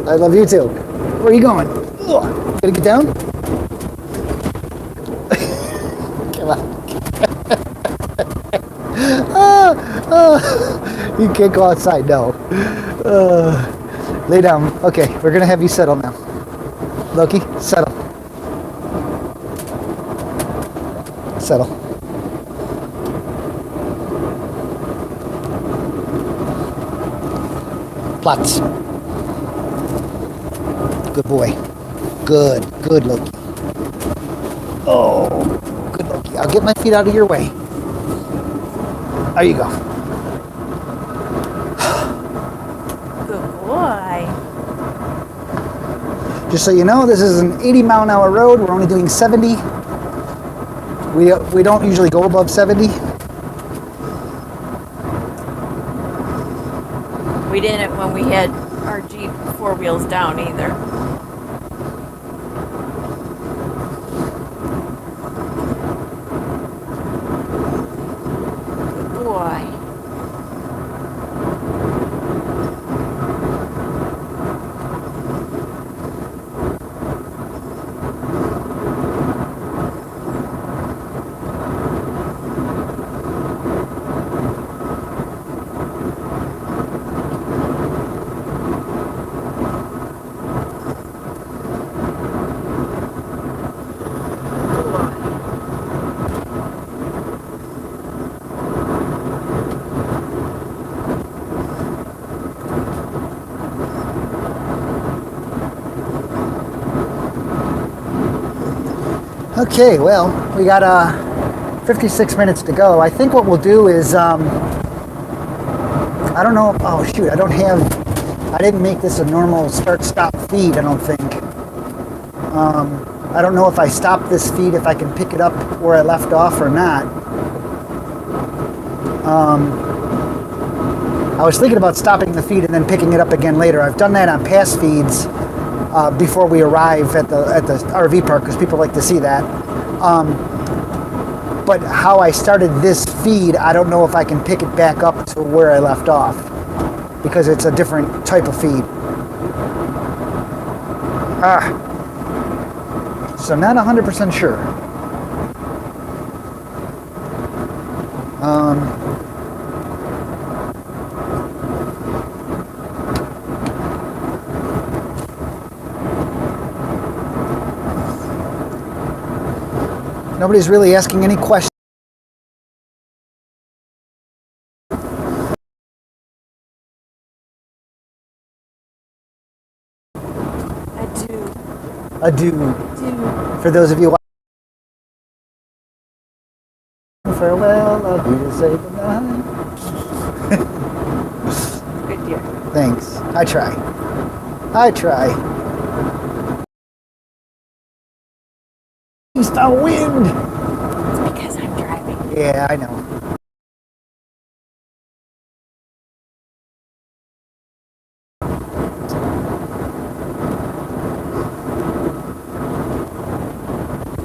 I love you too. Where are you going? Ugh. Gonna get down? Come on. You can't go outside, no. Lay down. Okay, we're gonna have you settle now. Loki, settle. Settle. Plots. Good boy. Good Loki. Oh, good Loki. I'll get my feet out of your way. There you go. Good boy. Just so you know, this is an 80-mile-an-hour road. We're only doing 70. We don't usually go above 70. We didn't when we had our Jeep 4 wheels down either. Good boy. Okay, well, we got 56 minutes to go. I think what we'll do is, I don't know, oh shoot, I didn't make this a normal start-stop feed, I don't think. I don't know if I stop this feed, if I can pick it up where I left off or not. I was thinking about stopping the feed and then picking it up again later. I've done that on past feeds before we arrive at the RV park because people like to see that. But how I started this feed, I don't know if I can pick it back up to where I left off because it's a different type of feed. So I'm not 100% sure. Nobody's really asking any questions. Adieu. For those of you watching, farewell, I'll be to say goodnight. Good dear. Thanks. I try. East the wind. It's because I'm driving. Yeah, I know.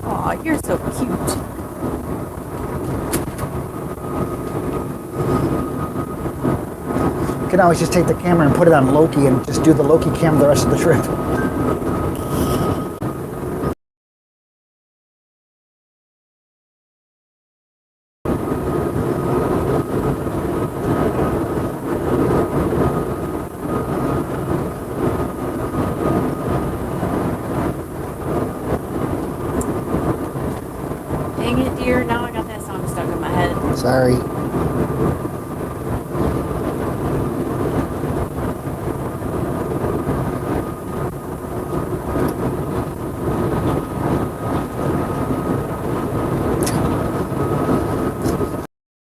Aw, you're so cute. You can always just take the camera and put it on Loki and just do the Loki cam the rest of the trip. Dang it, dear. Now I got that song stuck in my head. Sorry.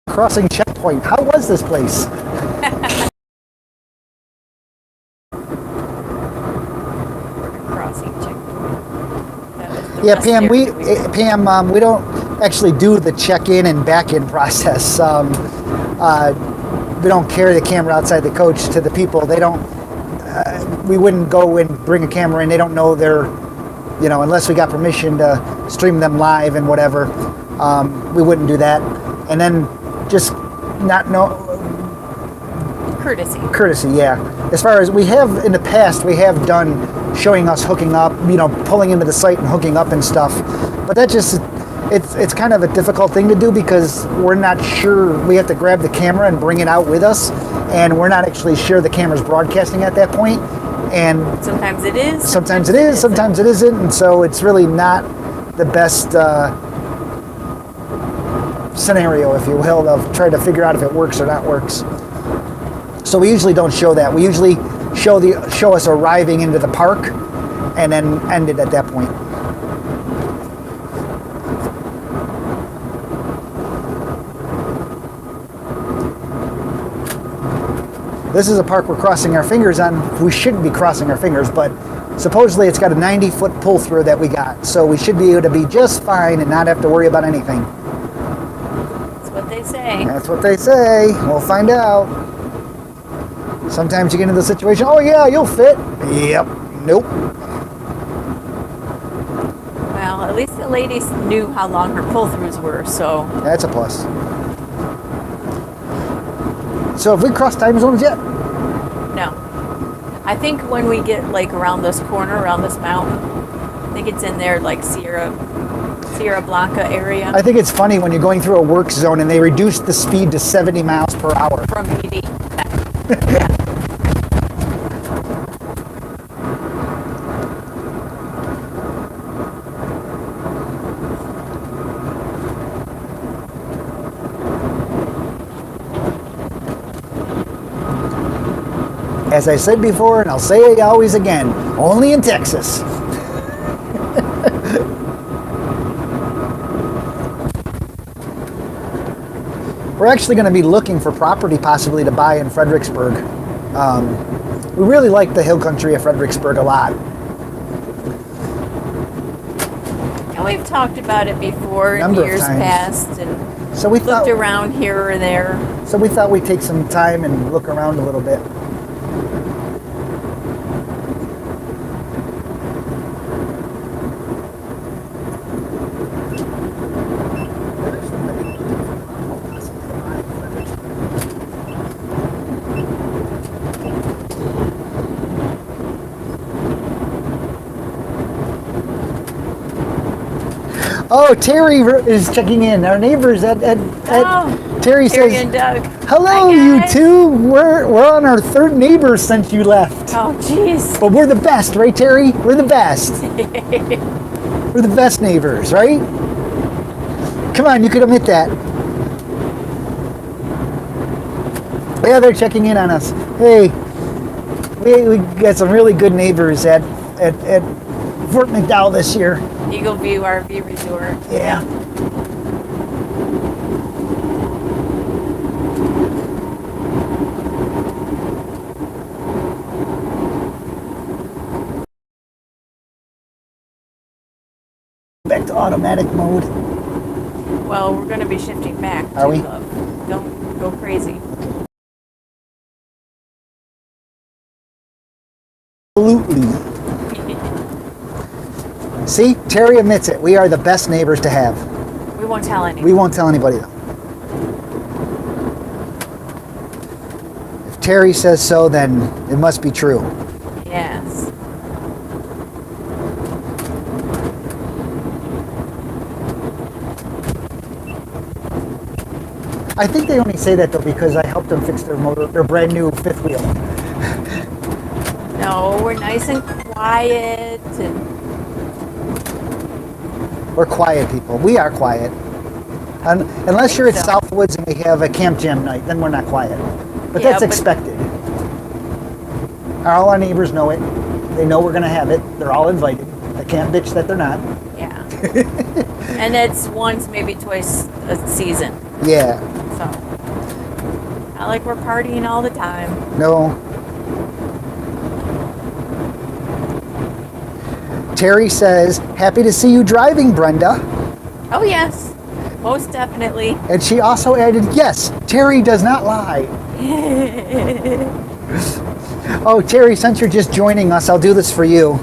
Crossing checkpoint. How was this place? Crossing checkpoint. Yeah, Pam. We don't actually do the check-in and back-in process. We don't carry the camera outside the coach to the people. They don't. We wouldn't go and bring a camera in. They don't know unless we got permission to stream them live and whatever, we wouldn't do that. And then just not know. Courtesy, yeah. As far as we have in the past, we have done showing us hooking up, pulling into the site and hooking up and stuff. But that just, it's kind of a difficult thing to do because we're not sure. We have to grab the camera and bring it out with us, and we're not actually sure the camera's broadcasting at that point. And sometimes it is. Sometimes it is. Sometimes it isn't. And so it's really not the best scenario, if you will, of trying to figure out if it works or not works. So we usually don't show that. We usually show us arriving into the park and then end it at that point. This is a park we're crossing our fingers on. We shouldn't be crossing our fingers, but supposedly it's got a 90-foot pull-through that we got. So we should be able to be just fine and not have to worry about anything. That's what they say. That's what they say. We'll find out. Sometimes you get into the situation, oh yeah, you'll fit. Yep. Nope. Well, at least the ladies knew how long her pull-throughs were, so. That's a plus. So have we crossed time zones yet? No. I think when we get around this corner, around this mountain, I think it's in there Sierra Blanca area. I think it's funny when you're going through a work zone and they reduce the speed to 70 miles per hour. From 80. Yeah. As I said before, and I'll say it always again, only in Texas. We're actually going to be looking for property possibly to buy in Fredericksburg. We really like the hill country of Fredericksburg a lot. And we've talked about it before in years past, and so we looked around here or there. So we thought we'd take some time and look around a little bit. Oh, Terry is checking in. Our neighbors at Terry says, and Doug. "Hello, you two. We're on our third neighbor since you left." Oh, jeez. But we're the best, right, Terry? We're the best. We're the best neighbors, right? Come on, you could admit that. Yeah, they're checking in on us. Hey, we got some really good neighbors at Fort McDowell this year. Eagle View RV Resort. Yeah. Back to automatic mode. Well, we're going to be shifting back. Are we? Don't go crazy. Absolutely. See, Terry admits it. We are the best neighbors to have. We won't tell anyone. We won't tell anybody, though. If Terry says so, then it must be true. Yes. I think they only say that, though, because I helped them fix their motor, their brand new fifth wheel. No, we're nice and quiet and... We're quiet people. We are quiet. Unless you're at Southwoods and we have a camp jam night, then we're not quiet. But that's expected. All our neighbors know it. They know we're going to have it. They're all invited. I can't bitch that they're not. Yeah. And it's once, maybe twice a season. Yeah. So, not like we're partying all the time. No. Terry says, happy to see you driving, Brenda. Oh, yes. Most definitely. And she also added, yes, Terry does not lie. Oh, Terry, since you're just joining us, I'll do this for you.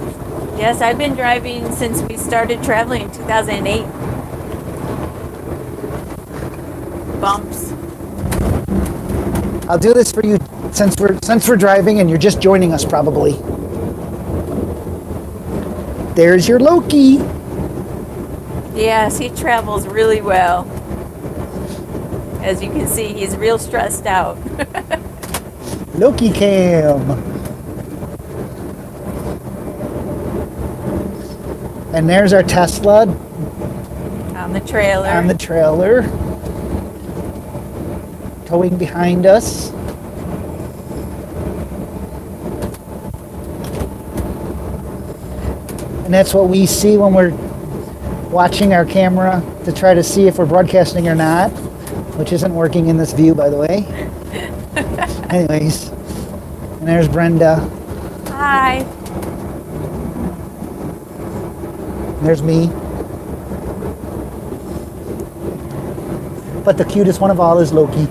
Yes, I've been driving since we started traveling in 2008. Bumps. I'll do this for you since we're driving and you're just joining us probably. There's your Loki. Yes, he travels really well. As you can see, he's real stressed out. Loki cam. And there's our Tesla On the trailer. on the trailer, towing behind us. And that's what we see when we're watching our camera to try to see if we're broadcasting or not, which isn't working in this view, by the way. Anyways, and there's Brenda. Hi. There's me. But the cutest one of all is Loki.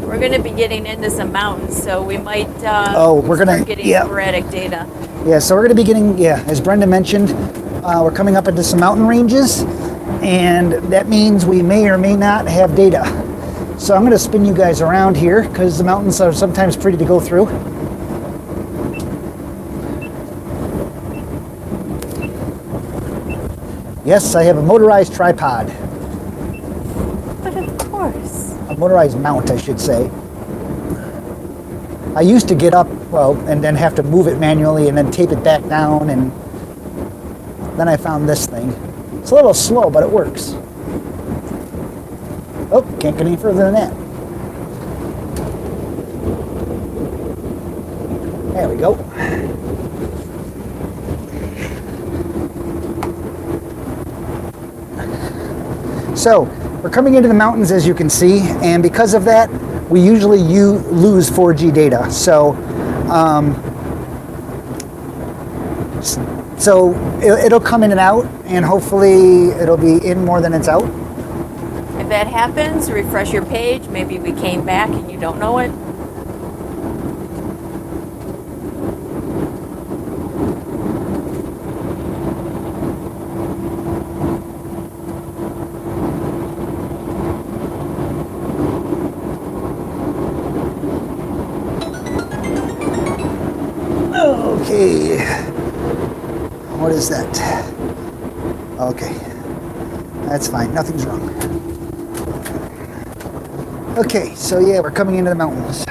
We're going to be getting into some mountains, so we might we're gonna start getting yeah. sporadic data. Yeah, so we're going to be getting, as Brenda mentioned, we're coming up into some mountain ranges, and that means we may or may not have data. So I'm going to spin you guys around here because the mountains are sometimes pretty to go through. Yes, I have a motorized tripod. But of course. A motorized mount, I should say. I used to get up, and then have to move it manually and then tape it back down, and then I found this thing. It's a little slow, but it works. Oh, can't get any further than that. There we go. So, we're coming into the mountains, as you can see, and because of that, we usually lose 4G data. So it'll come in and out, and hopefully it'll be in more than it's out. If that happens, refresh your page. Maybe we came back and you don't know it. Okay. What is that? Okay. That's fine. Nothing's wrong. Okay, so yeah, we're coming into the mountains.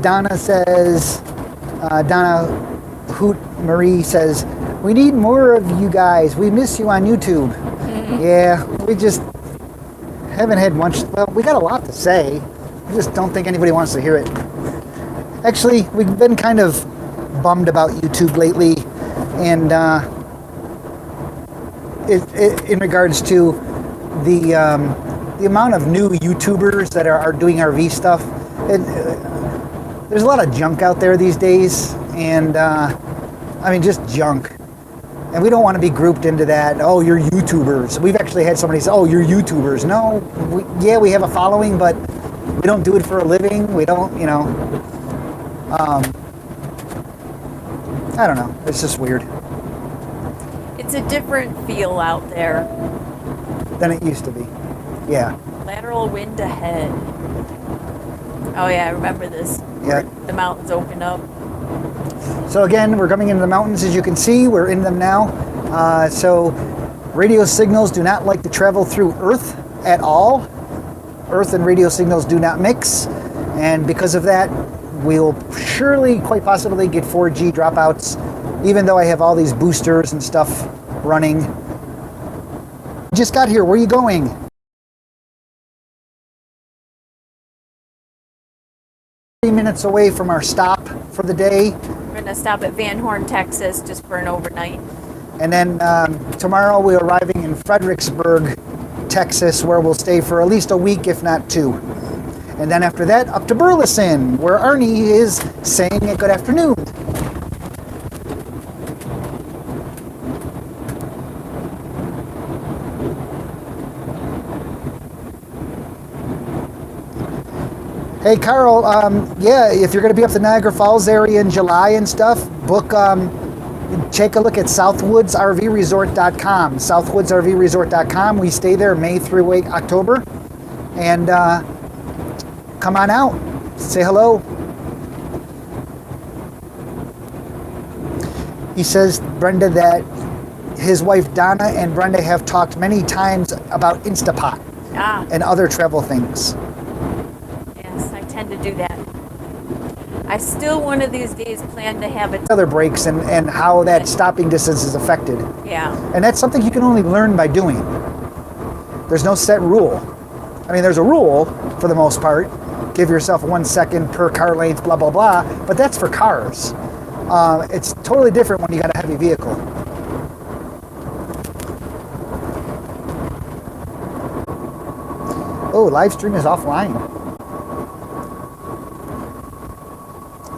Donna says, Donna Hoot Marie says, we need more of you guys. We miss you on YouTube. Mm-hmm. Yeah, we just haven't had much. Well, we got a lot to say. I just don't think anybody wants to hear it. Actually, we've been kind of bummed about YouTube lately, and in regards to the amount of new YouTubers that are doing RV stuff. There's a lot of junk out there these days, and I mean, just junk. And we don't want to be grouped into that. Oh, you're YouTubers. We've actually had somebody say, oh, you're YouTubers. No, we have a following, but we don't do it for a living. We don't, I don't know. It's just weird. It's a different feel out there Than it used to be. Yeah. Lateral wind ahead. Oh yeah, I remember this. Yeah. The mountains open up. So again, we're coming into the mountains. As you can see, we're in them now. So radio signals do not like to travel through Earth at all. Earth and radio signals do not mix. And because of that, we'll surely, quite possibly, get 4G dropouts, even though I have all these boosters and stuff running. Just got here. Where are you going? 30 minutes away from our stop for the day. We're going to stop at Van Horn, Texas, just for an overnight. And then tomorrow we're arriving in Fredericksburg, Texas, where we'll stay for at least a week, if not 2. And then after that, up to Burleson, where Arnie is saying a good afternoon. Hey, Carl, yeah, if you're going to be up the Niagara Falls area in July and stuff, book, take a look at southwoodsrvresort.com. Southwoodsrvresort.com. We stay there May through October. And come on out. Say hello. He says, Brenda, that his wife Donna and Brenda have talked many times about Instapot and other travel things. Yes, I tend to do that. I still one of these days plan to have it. Other breaks and how that stopping distance is affected. Yeah. And that's something you can only learn by doing. There's no set rule. I mean, there's a rule for the most part. Give yourself 1 second per car length, blah, blah, blah. But that's for cars. It's totally different when you got a heavy vehicle. Oh, live stream is offline.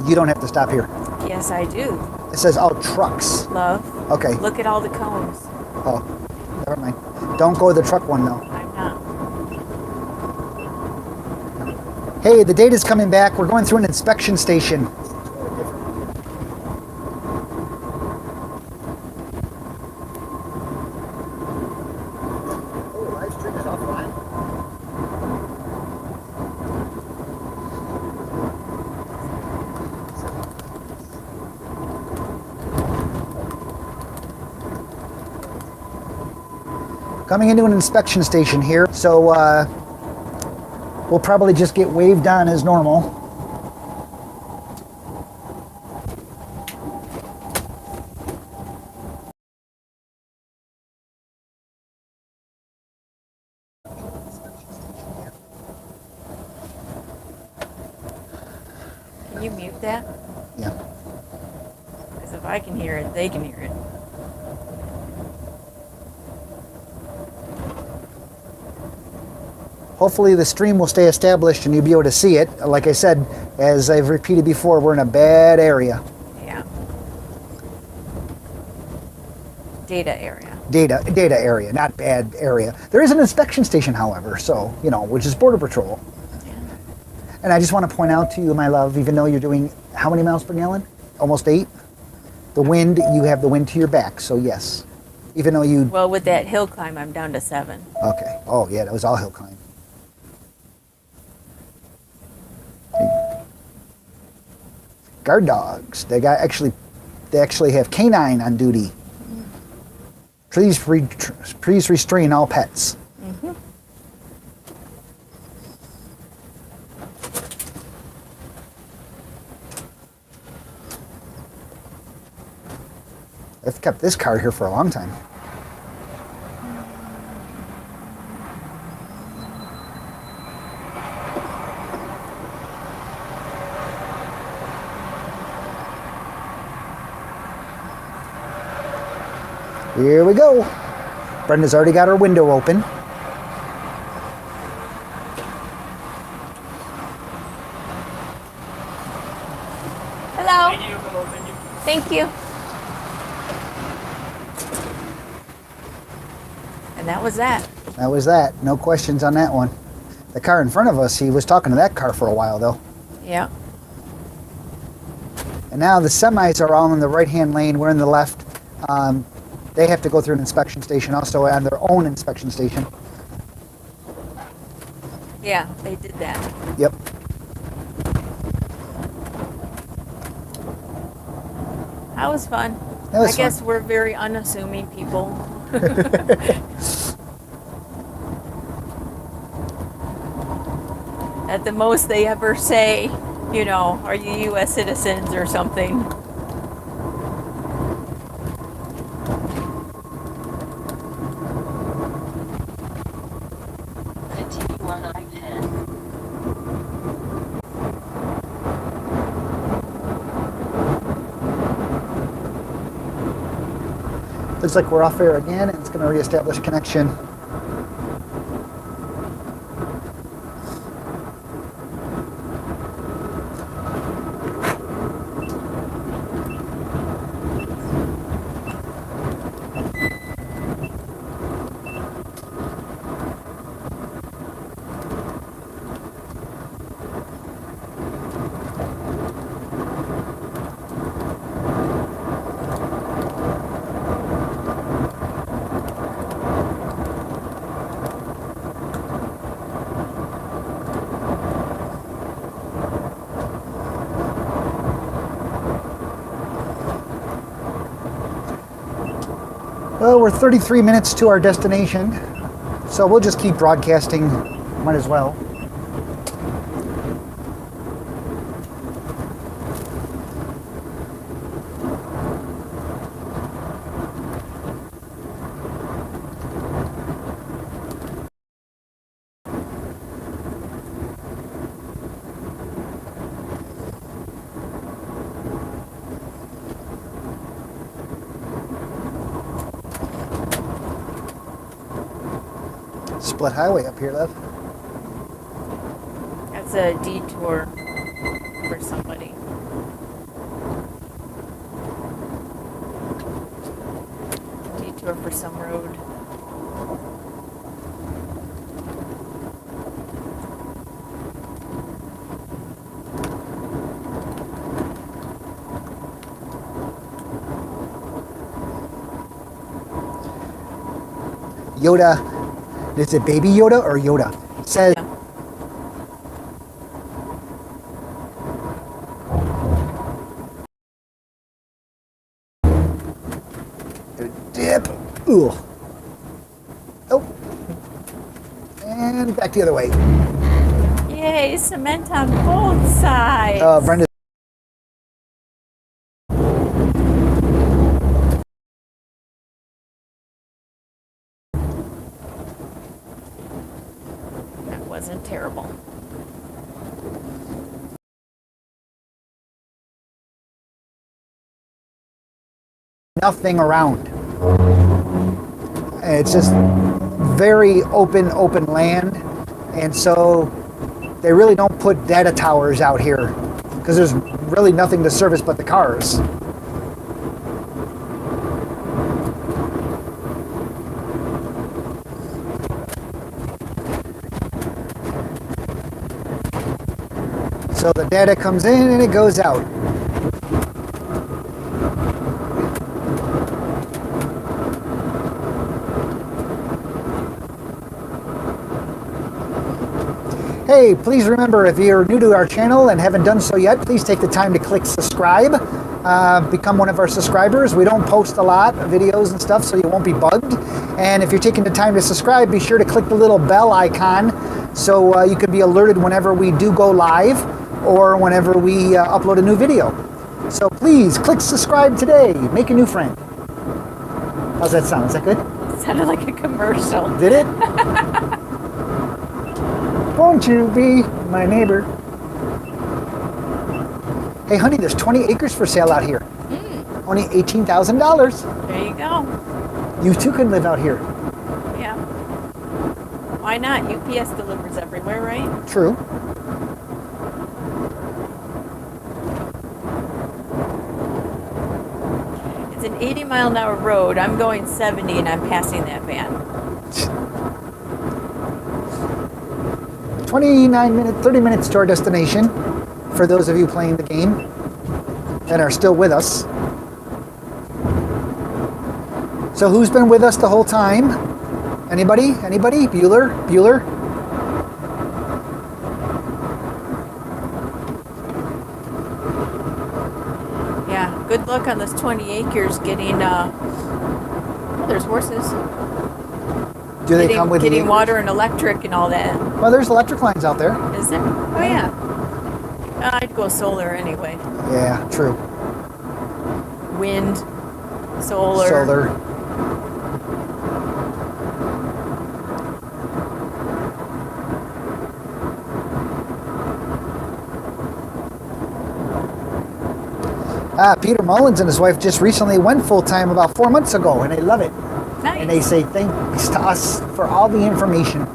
You don't have to stop here. Yes, I do. It says, oh, trucks. Love. Okay. Look at all the cones. Oh, never mind. Don't go to the truck one, though. I'm not. Hey, the data's coming back. We're going through an inspection station. Coming into an inspection station here, so we'll probably just get waved on as normal. Can you mute that? Yeah. Because if I can hear it, they can hear it. Hopefully the stream will stay established and you'll be able to see it. Like I said, as I've repeated before, we're in a bad area. Yeah. Data area. Data area, not bad area. There is an inspection station, however, so, you know, which is Border Patrol. Yeah. And I just want to point out to you, my love, even though you're doing how many miles per gallon? Almost 8? The wind, you have the wind to your back, so yes. Even though you... Well, with that hill climb, I'm down to 7. Okay. Oh, yeah, that was all hill climb. Guard dogs. They actually have canine on duty. Please restrain all pets. Mm-hmm. I've kept this car here for a long time. Here we go. Brenda's already got her window open. Hello. Thank you. And that was that. That was that. No questions on that one. The car in front of us, he was talking to that car for a while, though. Yeah. And now the semis are all in the right-hand lane. We're in the left. They have to go through an inspection station also on their own inspection station. Yeah, they did that. Yep. That was fun. That was I guess fun. we're very unassuming people. At the most they ever say, you know, are you U.S. citizens or something? Continue on I10. Looks like we're off air again, and it's going to reestablish connection. Well, we're 33 minutes to our destination, so we'll just keep broadcasting. Might as well. Split highway up here, love. That's a detour for somebody. Detour for some road. Yoda, is it Baby Yoda or Yoda? Says, Yeah. dip. Ooh. Oh. And back the other way. Yay, cement on both sides. Brenda. That wasn't terrible. Nothing around. It's just very open land, and so they really don't put data towers out here because there's really nothing to service but the cars. So the data comes in and it goes out. Hey, please remember, if you're new to our channel and haven't done so yet, please take the time to click subscribe. Become one of our subscribers. We don't post a lot of videos and stuff, so you won't be bugged. And if you're taking the time to subscribe, be sure to click the little bell icon so you can be alerted whenever we do go live or whenever we upload a new video. So please click subscribe today. Make a new friend. How's that sound? Is that good? It sounded like a commercial. Did it? Won't you be my neighbor? Hey, honey, there's 20 acres for sale out here. Only $18,000. There you go. You too can live out here. Yeah. Why not? UPS delivers everywhere, right? True. It's an 80-mile-an-hour road. I'm going 70 and I'm passing that van. 30 minutes to our destination for those of you playing the game and are still with us. So who's been with us the whole time? Anybody? Anybody? Bueller? Bueller? Yeah, good luck on this 20 acres getting, oh, there's horses. Do they come with getting the water and electric and all that. Well, there's electric lines out there. Is there? Oh, yeah. I'd go solar anyway. Yeah, true. Wind, solar. Solar. Peter Mullins and his wife just recently went full-time about 4 months ago, and they love it. Nice. And they say thanks to us for all the information.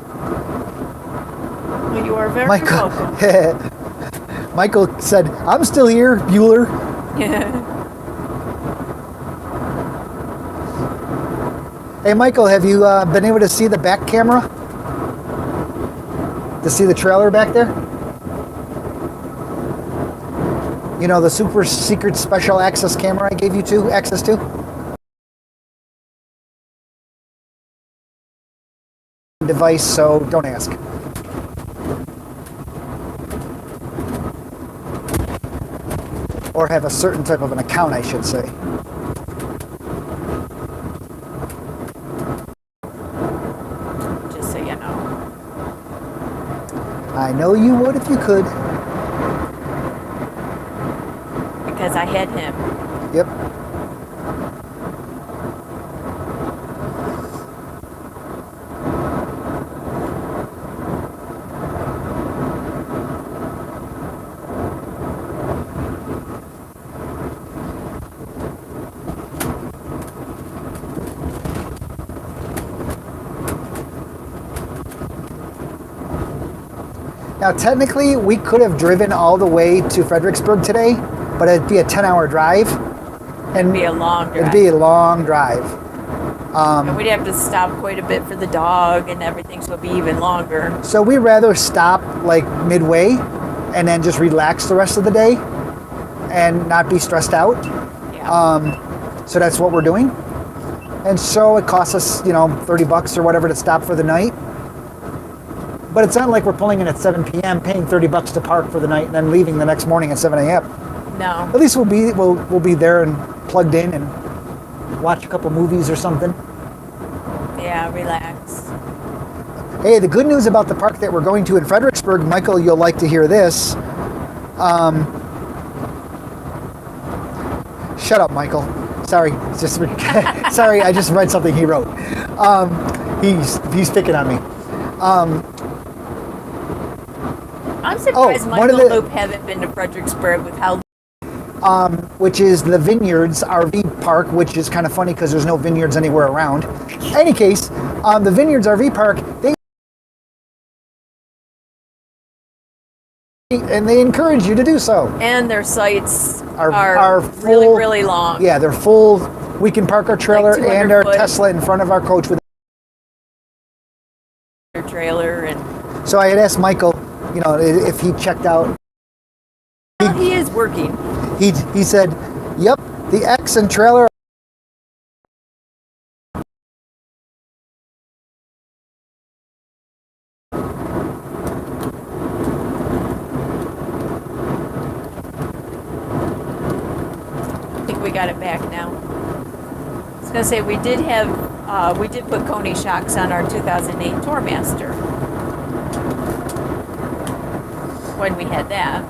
Well, you are very Michael, welcome. Michael said, I'm still here, Bueller. Hey, Michael, have you been able to see the back camera? To see the trailer back there? You know, the super secret special access camera I gave you access to? Device, so don't ask. Or have a certain type of an account, I should say. I know you would if you could. Because I had him. Yep. Now, technically, we could have driven all the way to Fredericksburg today, but it'd be a 10-hour drive. It'd be a long drive. It'd be a long drive. And we'd have to stop quite a bit for the dog and everything, so it'd be even longer. So we'd rather stop like midway and then just relax the rest of the day and not be stressed out. Yeah. So that's what we're doing. And so it costs us, $30 or whatever to stop for the night. But it's not like we're pulling in at 7 p.m., paying $30 to park for the night, and then leaving the next morning at 7 a.m. No. At least we'll be there and plugged in and watch a couple movies or something. Yeah, relax. Hey, the good news about the park that we're going to in Fredericksburg, Michael, you'll like to hear this. Shut up, Michael. Sorry, it's just sorry. I just read something he wrote. He's picking on me. I'm surprised one of Michael the- Loop haven't been to Fredericksburg with how. Which is the Vineyards RV Park, which is kind of funny because there's no vineyards anywhere around. Any case, the Vineyards RV Park, they encourage you to do so. And their sites Are really, full- really long. Yeah, they're full. We can park our trailer Like 200 and our foot. Tesla in front of our coach with. Their trailer and. So I had asked Michael, if he checked out. Well, he is working. He said, "Yep, the X and trailer." I think we got it back now. I was gonna say we did put Coney shocks on our 2008 Tourmaster when we had that.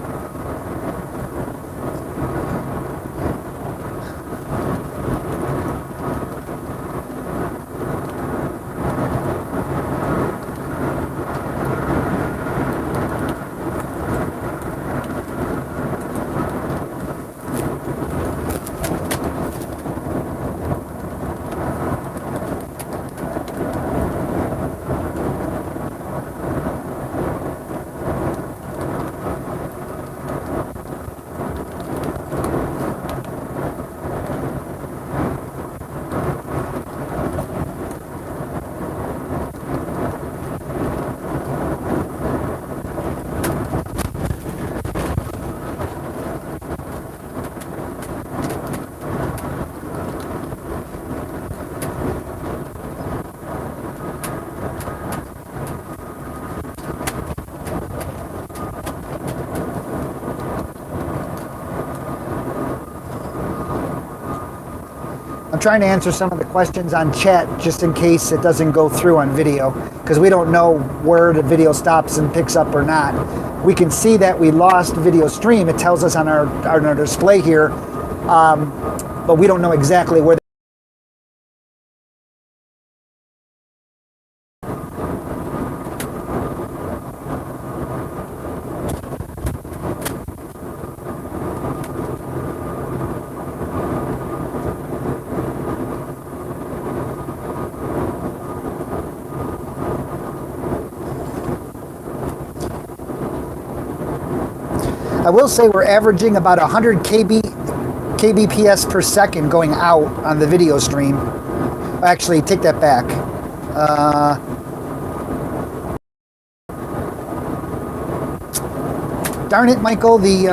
I'm trying to answer some of the questions on chat just in case it doesn't go through on video, because we don't know where the video stops and picks up or not. We can see that we lost video stream. It tells us on our display here, but we don't know exactly where. I will say we're averaging about 100 kbps per second going out on the video stream. Actually, take that back. Darn it, Michael, the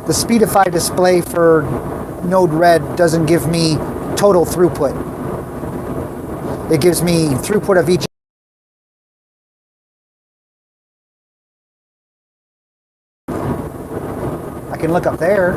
Speedify display for Node Red doesn't give me total throughput. It gives me throughput of each. I can look up there.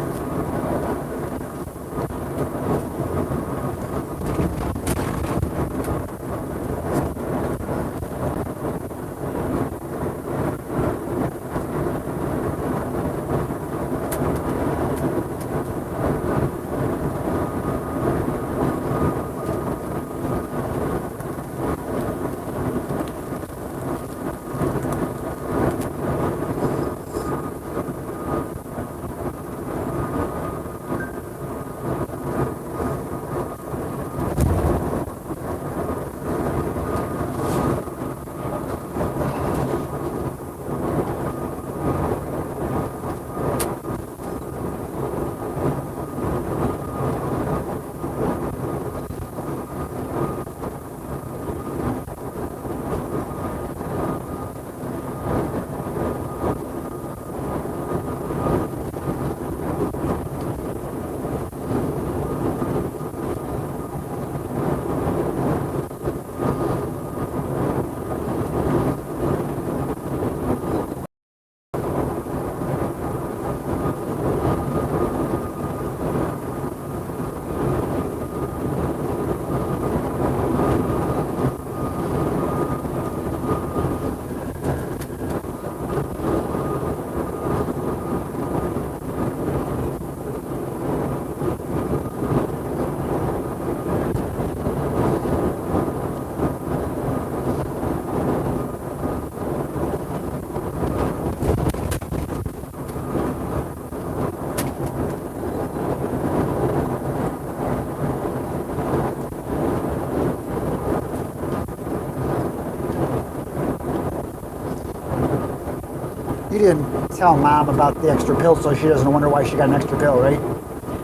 You didn't tell Mom about the extra pill, so she doesn't wonder why she got an extra pill, right?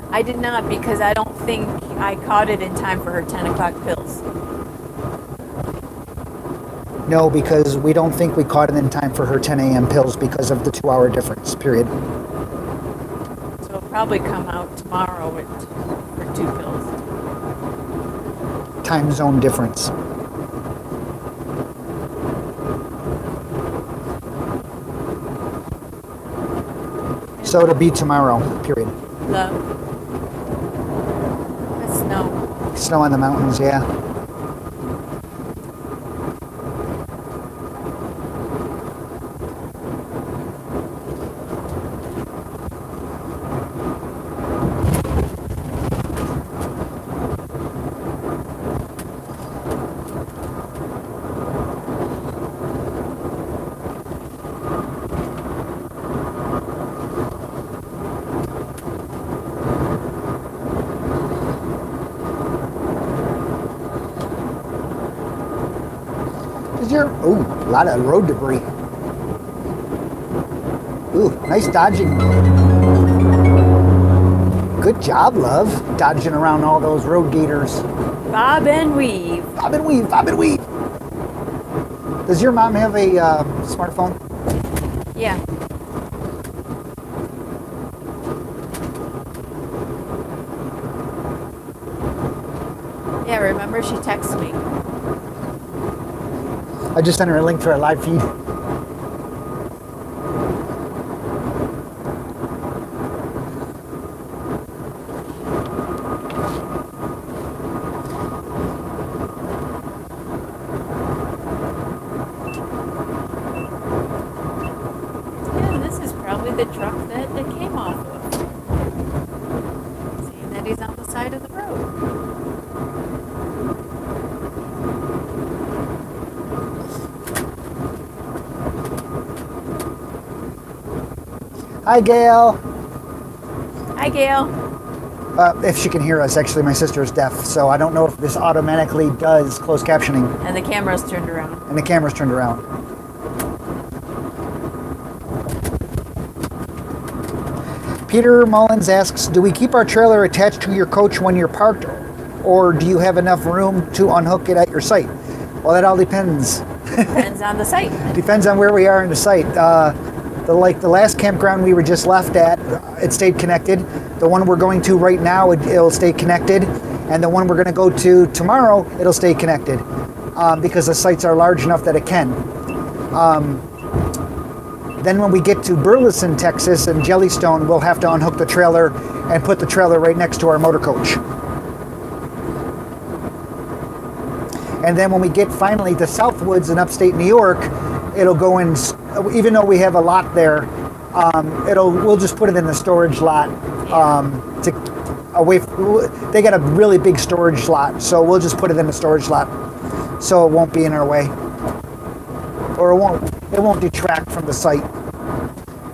I did not, because I don't think I caught it in time for her 10 o'clock pills. No, because we don't think we caught it in time for her 10 a.m. pills because of the 2-hour difference, period. So it'll probably come out tomorrow for 2 pills. Time zone difference. So it'll be tomorrow, period. The snow. Snow on the mountains, yeah. Ooh, a lot of road debris. Ooh, nice dodging. Good job, love. Dodging around all those road gators. Bob and weave. Bob and weave, bob and weave. Does your mom have a smartphone? Yeah. Yeah, remember she texted me. I just sent her a link to our live feed. Yeah, this is probably the truck that came off of. Seeing that he's on the side of the road. Hi, Gail. Hi, Gail. If she can hear us, actually, my sister is deaf, so I don't know if this automatically does closed captioning. And the camera's turned around. And the camera's turned around. Peter Mullins asks, do we keep our trailer attached to your coach when you're parked, or do you have enough room to unhook it at your site? Well, that all depends. Depends on the site. Depends on where we are in the site. The last campground we were just left at, it stayed connected. The one we're going to right now, it'll stay connected. And the one we're going to go to tomorrow, it'll stay connected. Because the sites are large enough that it can. Then when we get to Burleson, Texas and Jellystone, we'll have to unhook the trailer and put the trailer right next to our motor coach. And then when we get finally to Southwoods in upstate New York, it'll go in, even though we have a lot there, we'll just put it in the storage lot. They got a really big storage lot, so we'll just put it in the storage lot, so it won't be in our way, or it won't detract from the site,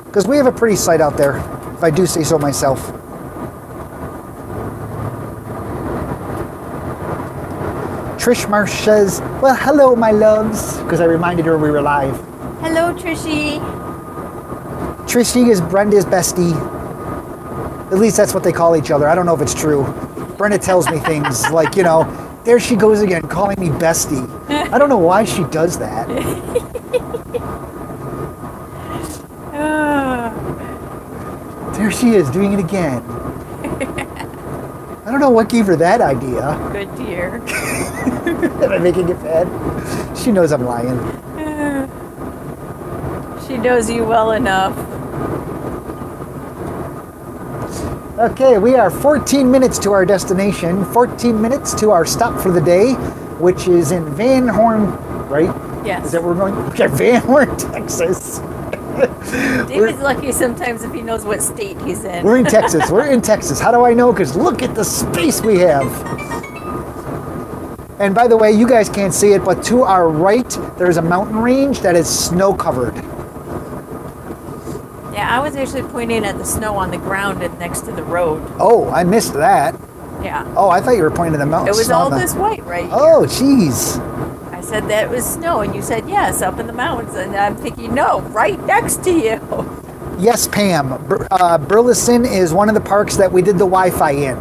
because we have a pretty site out there, if I do say so myself. Trish Marsh says, well, hello, my loves, because I reminded her we were live. Hello, Trishy. Trishy is Brenda's bestie. At least that's what they call each other. I don't know if it's true. Brenda tells me things like, there she goes again, calling me bestie. I don't know why she does that. There she is, doing it again. I don't know what gave her that idea. Good dear. Am I making it bad? She knows I'm lying. She knows you well enough. Okay, we are 14 minutes to our destination, 14 minutes to our stop for the day, which is in Van Horn, right? Yes. Is that where we're going? Okay, Van Horn, Texas. David's lucky sometimes if he knows what state he's in. We're in Texas. We're in Texas. How do I know? Because look at the space we have. And by the way, you guys can't see it, but to our right, there's a mountain range that is snow covered. Yeah, I was actually pointing at the snow on the ground and next to the road. Oh, I missed that. Yeah. Oh, I thought you were pointing at the mountain. It was all this white right here. Oh, jeez. I said that was snow, and you said yes, up in the mountains. And I'm thinking, no, right next to you. Yes, Pam. Burleson is one of the parks that we did the Wi-Fi in.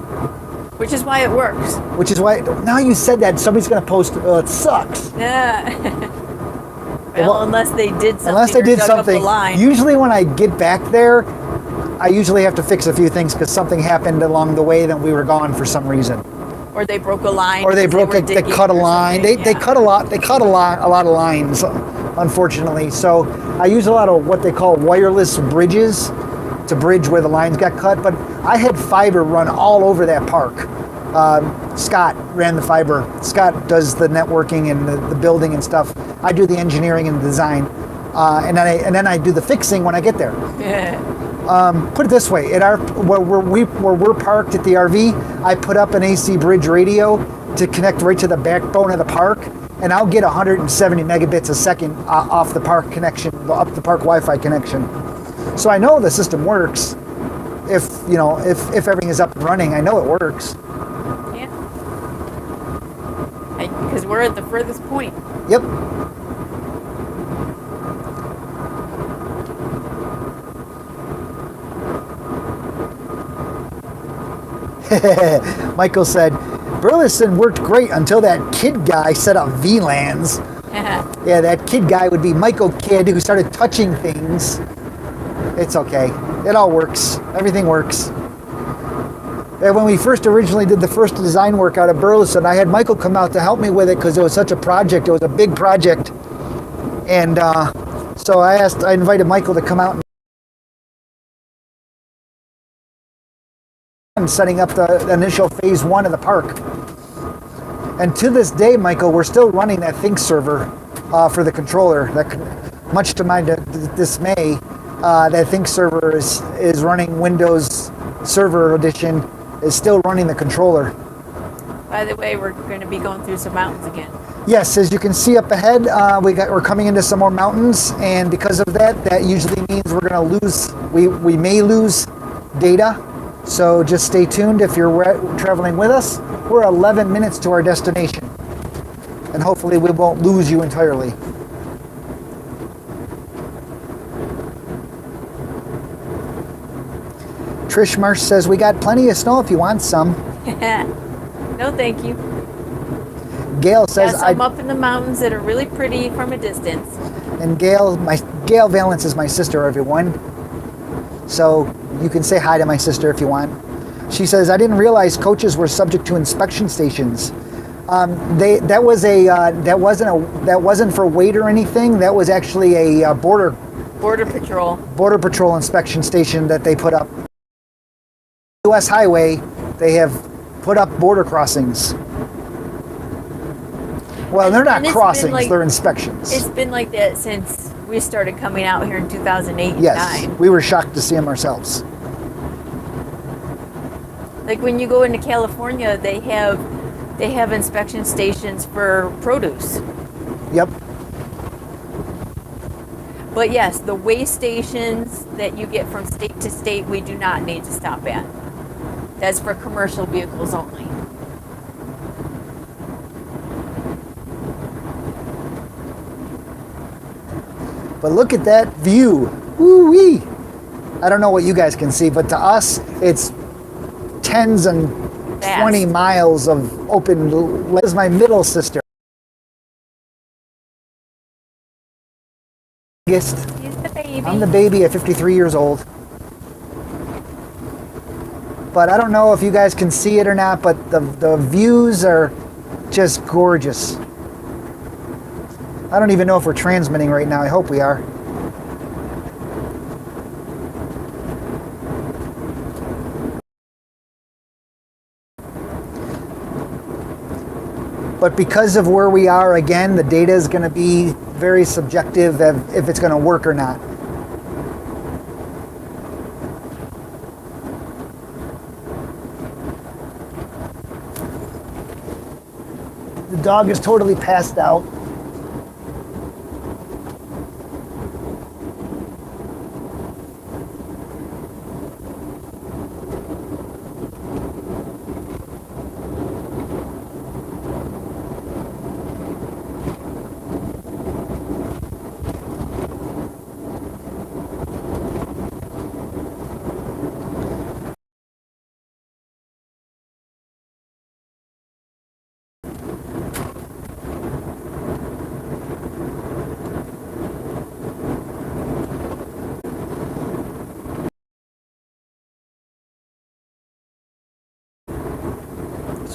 Which is why it works. Which is why, now you said that, somebody's going to post, it sucks. Yeah. Well, unless they did something. Unless they did dug up something. the line. Usually when I get back there, I usually have to fix a few things because something happened along the way that we were gone for some reason. Or they broke a line. Or they cut a line. They cut a lot of lines, unfortunately. So I use a lot of what they call wireless bridges to bridge where the lines got cut. But I had fiber run all over that park. Scott ran the fiber. Scott does the networking and the building and stuff. I do the engineering and the design, and then I do the fixing when I get there. Yeah. Put it this way: where we're parked at the RV, I put up an AC bridge radio to connect right to the backbone of the park, and I'll get 170 megabits a second off the park connection, up the park Wi-Fi connection. So I know the system works. If everything is up and running, I know it works. Because we're at the furthest point. Yep. Michael said, Burleson worked great until that kid guy set up VLANs. Yeah, that kid guy would be Michael Kidd, who started touching things. It's okay. It all works. Everything works. And when we originally did the first design work out of Burleson, I had Michael come out to help me with it because it was such a project. It was a big project. And so I invited Michael to come out and setting up the initial phase 1 of the park. And to this day, Michael, we're still running that Think server for the controller. Much to my dismay, that Think server is running Windows Server Edition, is still running the controller. By the way, we're going to be going through some mountains again. Yes, as you can see up ahead, we're coming into some more mountains, and because of that usually means we're going to lose. We may lose data. So just stay tuned if you're traveling with us. We're 11 minutes to our destination, and hopefully we won't lose you entirely. Trish Marsh says, we got plenty of snow if you want some. No, thank you. Gail says, yes, I'm up in the mountains that are really pretty from a distance. And Gail Valance is my sister, everyone. So you can say hi to my sister if you want. She says, I didn't realize coaches were subject to inspection stations. That wasn't for weight or anything. That was actually a border patrol inspection station that they put up. U.S. highway, they have put up border crossings. Well, they're not crossings, they're inspections. It's been like that since we started coming out here in 2008 and yes, 9. We were shocked to see them ourselves. Like when you go into California, they have inspection stations for produce. Yep. But yes, the weigh stations that you get from state to state, we do not need to stop at. That's for commercial vehicles only. But look at that view. Woo-wee. I don't know what you guys can see, but to us, it's tens and 20 miles of open. This is my middle sister. He's the baby. I'm the baby at 53 years old. But I don't know if you guys can see it or not, but the views are just gorgeous. I don't even know if we're transmitting right now. I hope we are. But because of where we are, again, the data is going to be very subjective if it's going to work or not. The dog is totally passed out.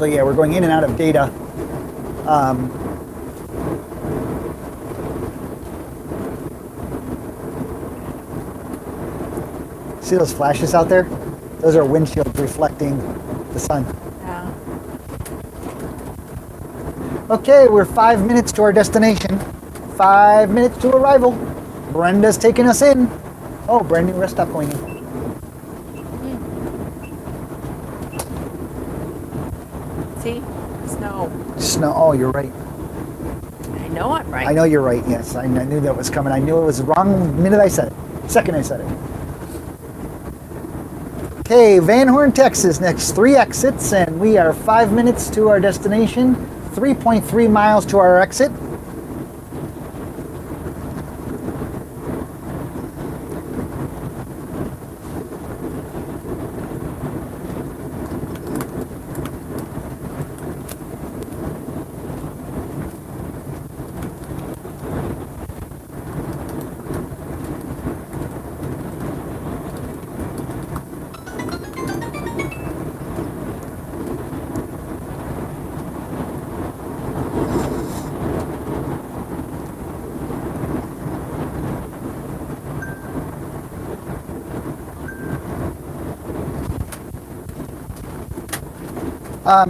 So yeah, we're going in and out of data. See those flashes out there? Those are windshields reflecting the sun. Yeah. Okay, we're 5 minutes to our destination. 5 minutes to arrival. Brenda's taking us in. Oh, brand new rest stop going in. See? Snow. Snow. Oh, you're right. I know I'm right. I know you're right. Yes, I knew that was coming. I knew it was wrong the minute I said it. Second I said it. Okay, Van Horn, Texas. Next 3 exits, and we are 5 minutes to our destination. 3.3 miles to our exit.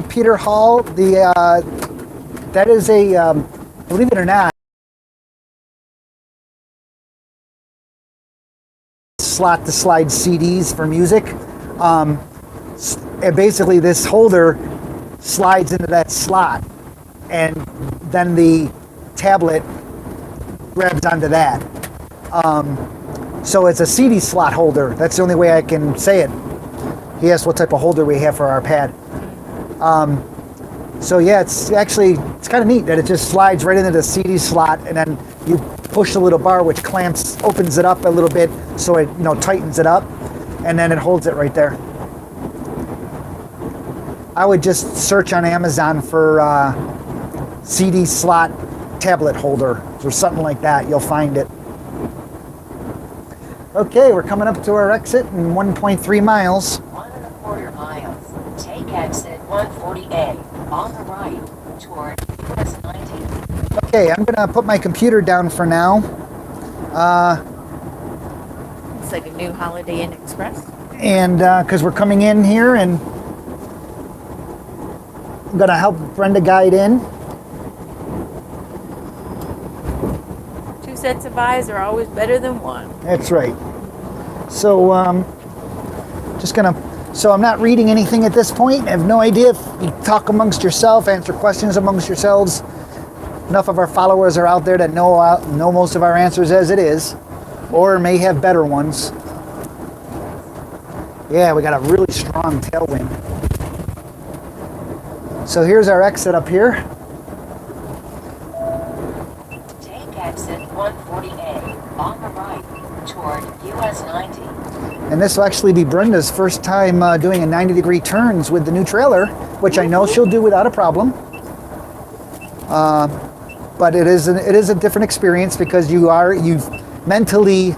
Peter Hall, that is a, believe it or not, slot to slide CDs for music. And basically this holder slides into that slot, and then the tablet grabs onto that. So it's a CD slot holder. That's the only way I can say it. He asked what type of holder we have for our pad. So yeah, it's kind of neat that it just slides right into the CD slot, and then you push the little bar which opens it up a little bit, so it tightens it up, and then it holds it right there. I would just search on Amazon for CD slot tablet holder or something like that. You'll find it. Okay, we're coming up to our exit in 1.3 miles. 1.25 miles. Take exit 140A on the right toward US 90. Okay, I'm gonna put my computer down for now. It's like a new Holiday Inn Express. And because we're coming in here, and I'm gonna help Brenda guide in. 2 sets of eyes are always better than one. That's right. So so I'm not reading anything at this point. I have no idea if you talk amongst yourself, answer questions amongst yourselves. Enough of our followers are out there that know most of our answers as it is, or may have better ones. Yeah, we got a really strong tailwind. So here's our exit up here. Take exit 140A on the right toward US 90. And this will actually be Brenda's first time doing a 90-degree turns with the new trailer, which I know she'll do without a problem. But it is a different experience because you mentally,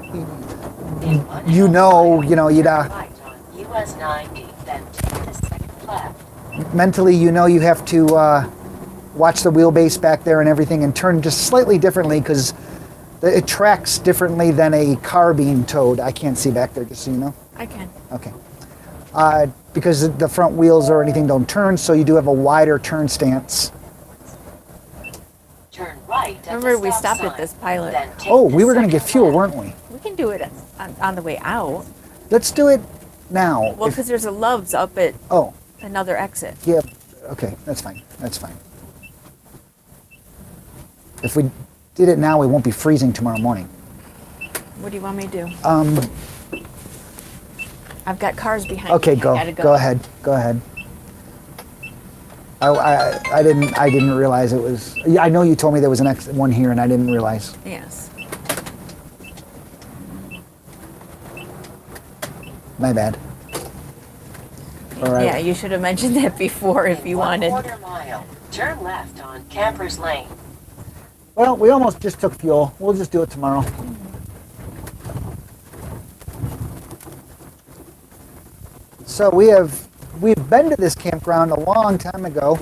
you'd Right on US 90, then take the second left. mentally you have to watch the wheelbase back there and everything and turn just slightly differently because it tracks differently than a car being towed. I can't see back there, just so you know. I can. Okay. Because the front wheels or anything don't turn, so you do have a wider turn stance. Turn right at Remember, the we stop stopped sign, at this pilot. then take Oh, the we were going to second get fuel, left. weren't we? We can do it on the way out. Let's do it now. Well, because there's a Love's up at Oh, another exit. yeah. Okay, that's fine. That's fine. If we did it now, we won't be freezing tomorrow morning. What do you want me to do? I've got cars behind Okay, me. I go. gotta Go ahead. Go ahead. I didn't realize it was. Yeah, I know you told me there was an one here, and I didn't realize. Yes. My bad. All right. Yeah, you should have mentioned that before if you wanted. 1/4 mile. Turn left on Campers Lane. Well, we almost just took fuel. We'll just do it tomorrow. So we have we've been to this campground a long time ago.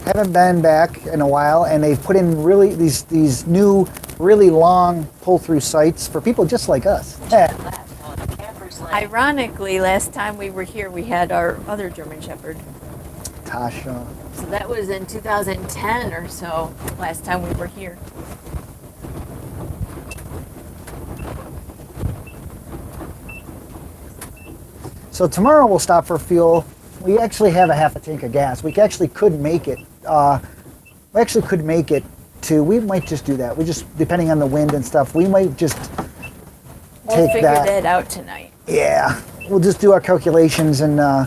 Haven't been back in a while, and they've put in really these new, really long pull-through sites for people just like us. Left on Camper's Lane. Ironically, last time we were here, we had our other German Shepherd. Tasha. So that was in 2010 or so, last time we were here. So tomorrow we'll stop for fuel. We actually have a half a tank of gas. We actually could make it. We might just do that. We just, depending on the wind and stuff, we might just We'll take figure that. that out tonight. Yeah, we'll just do our calculations and In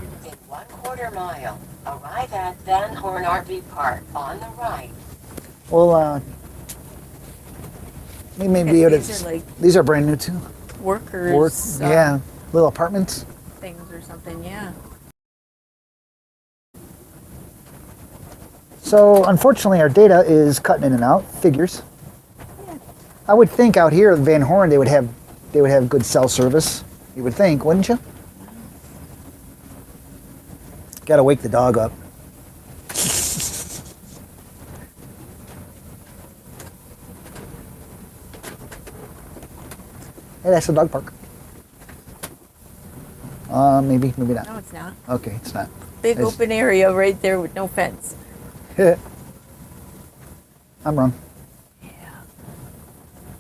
1/4 mile, arrive at Van Horn RV Park on the right. we'll we may be able These to. are like These are brand new too. workers. Yeah, little apartments. Things or something, yeah. So unfortunately, our data is cutting in and out. Figures. Yeah. I would think out here at Van Horn they would have good cell service. You would think, wouldn't you? Got to wake the dog up. Hey, that's the dog park. Maybe not. No, it's not. Okay, it's not. Big It's- open area right there with no fence. I'm wrong. Yeah.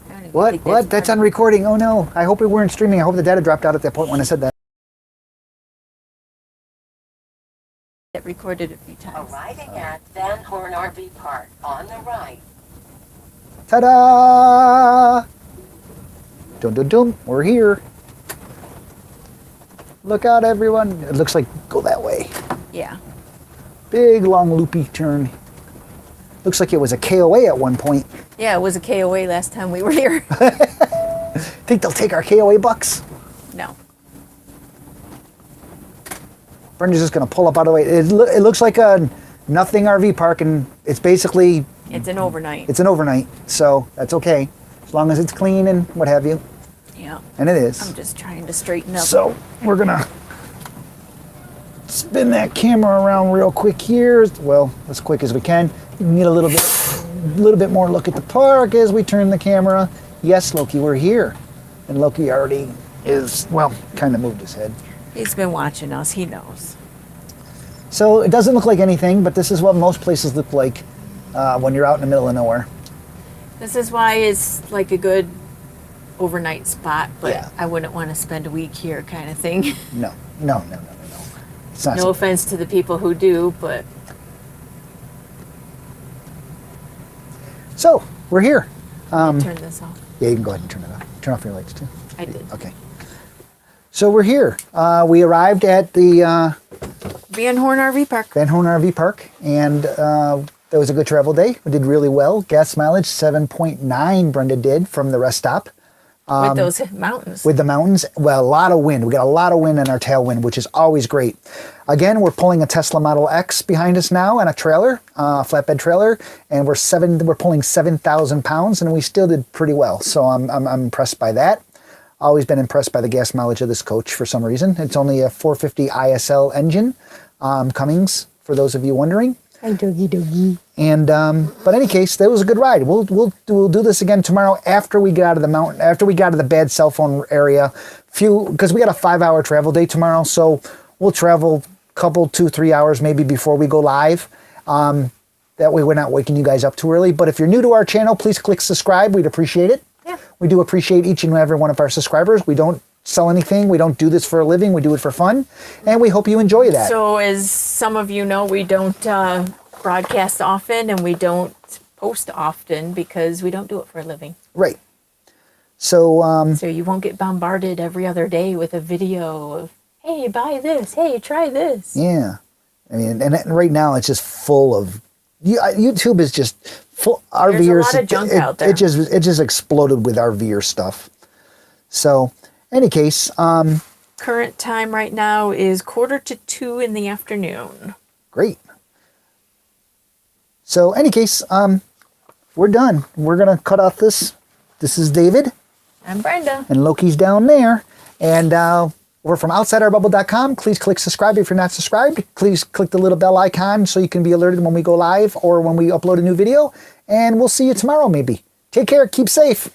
I don't even What? think What? That's part on recording. Oh no. I hope we weren't streaming. I hope the data dropped out at that point when I said that. Get recorded a few times. Arriving at Van Horn RV Park on the right. Ta-da! Dum dum dum. We're here. Look out, everyone. It looks like go that way. Yeah. Big, long, loopy turn. Looks like it was a KOA at one point. Yeah, it was a KOA last time we were here. Think they'll take our KOA bucks? No. Brenda's just going to pull up out of the way. It looks like a nothing RV park, and it's basically, It's an overnight. it's an overnight. So that's okay. As long as it's clean and what have you. Yeah. And it is. I'm just trying to straighten up. So we're going to spin that camera around real quick here. Well, as quick as we can. You need a little bit more look at the park as we turn the camera. Yes, Loki, we're here. And Loki already is, well, kind of moved his head. He's been watching us. He knows. So it doesn't look like anything, but this is what most places look like when you're out in the middle of nowhere. This is why it's like a good overnight spot, but Yeah. I wouldn't want to spend a week here kind of thing. No. It's not No offense to the people who do, but So we're here. turn this off. Yeah, you can go ahead and turn it off. Turn off your lights too. I did. Okay. So we're here. We arrived at the Van Horn RV Park. Van Horn RV Park, and that was a good travel day. We did really well. Gas mileage 7.9 Brenda did from the rest stop. With those mountains. With the mountains, well, a lot of wind. We got a lot of wind in our tailwind, which is always great. Again, we're pulling a Tesla Model X behind us now and a trailer, flatbed trailer, and we're pulling 7,000 pounds, and we still did pretty well. So I'm impressed by that. Always been impressed by the gas mileage of this coach for some reason. It's only a 450 ISL engine, Cummins, for those of you wondering. Hi, doggy. And but in any case, that was a good ride. We'll do this again tomorrow after we get out of the mountain, after we got out of the bad cell phone area. Because we got a 5-hour travel day tomorrow, so we'll travel a couple 2-3 hours maybe before we go live. That way we're not waking you guys up too early. But if you're new to our channel, please click subscribe. We'd appreciate it. Yeah. We do appreciate each and every one of our subscribers. We don't sell anything. We don't do this for a living. We do it for fun, and we hope you enjoy that. So, as some of you know, we don't broadcast often and we don't post often because we don't do it for a living. Right. So So you won't get bombarded every other day with a video of, hey, buy this, hey, try this. yeah, I mean, and right now it's just full of YouTube is just full RVers. There's a lot of junk out there. It just exploded with RVer stuff. So, any case, Current time right now is 1:45 in the afternoon. great. So, any case, we're done. We're gonna cut off this. This is David, I'm Brenda. and Loki's down there, and over from OutsideOurBubble.com. Please click subscribe if you're not subscribed. Please click the little bell icon so you can be alerted when we go live or when we upload a new video. And we'll see you tomorrow maybe. Take care. Keep safe.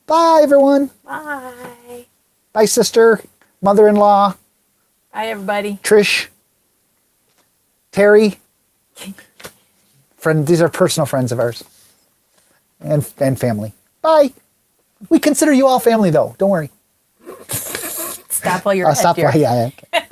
Bye, everyone. Bye. Bye, sister, mother-in-law, Bye, everybody. Trish, Terry. These are personal friends of ours. And family. Bye. We consider you all family, though. Don't worry. Stop while you're ahead, Stop Jerry. while, yeah.